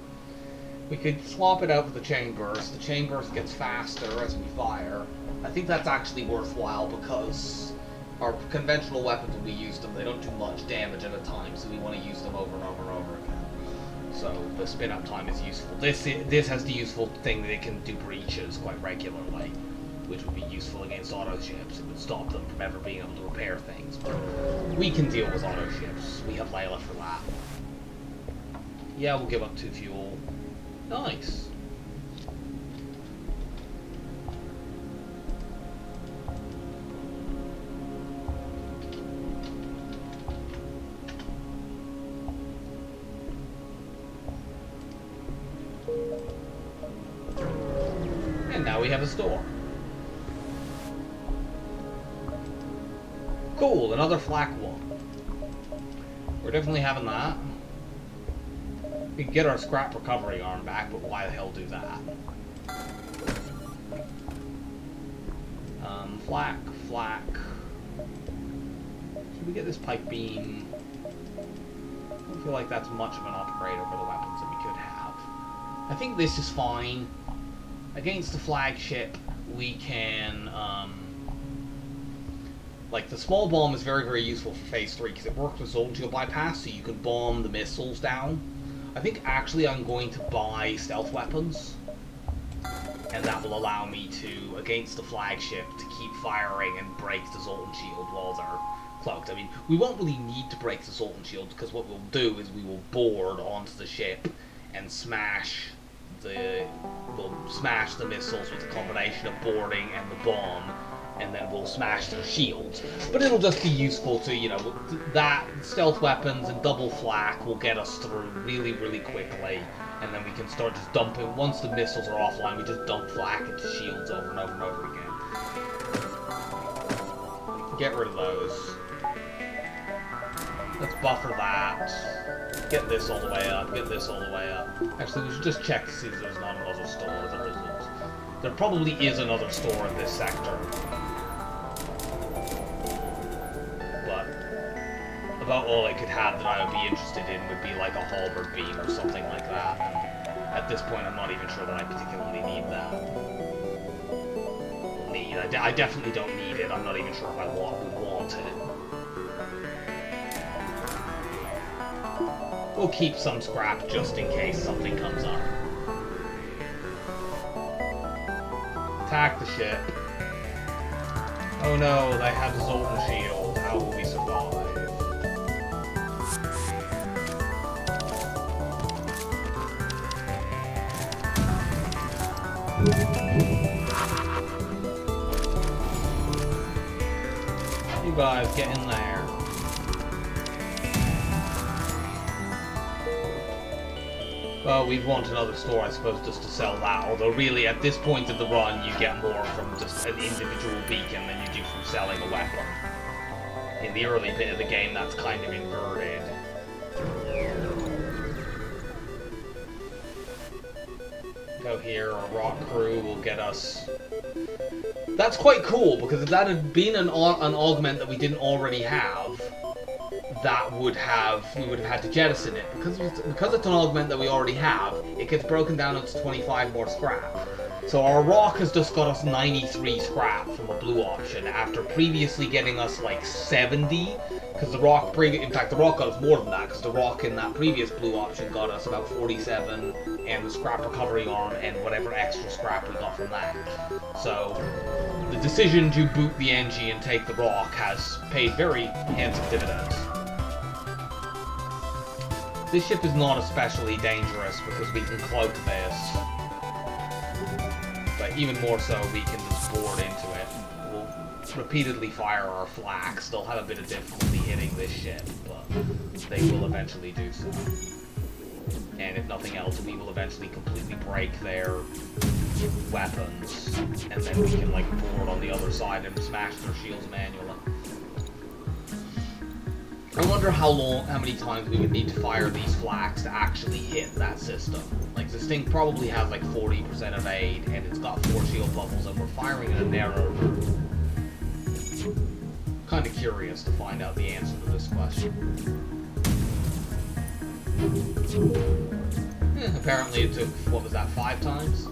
we could swap it out for the chain burst. The chain burst gets faster as we fire. I think that's actually worthwhile because our conventional weapons, when we use them, they don't do much damage at a time, so we want to use them over and over and over again. So the spin-up time is useful. This has the useful thing that it can do breaches quite regularly, which would be useful against auto ships. It would stop them from ever being able to repair things. But we can deal with auto ships. We have Layla for that. Yeah, we'll give up 2 fuel. Nice. And now we have a store. Cool, another flak one. We're definitely having that. We can get our scrap recovery arm back, but why the hell do that? Flak. Should we get this pipe beam? I don't feel like that's much of an upgrade over the weapons that we could have. I think this is fine. Against the flagship, we can, like, the small bomb is very, very useful for phase 3 because it works with zone shield bypass, so you can bomb the missiles down. I think actually I'm going to buy stealth weapons, and that will allow me to, against the flagship, to keep firing and break the Zoltan shield while they're cloaked. I mean, we won't really need to break the Zoltan shield because what we'll do is we will board onto the ship and smash the missiles with a combination of boarding and the bomb, and then we'll smash their shields. But it'll just be useful to, you know, that stealth weapons and double flak will get us through really, really quickly, and then we can start just dumping. Once the missiles are offline, we just dump flak into shields over and over and over again. Get rid of those. Let's buffer that. Get this all the way up, get this all the way up. Actually, we should just check to see if there's not another store. There isn't. There probably is another store in this sector. But about all I could have that I would be interested in would be like a halberd beam or something like that. And at this point, I'm not even sure that I particularly need that. I definitely don't need it. I'm not even sure if I would want it. We'll keep some scrap just in case something comes up. Attack the ship. Oh no, they have the Zoltan shield. How will we survive? You guys, get in there. Well, we'd want another store, I suppose, just to sell that. Although, really, at this point of the run, you get more from just an individual beacon than you do from selling a weapon. In the early bit of the game, that's kind of inverted. Go here, our rock crew will get us... That's quite cool, because if that had been an augment that we didn't already have, we would have had to jettison it. Because it's an augment that we already have, it gets broken down into 25 more scrap. So our rock has just got us 93 scrap from a blue option after previously getting us like 70. Because the rock, in fact, the rock got us more than that, because the rock in that previous blue option got us about 47, and the scrap recovery arm and whatever extra scrap we got from that. So the decision to boot the NG and take the rock has paid very handsome dividends. This ship is not especially dangerous because we can cloak this. even more so, we can just board into it. We'll repeatedly fire our flaks. They'll have a bit of difficulty hitting this ship, but they will eventually do so. And if nothing else, we will eventually completely break their weapons, and then we can like board on the other side and smash their shields manually. I wonder how many times we would need to fire these flaks to actually hit that system. Like, this thing probably has like 40% evade, and it's got 4 shield bubbles, and we're firing in a narrow route. Kind of curious to find out the answer to this question. Apparently it took, what was that, 5 times?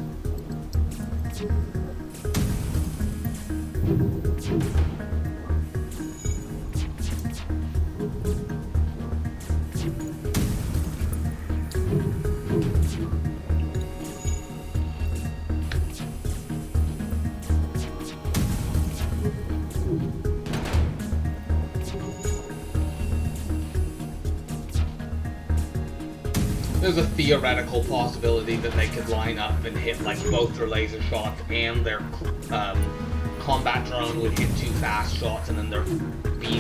There's a theoretical possibility that they could line up and hit like both their laser shots and their combat drone would hit 2 fast shots, and then their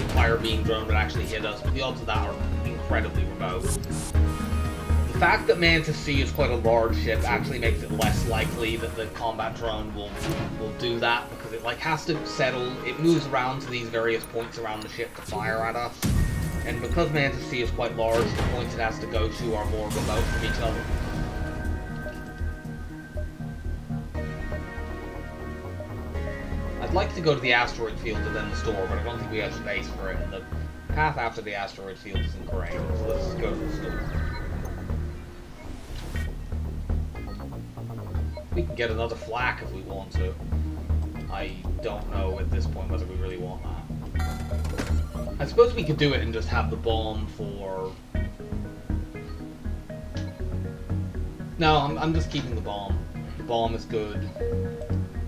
fire beam drone would actually hit us, but the odds of that are incredibly remote. The fact that Mantis C is quite a large ship actually makes it less likely that the combat drone will do that, because it like has to settle, it moves around to these various points around the ship to fire at us. And because Mantis C is quite large, the points it has to go to are more remote from each other. I'd like to go to the asteroid field and then the store, but I don't think we have space for it, and the path after the asteroid field isn't great, so let's just go to the store. We can get another flak if we want to. I don't know at this point whether we really want that. I suppose we could do it and just have the bomb for... No, I'm just keeping the bomb. The bomb is good.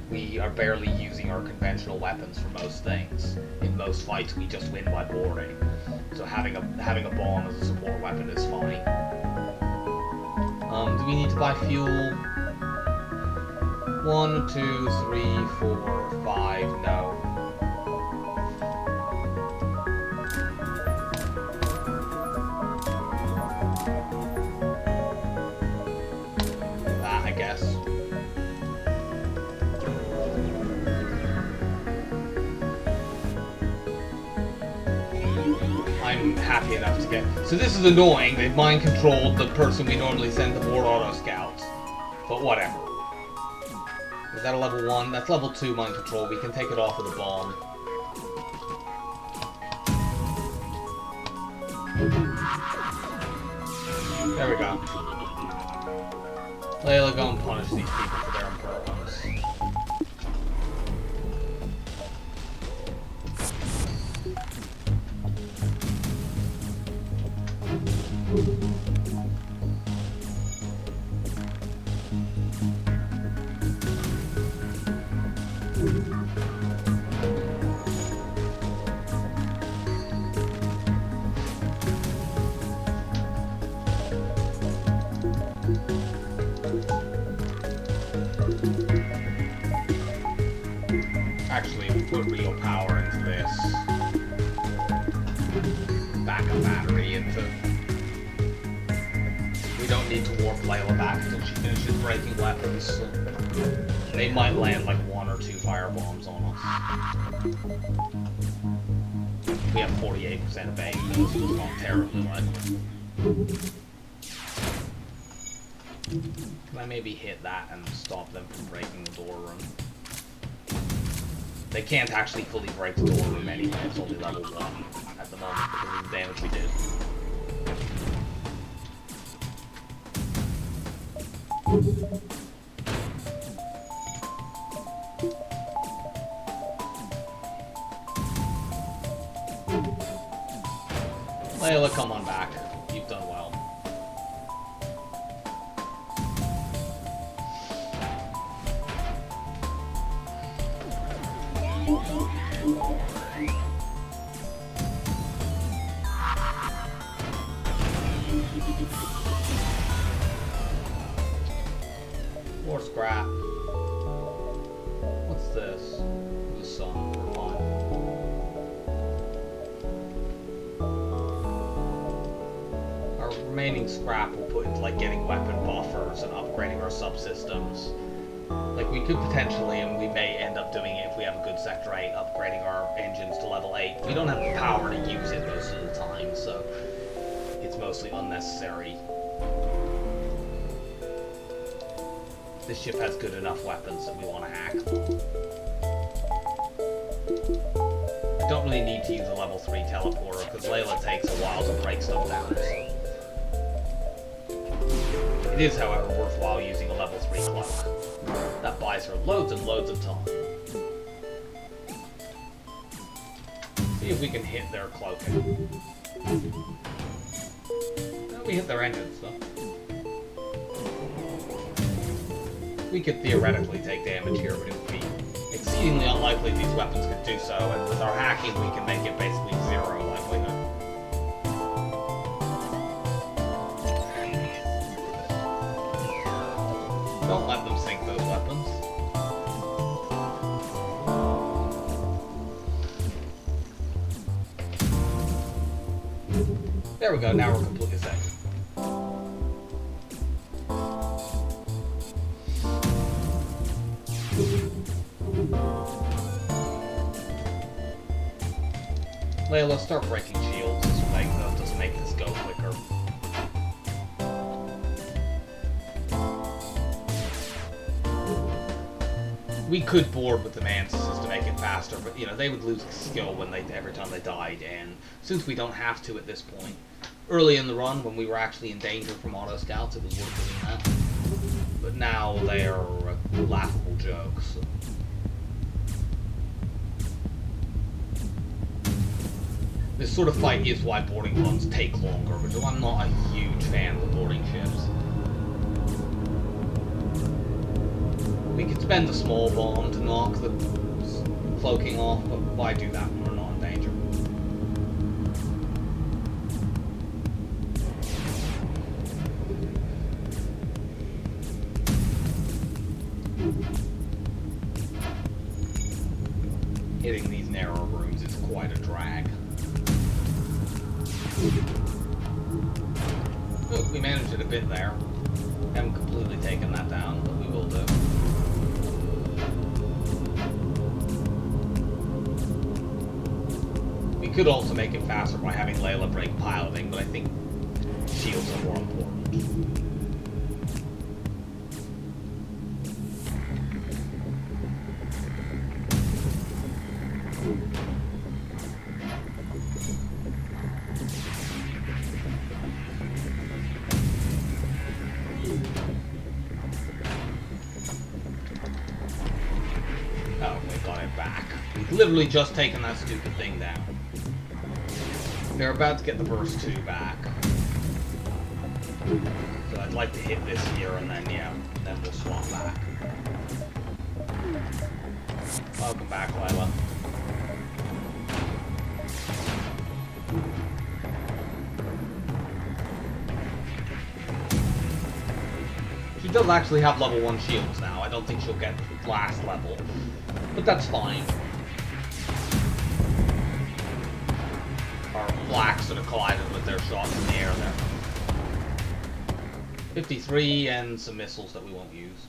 We are barely using our conventional weapons for most things. In most fights, we just win by boarding. So having a bomb as a support weapon is fine. Do we need to buy fuel? 1, 2, 3, 4, 5, no. That, I guess. I'm happy enough to get... So this is annoying. They've mind-controlled the person we normally send to board autoscouts. But whatever. Is that a level 1? That's level 2 mind control. We can take it off with a bomb. There we go. Layla, go and punish these people for their impertinence. Actually, put real power into this. Backup battery into... We don't need to warp Layla back until she finishes breaking weapons. So they might land like 1 or 2 firebombs on us. We have 48% of bang, so this is not terribly likely. Can I maybe hit that and stop them from breaking the door room? They can't actually fully break the door room anyway, it's only level 1 at the moment because of the damage we did. Layla, come on back. You've done well. More scrap. remaining scrap we'll put into like getting weapon buffers and upgrading our subsystems. Like we could potentially, and we may end up doing it if we have a good Sector 8, upgrading our engines to level 8. We don't have the power to use it most of the time, so it's mostly unnecessary. This ship has good enough weapons that we want to hack them. I don't really need to use a level 3 teleporter because Layla takes a while to break stuff down. So. It is, however, worthwhile using a level 3 cloak. That buys her loads and loads of time. See if we can hit their cloaking. Well, we hit their engines, though. We could theoretically take damage here, but it would be exceedingly unlikely these weapons could do so, and with our hacking we can make it basically 0 likelihood. Don't let them sink those weapons. There we go, now we're completely safe. Layla, start breaking shields. This doesn't make this go quicker. We could board with the Mantises to make it faster, but you know they would lose skill when every time they died. And since we don't have to at this point, early in the run when we were actually in danger from autoscouts, it was worth doing that. But now they are a laughable joke. So. This sort of fight is why boarding runs take longer, but I'm not a huge fan of boarding ships. We could spend a small bomb to knock the cloaking off, but why do that when we're not in danger? Hitting these narrow rooms is quite a drag. Oh, we managed it a bit there. Haven't completely taken that down, but we will do. We could also make it faster by having Layla break piloting, but I think shields are more important. Oh, we got it back. We've literally just taken that stupid thing down. They're about to get the burst 2 back. So I'd like to hit this here and then, yeah, then we'll swap back. Welcome back, Layla. She does actually have level 1 shields now. I don't think she'll get last level, but that's fine. Our flaks sort of collided with their shots in the air there. 53 and some missiles that we won't use,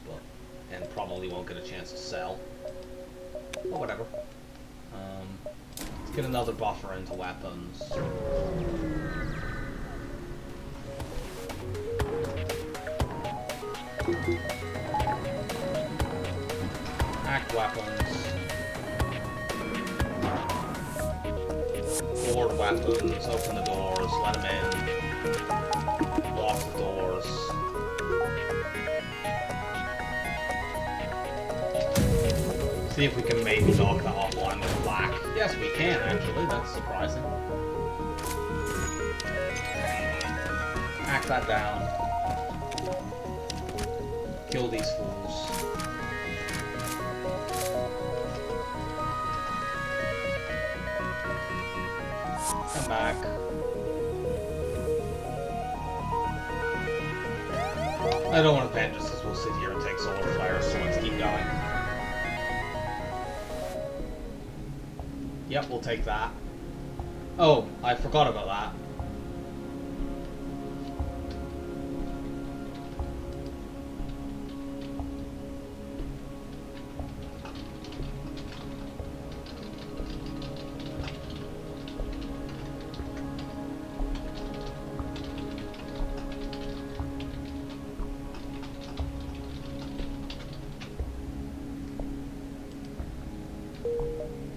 and probably won't get a chance to sell. But whatever. Let's get another buffer into weapons. Hack weapons. Board weapons, open the doors, let them in. Lock the doors. See if we can maybe knock that offline with black. Yes, we can actually, that's surprising. Hack that down. Kill these fools. Come back. I don't want to pen just as we'll sit here and take solar flares, so let's keep going. Yep, we'll take that. Oh, I forgot about that.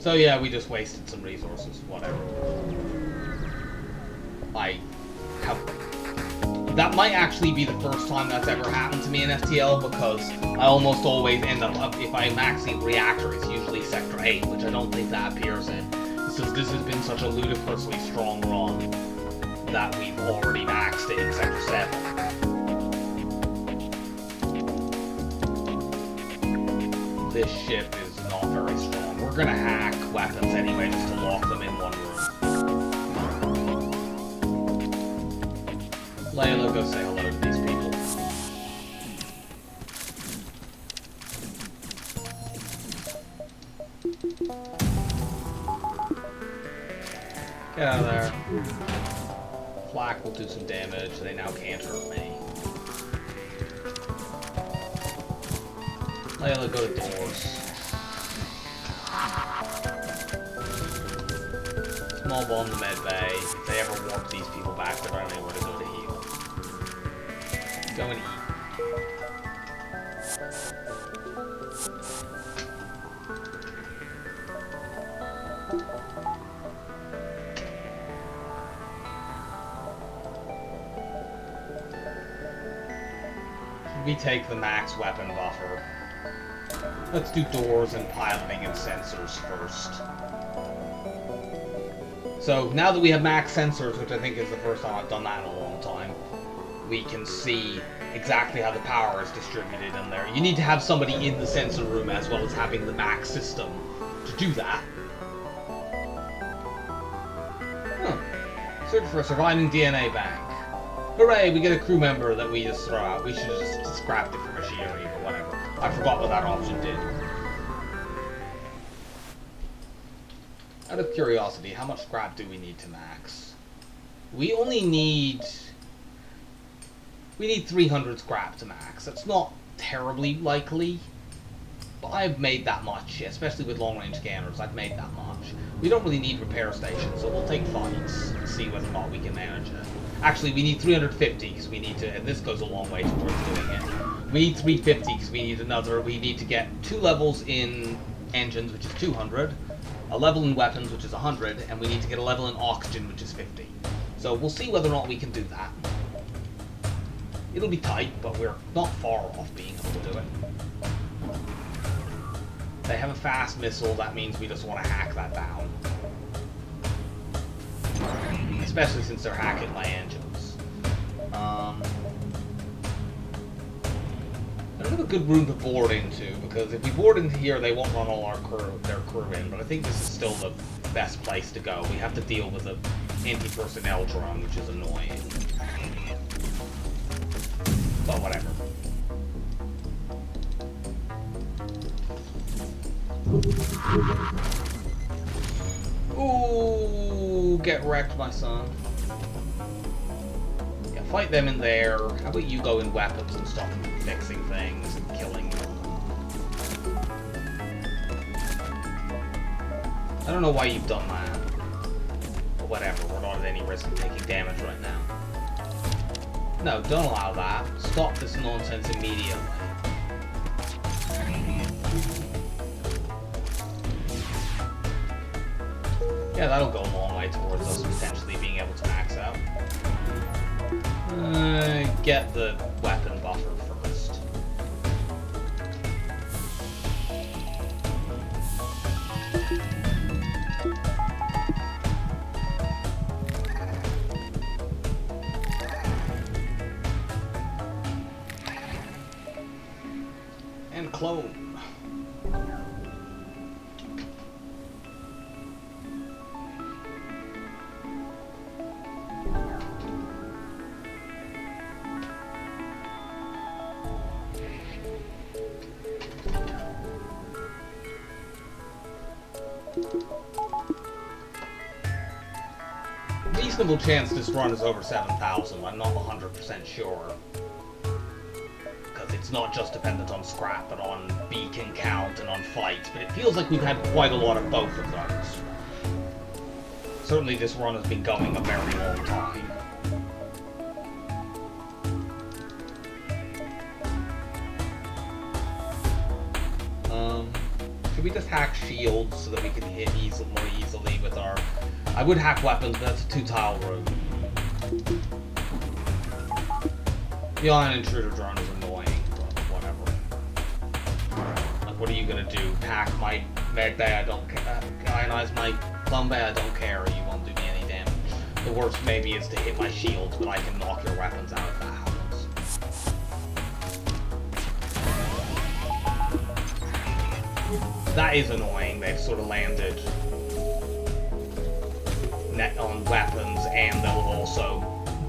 So yeah, we just wasted some resources, whatever. That might actually be the first time that's ever happened to me in FTL, because I almost always end up, if I'm maxing reactor, it's usually Sector 8, which I don't think that appears in. This has been such a ludicrously strong run that we've already maxed it in Sector 7. This ship is not very strong. We're gonna hack weapons anyway, just to lock them in one room. Layla, go say hello to these people. Get out of there. Flak will do some damage. They now can't hurt me. Layla, go to doors. Small bomb the med bay. If they ever warp these people back, they're not anywhere to go to heal. Go and eat. Should we take the max weapon buffer? Let's do doors and piloting and sensors first. So now that we have max sensors, which I think is the first time I've done that in a long time, we can see exactly how the power is distributed in there. You need to have somebody in the sensor room as well as having the max system to do that. Huh. Search for a surviving DNA bank. Hooray, we get a crew member that we just throw out. We should have just scrapped it for machinery or whatever. I forgot what that option did. Out of curiosity, how much scrap do we need to max? We only need... We need 300 scrap to max. That's not terribly likely, but I've made that much, especially with long-range scanners. I've made that much. We don't really need repair stations, so we'll take fights and see whether or not we can manage it. Actually, we need 350 because we need to, and this goes a long way towards doing it. We need 350 because we need to get 2 levels in engines, which is 200, a level in weapons, which is 100, and we need to get a level in oxygen, which is 50. So we'll see whether or not we can do that. It'll be tight, but we're not far off being able to do it. They have a fast missile, that means we just want to hack that down. Especially since they're hacking my engines. I don't have a good room to board into, because if we board into here, they won't run all their crew in, but I think this is still the best place to go. We have to deal with an anti-personnel drone, which is annoying. But whatever. Ooh, get wrecked, my son. Yeah, fight them in there. How about you go in weapons and stop fixing things and killing them? I don't know why you've done that. But whatever, we're not at any risk of taking damage right now. No, don't allow that. Stop this nonsense immediately. Yeah, that'll go a long way towards us potentially being able to max out. Get the weapon buffer first. And clone. Reasonable chance this run is over 7,000. I'm not 100% sure. Because it's not just dependent on scrap, but on beacon count and on fights. But it feels like we've had quite a lot of both of those. Certainly this run has been going a very long time. Should we just hack shields so that we can hit more easily with our... I would hack weapons, but that's a 2-tile room. The ion intruder drone is annoying, but whatever. Like, what are you gonna do? Hack my med bay? I don't care. Ionize my plum bay? I don't care. You won't do me any damage. The worst maybe is to hit my shields, but I can knock your weapons out if that happens. That is annoying. They've sort of landed net on weapons, and they'll also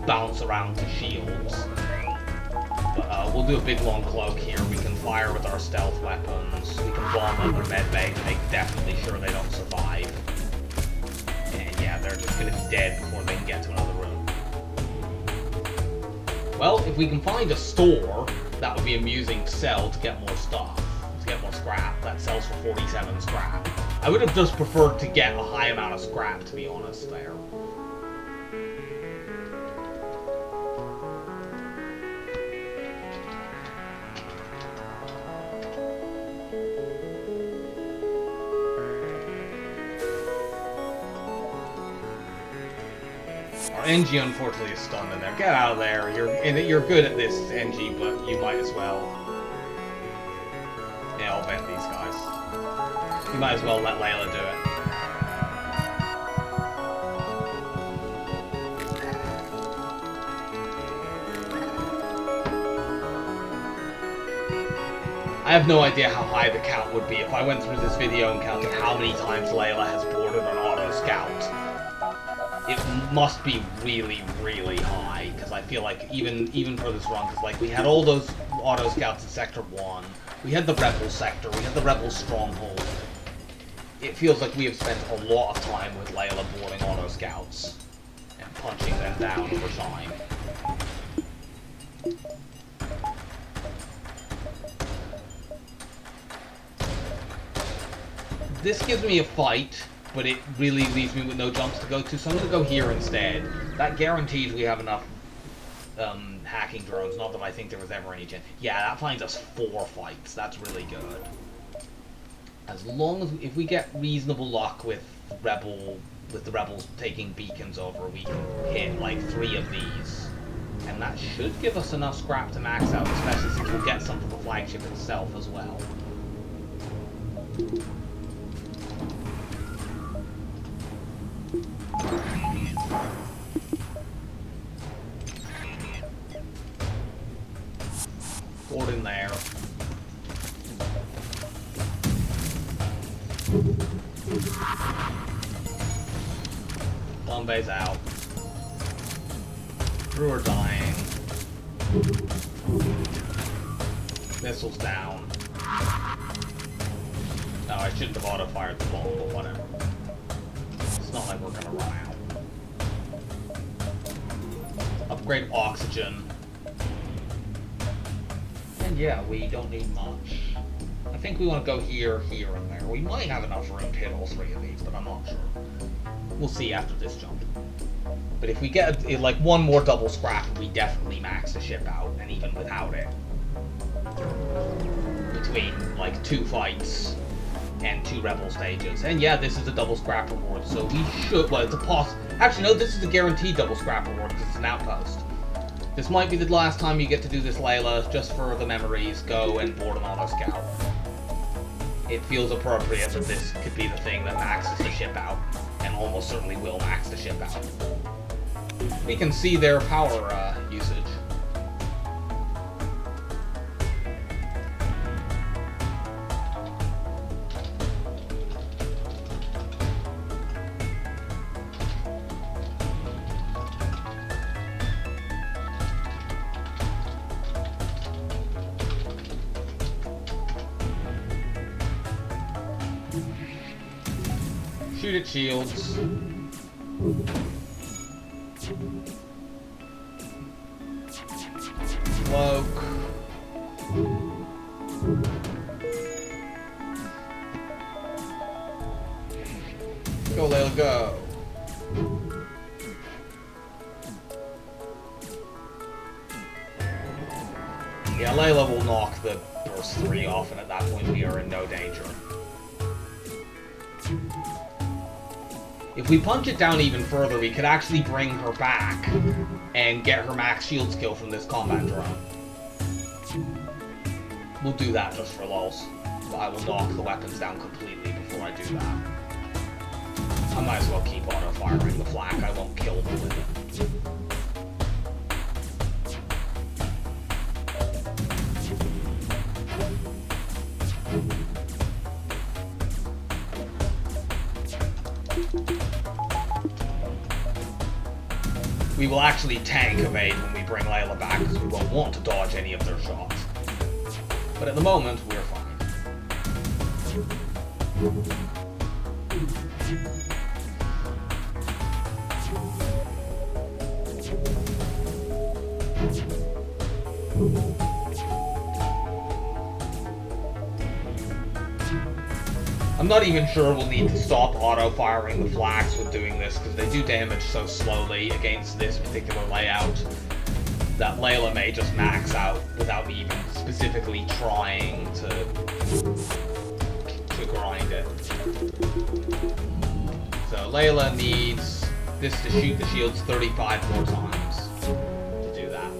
bounce around to shields. But we'll do a big long cloak here. We can fire with our stealth weapons. We can bomb on their medbay to make definitely sure they don't survive. And yeah, they're just gonna be dead before they can get to another room. Well, if we can find a store, that would be amusing to sell to get more stuff. To get more scrap. That sells for 47 scrap. I would have just preferred to get a high amount of scrap, to be honest, there. Our NG unfortunately is stunned in there. Get out of there. You're good at this, NG, but you might as well. Yeah, I'll vent these guys. You might as well let Layla do it. I have no idea how high the count would be if I went through this video and counted how many times Layla has boarded an auto-scout. It must be really, really high, because I feel like even for this run, because like we had all those auto-scouts in Sector 1, we had the Rebel sector, we had the Rebel stronghold. It feels like we have spent a lot of time with Layla boarding auto-scouts and punching them down over time. This gives me a fight, but it really leaves me with no jumps to go to, so I'm going to go here instead. That guarantees we have enough hacking drones, not that I think there was ever any chance. Yeah, that finds us 4 fights. That's really good. As long as, if we get reasonable luck with the rebels taking beacons over, we can hit like 3 of these. And that should give us enough scrap to max out, especially since we'll get some for the flagship itself as well. Board in there. Bombay's out. Brewer dying. Missiles down. No, I shouldn't have auto-fired the bomb, but whatever. It's not like we're gonna run out. Upgrade oxygen. And yeah, we don't need much. I think we want to go here, here, and there. We might have enough room to hit all 3 of these, but I'm not sure. We'll see after this jump. But if we get like 1 more double scrap, we definitely max the ship out, and even without it. Between like 2 fights and 2 rebel stages. And yeah, this is a double scrap reward, so we should, well, it's a actually no, this is a guaranteed double scrap reward because it's an outpost. This might be the last time you get to do this, Layla, just for the memories. Go and board an auto-scout. It feels appropriate that this could be the thing that maxes the ship out, and almost certainly will max the ship out. We can see their power usage. Shoot at shields. Cloak. Go, Layla, go. Yeah, Layla will knock the burst 3 off, and at that point we are in no danger. If we punch it down even further, we could actually bring her back and get her max shield skill from this combat drone. We'll do that just for lols. But I will knock the weapons down completely before I do that. I might as well keep auto-firing the flak. I won't kill them with it. We will actually tank evade when we bring Layla back, because we won't want to dodge any of their shots. But at the moment, we're fine. I'm not even sure we'll need to stop auto-firing the flaks with doing this, because they do damage so slowly against this particular layout that Layla may just max out without me even specifically trying to grind it. So Layla needs this to shoot the shields 35 more times to do that.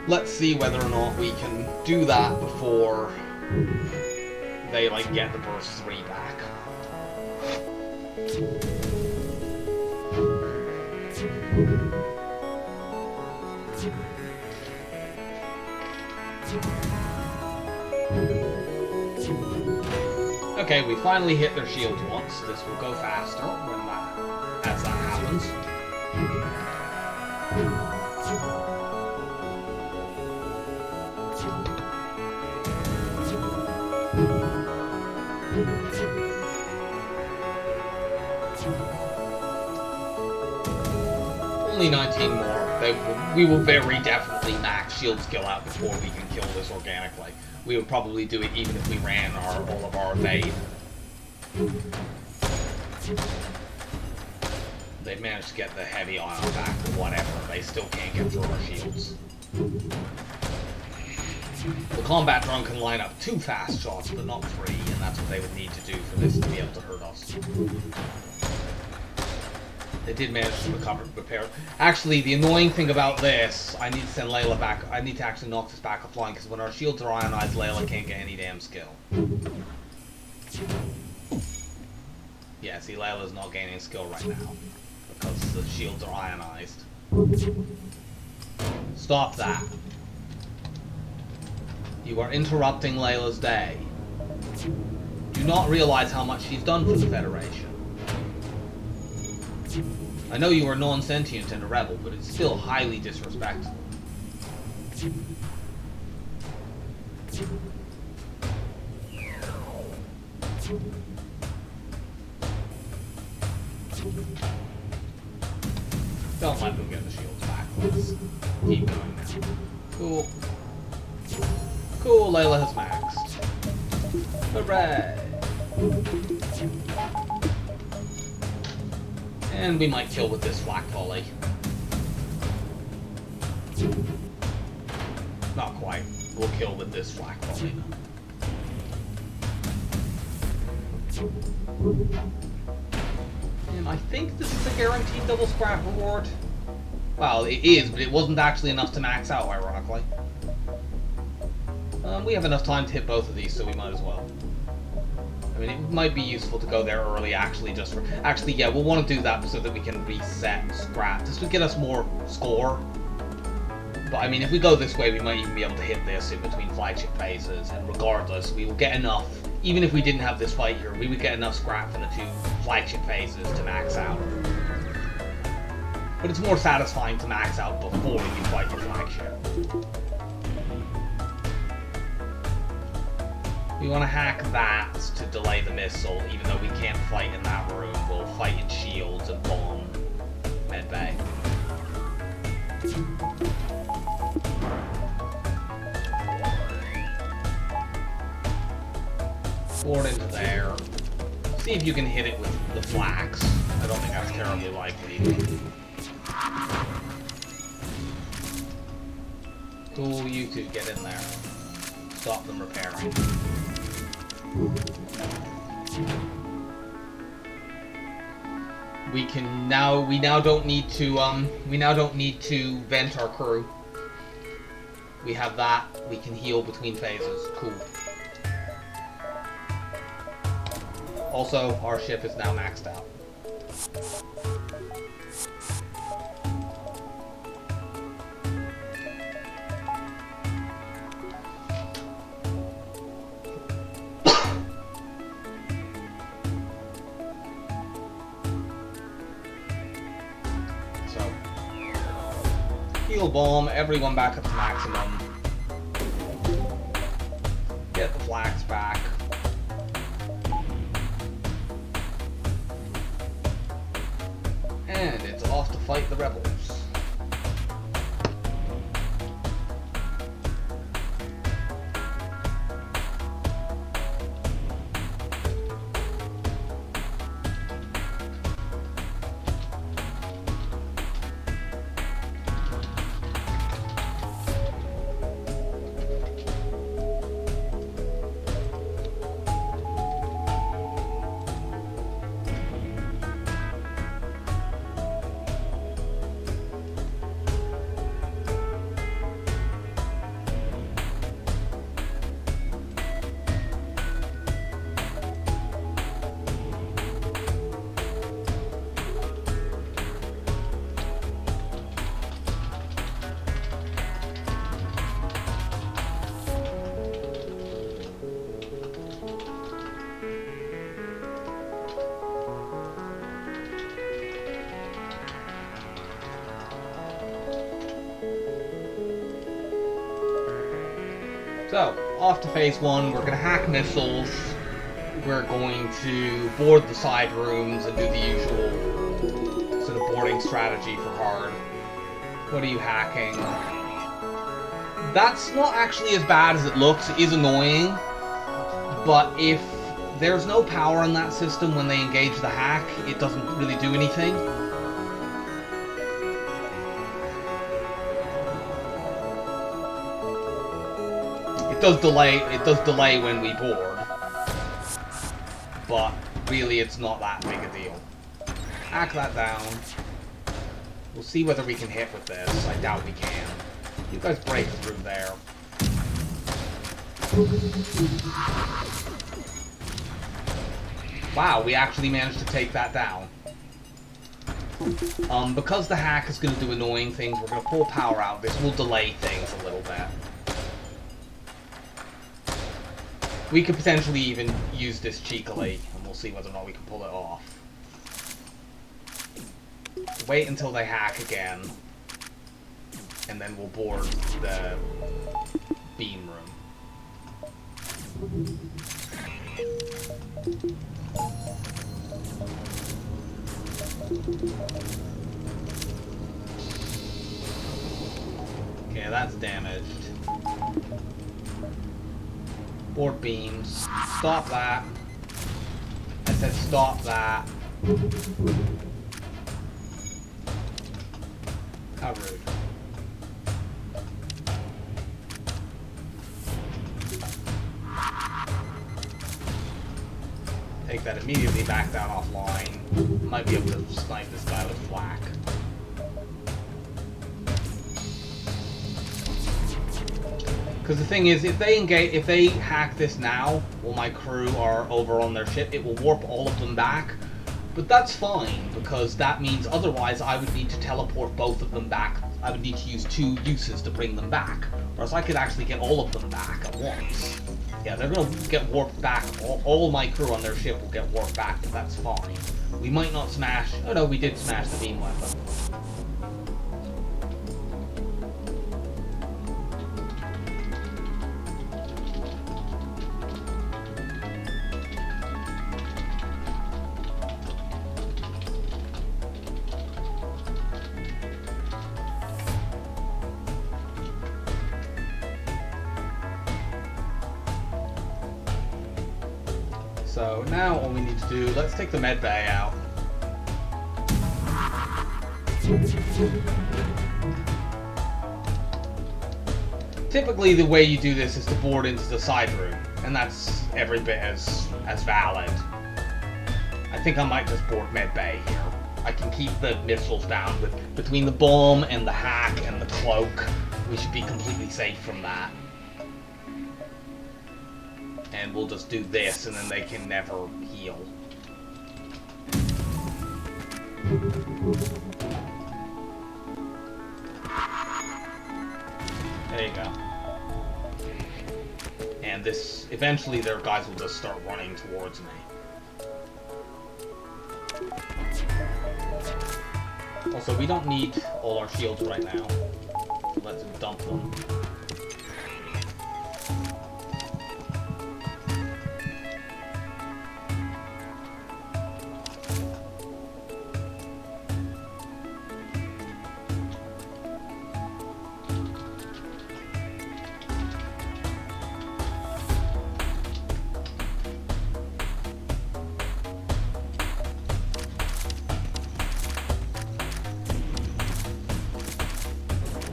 Let's see whether or not we can do that before they like get the burst 3 back. Okay, we finally hit their shields once. This will go faster when as that happens. Only 19 more. We will very definitely max shield skill out before we can kill this organically. We would probably do it even if we ran all of our evade. They've managed to get the heavy ion back, but whatever. They still can't get through our shields. The combat drone can line up 2 fast shots, but not 3, and that's what they would need to do for this to be able to hurt us. They did manage to recover and repair. Actually, the annoying thing about this, I need to send Layla back. I need to actually knock this back offline, because when our shields are ionized, Layla can't get any damn skill. Yeah, see, Layla's not gaining skill right now, because the shields are ionized. Stop that. You are interrupting Layla's day. Do not realize how much she's done for the Federation. I know you are non-sentient and a rebel, but it's still highly disrespectful. Don't let them get the shields back. Let's keep going now. Cool. Cool, Layla has maxed. Hooray! And we might kill with this flak volley. Not quite. We'll kill with this flak volley. And I think this is a guaranteed double scrap reward. Well, it is, but it wasn't actually enough to max out, ironically. We have enough time to hit both of these, so we might as well. I mean, it might be useful to go there early, actually, just for... Actually, yeah, we'll want to do that so that we can reset and scrap. This would get us more score. But, I mean, if we go this way, we might even be able to hit this in between flagship phases. And regardless, we will get enough... Even if we didn't have this fight here, we would get enough scrap from the 2 flagship phases to max out. But it's more satisfying to max out before you fight your flagship. We want to hack that to delay the missile, even though we can't fight in that room. We'll fight in shields and bomb medbay. Forward into there. See if you can hit it with the flaks. I don't think that's terribly likely. Cool, you two get in there. Stop them repairing. We now don't need to vent our crew. We have that. We can heal between phases. Cool. Also, our ship is now maxed out. So, heal bomb, everyone back up to maximum. Get the flags back. And it's off to fight the rebels. So, off to phase one, we're going to hack missiles, we're going to board the side rooms and do the usual sort of boarding strategy for hard. What are you hacking? That's not actually as bad as it looks. It is annoying, but if there's no power in that system when they engage the hack, it doesn't really do anything. It does delay when we board, but really it's not that big a deal. Hack that down. We'll see whether we can hit with this. I doubt we can. You guys break through there. Wow, we actually managed to take that down. Because the hack is going to do annoying things, we're going to pull power out. This will delay things a little bit. We could potentially even use this cheekily, and we'll see whether or not we can pull it off. Wait until they hack again, and then we'll board the beam room. Okay, that's damaged. Board beams. Stop that. I said stop that. How rude. Take that immediately back down offline. Might be able to snipe this guy with flak. Because the thing is, if they hack this now, while my crew are over on their ship, it will warp all of them back. But that's fine, because that means otherwise I would need to teleport both of them back. I would need to use 2 uses to bring them back. Whereas I could actually get all of them back at once. Yeah, they're going to get warped back. All my crew on their ship will get warped back, but that's fine. We might not smash... Oh no, we did smash the beam weapon. So now all we need to do, let's take the med bay out. Typically the way you do this is to board into the side room, and that's every bit as valid. I think I might just board med bay here. I can keep the missiles down. Between the bomb and the hack and the cloak, we should be completely safe from that. And we'll just do this, and then they can never heal. There you go. And this, eventually their guys will just start running towards me. Also, we don't need all our shields right now. So let's dump them.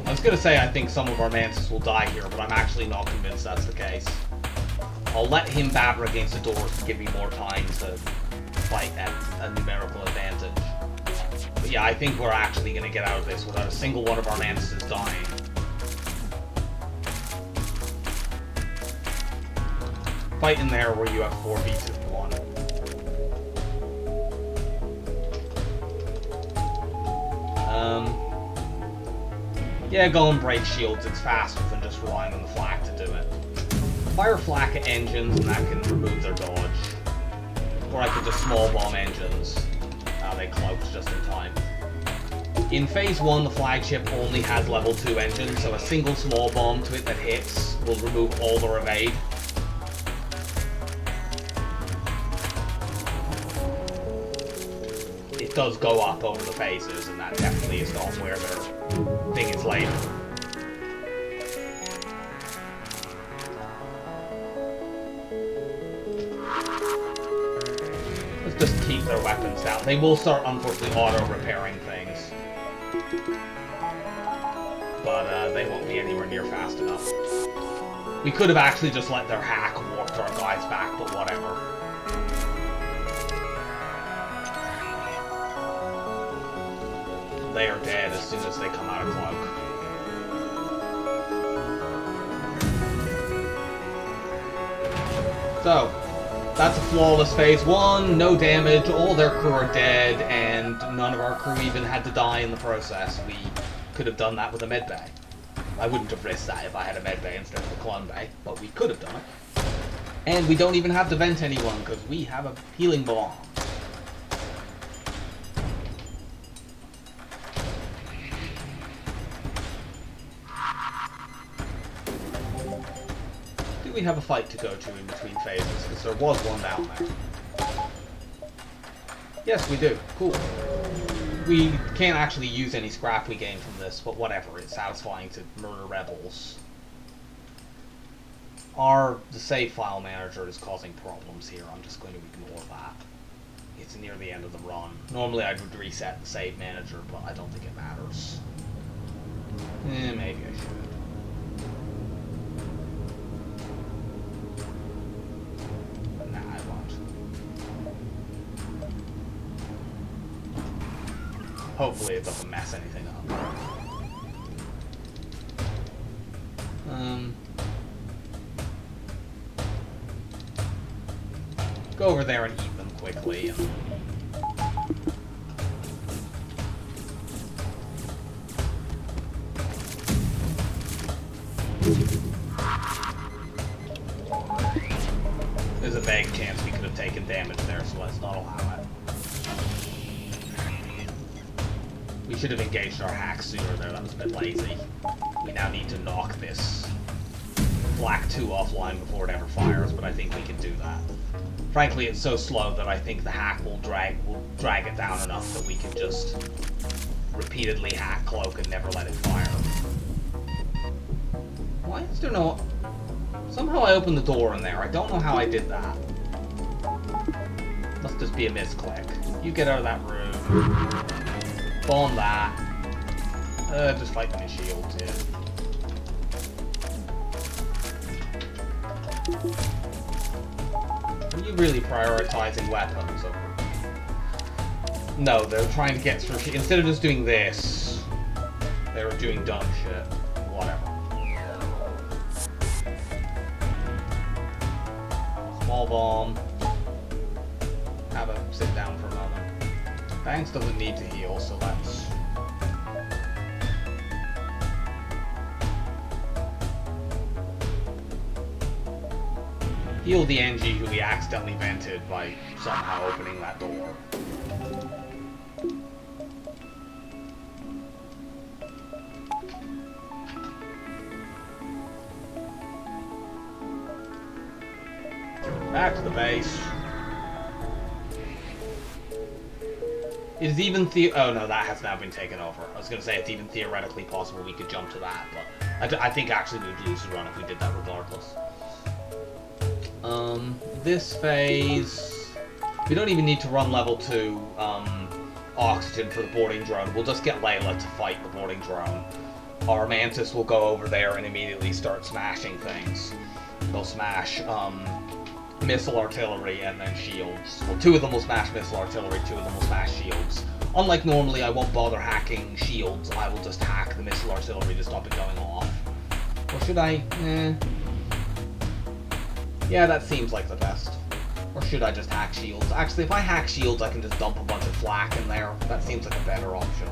I was gonna say I think some of our Mantis will die here, but I'm actually not convinced that's the case. I'll let him batter against the doors to give me more time to fight at a numerical advantage. But yeah, I think we're actually gonna get out of this without a single one of our Mantises dying. Fight in there where you have 4v2-1. Yeah, go and break shields. It's faster than just relying on the flak to do it. Fire flak at engines, and that can remove their dodge. Or I could just small bomb engines. They cloaked just in time. In Phase 1, the flagship only has level 2 engines, so a single small bomb to it that hits will remove all their evade. It does go up over the phases, and that definitely is not where their thing is later. Let's just keep their weapons down. They will start, unfortunately, auto-repairing things. But they won't be anywhere near fast enough. We could have actually just let their hack warp our guys back, but whatever. They are dead as soon as they come out of cloak. So, that's a flawless Phase 1, no damage, all their crew are dead, and none of our crew even had to die in the process. We could have done that with a medbay. I wouldn't have risked that if I had a medbay instead of a clone bay, but we could have done it. And we don't even have to vent anyone, because we have a healing bomb. We have a fight to go to in between phases, because there was one down there. Yes, we do. Cool. We can't actually use any scrap we gain from this, but whatever. It's satisfying to murder rebels. The save file manager is causing problems here. I'm just going to ignore that. It's near the end of the run. Normally I would reset the save manager, but I don't think it matters. Maybe I should. Hopefully it doesn't mess anything up. Go over there and eat them quickly. There's a vague chance we could have taken damage there, so let's not allow it. We should have engaged our hack sooner there, that was a bit lazy. We now need to knock this Black 2 offline before it ever fires, but I think we can do that. Frankly, it's so slow that I think the hack will drag it down enough that we can just repeatedly hack cloak and never let it fire. Why is there no... Somehow I opened the door in there. I don't know how I did that. Must just be a misclick. You get out of that room. Bomb that. Just fight my shields, yeah. Are you really prioritizing weapons over No, they're trying to get through. Instead of just doing this, they were doing dumb shit. Whatever. Small bomb. Have a sit down for a moment. Banks doesn't need to heal, so let's... heal the NG who we accidentally vented by somehow opening that door. Back to the base. It is even oh no, that has now been taken over. I was going to say it's even theoretically possible we could jump to that, but I think actually we would lose the run if we did that regardless. This phase, we don't even need to run level 2 oxygen for the boarding drone. We'll just get Layla to fight the boarding drone. Our Mantis will go over there and immediately start smashing things. They'll smash missile artillery and then shields. Well, 2 of them will smash missile artillery, 2 of them will smash shields. Unlike normally, I won't bother hacking shields. I will just hack the missile artillery to stop it going off. Or should I? Yeah, that seems like the best. Or should I just hack shields? Actually, if I hack shields, I can just dump a bunch of flak in there. That seems like a better option.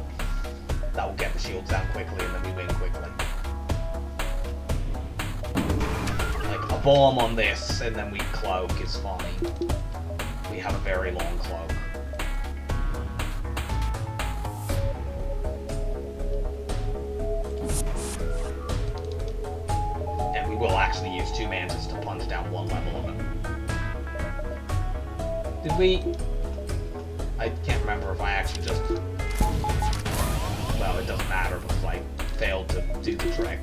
That will get the shields down quickly and then we win quickly. Like, a bomb on this and then we cloak is fine. We have a very long cloak. We'll actually use 2 Mantis to punch down 1 level of it. Did we? I can't remember if I actually just... well, it doesn't matter because I failed to do the trick.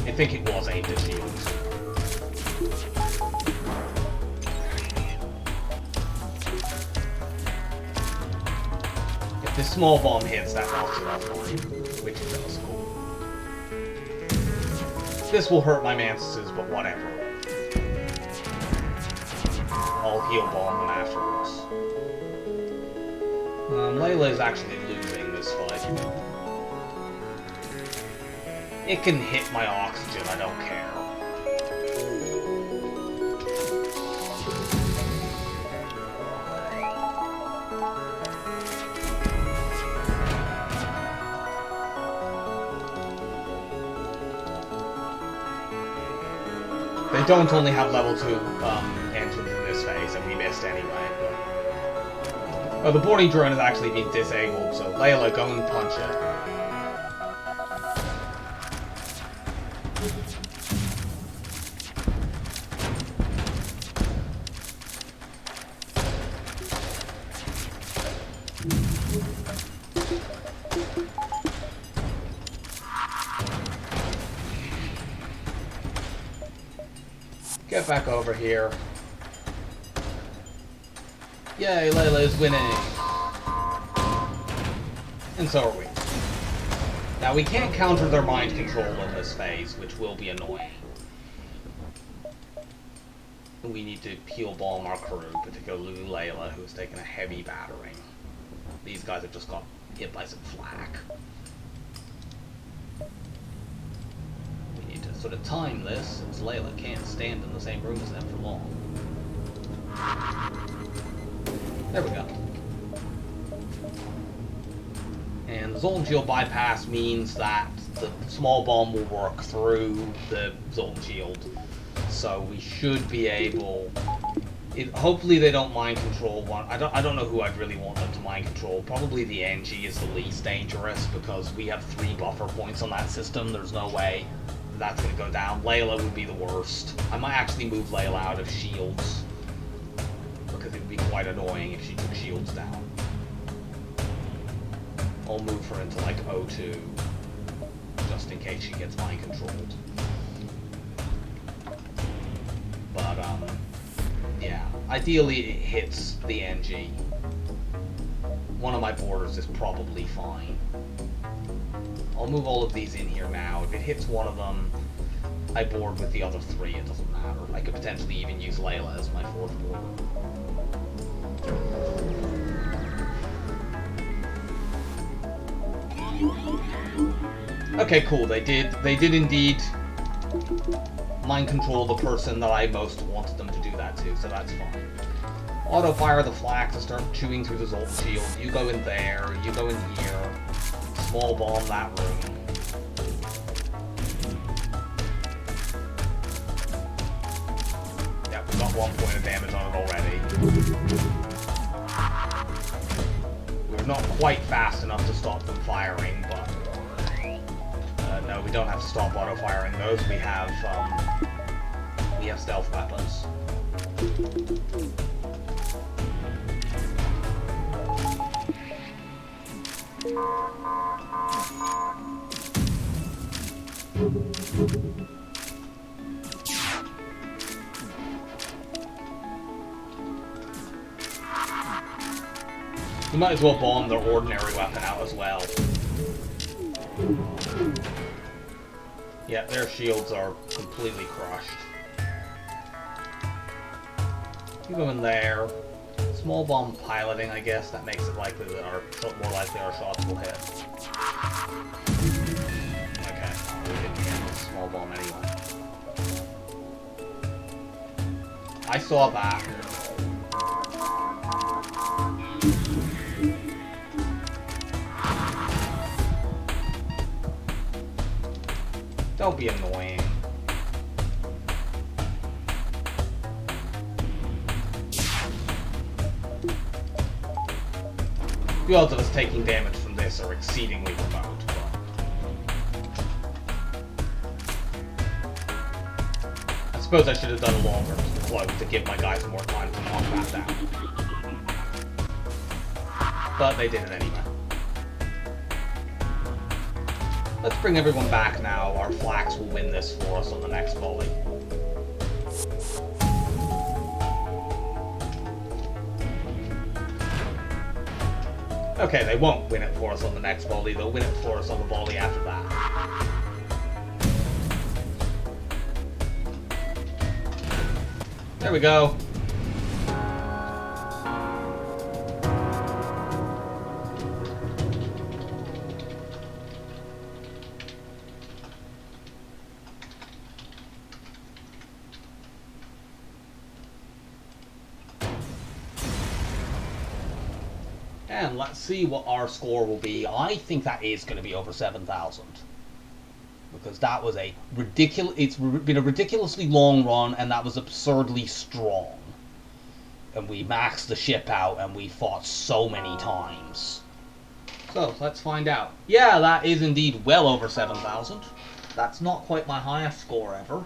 I think it was aimed at shields. If this small bomb hits, that knocks it offline, which it does. Cool. This will hurt my Mantises, but whatever. I'll heal bomb them afterwards. Layla is actually losing this fight. It can hit my oxygen, I don't care. They don't only have level 2 engines in this phase, and we missed anyway. But... oh, the boarding drone has actually been disabled, so Layla, go and punch it. Get back over here. Yay, Layla is winning. And so are we. Now we can't counter their mind control in this phase, which will be annoying. We need to heal bomb our crew, particularly Layla, who has taken a heavy battering. These guys have just got hit by some flak. Sort of time this, since Layla can't stand in the same room as them for long. There we go. And the Zoltan Shield bypass means that the small bomb will work through the Zoltan Shield. So we should be able... hopefully they don't mind control one. I don't know who I'd really want them to mind control. Probably the NG is the least dangerous because we have 3 buffer points on that system. There's no way that's going to go down. Layla would be the worst. I might actually move Layla out of shields because it would be quite annoying if she took shields down. I'll move her into like O2 just in case she gets mind controlled. But yeah, ideally it hits the NG. One of my borders is probably fine. I'll move all of these in here now. If it hits one of them, I board with the other 3. It doesn't matter. I could potentially even use Layla as my 4th border. Okay, cool. They did indeed mind control the person that I most wanted them to do that to, so that's fine. Auto fire the flak to start chewing through the Zolt shield. You go in there, you go in here. Small bomb that room. Yeah, we got 1 point of damage on it already. We're not quite fast enough to stop them firing, but no, we don't have to stop auto firing those. We have stealth weapons. We might as well bomb their ordinary weapon out as well. Yeah, their shields are completely crushed. You go in there. Small bomb piloting, I guess, that makes it likely that more likely our shots will hit. Okay, we didn't get the small bomb anyway. I saw that. Don't be annoying. The odds of us taking damage from this are exceedingly remote, but... I suppose I should have done a longer cloak to give my guys more time to knock that down. But they did it anyway. Let's bring everyone back now. Our flaks will win this for us on the next volley. Okay, they won't win it for us on the next volley. They'll win it for us on the volley after that. There we go. And let's see what our score will be. I think that is going to be over 7,000. Because that was a ridiculous... It's been a ridiculously long run, and that was absurdly strong. And we maxed the ship out, and we fought so many times. So, let's find out. Yeah, that is indeed well over 7,000. That's not quite my highest score ever.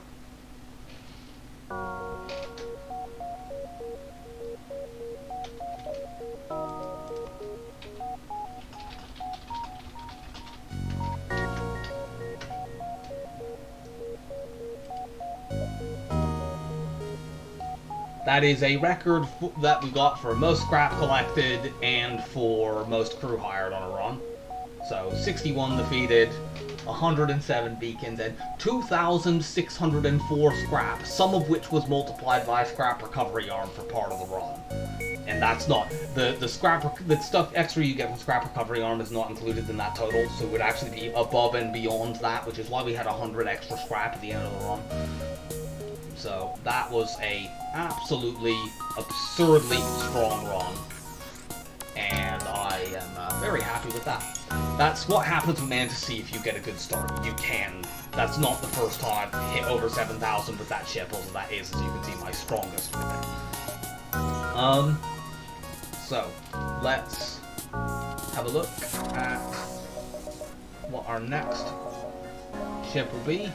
That is a record that we got for most scrap collected and for most crew hired on a run. So 61 defeated, 107 beacons, and 2,604 scrap, some of which was multiplied by scrap recovery arm for part of the run. And that's not the stuff extra you get from scrap recovery arm is not included in that total, so it would actually be above and beyond that, which is why we had 100 extra scrap at the end of the run. So that was a absolutely absurdly strong run, and I am very happy with that. That's what happens with Mantis C if you get a good start. You can. That's not the first time I've hit over 7,000 with that ship, although that is, as you can see, my strongest with it. So let's have a look at what our next ship will be.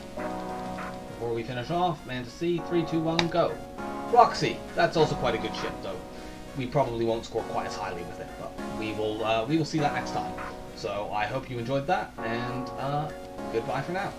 Before we finish off, Mantis C, 3, 2, 1, go. Roxy, that's also quite a good ship, though. We probably won't score quite as highly with it, but we will see that next time. So I hope you enjoyed that, and goodbye for now.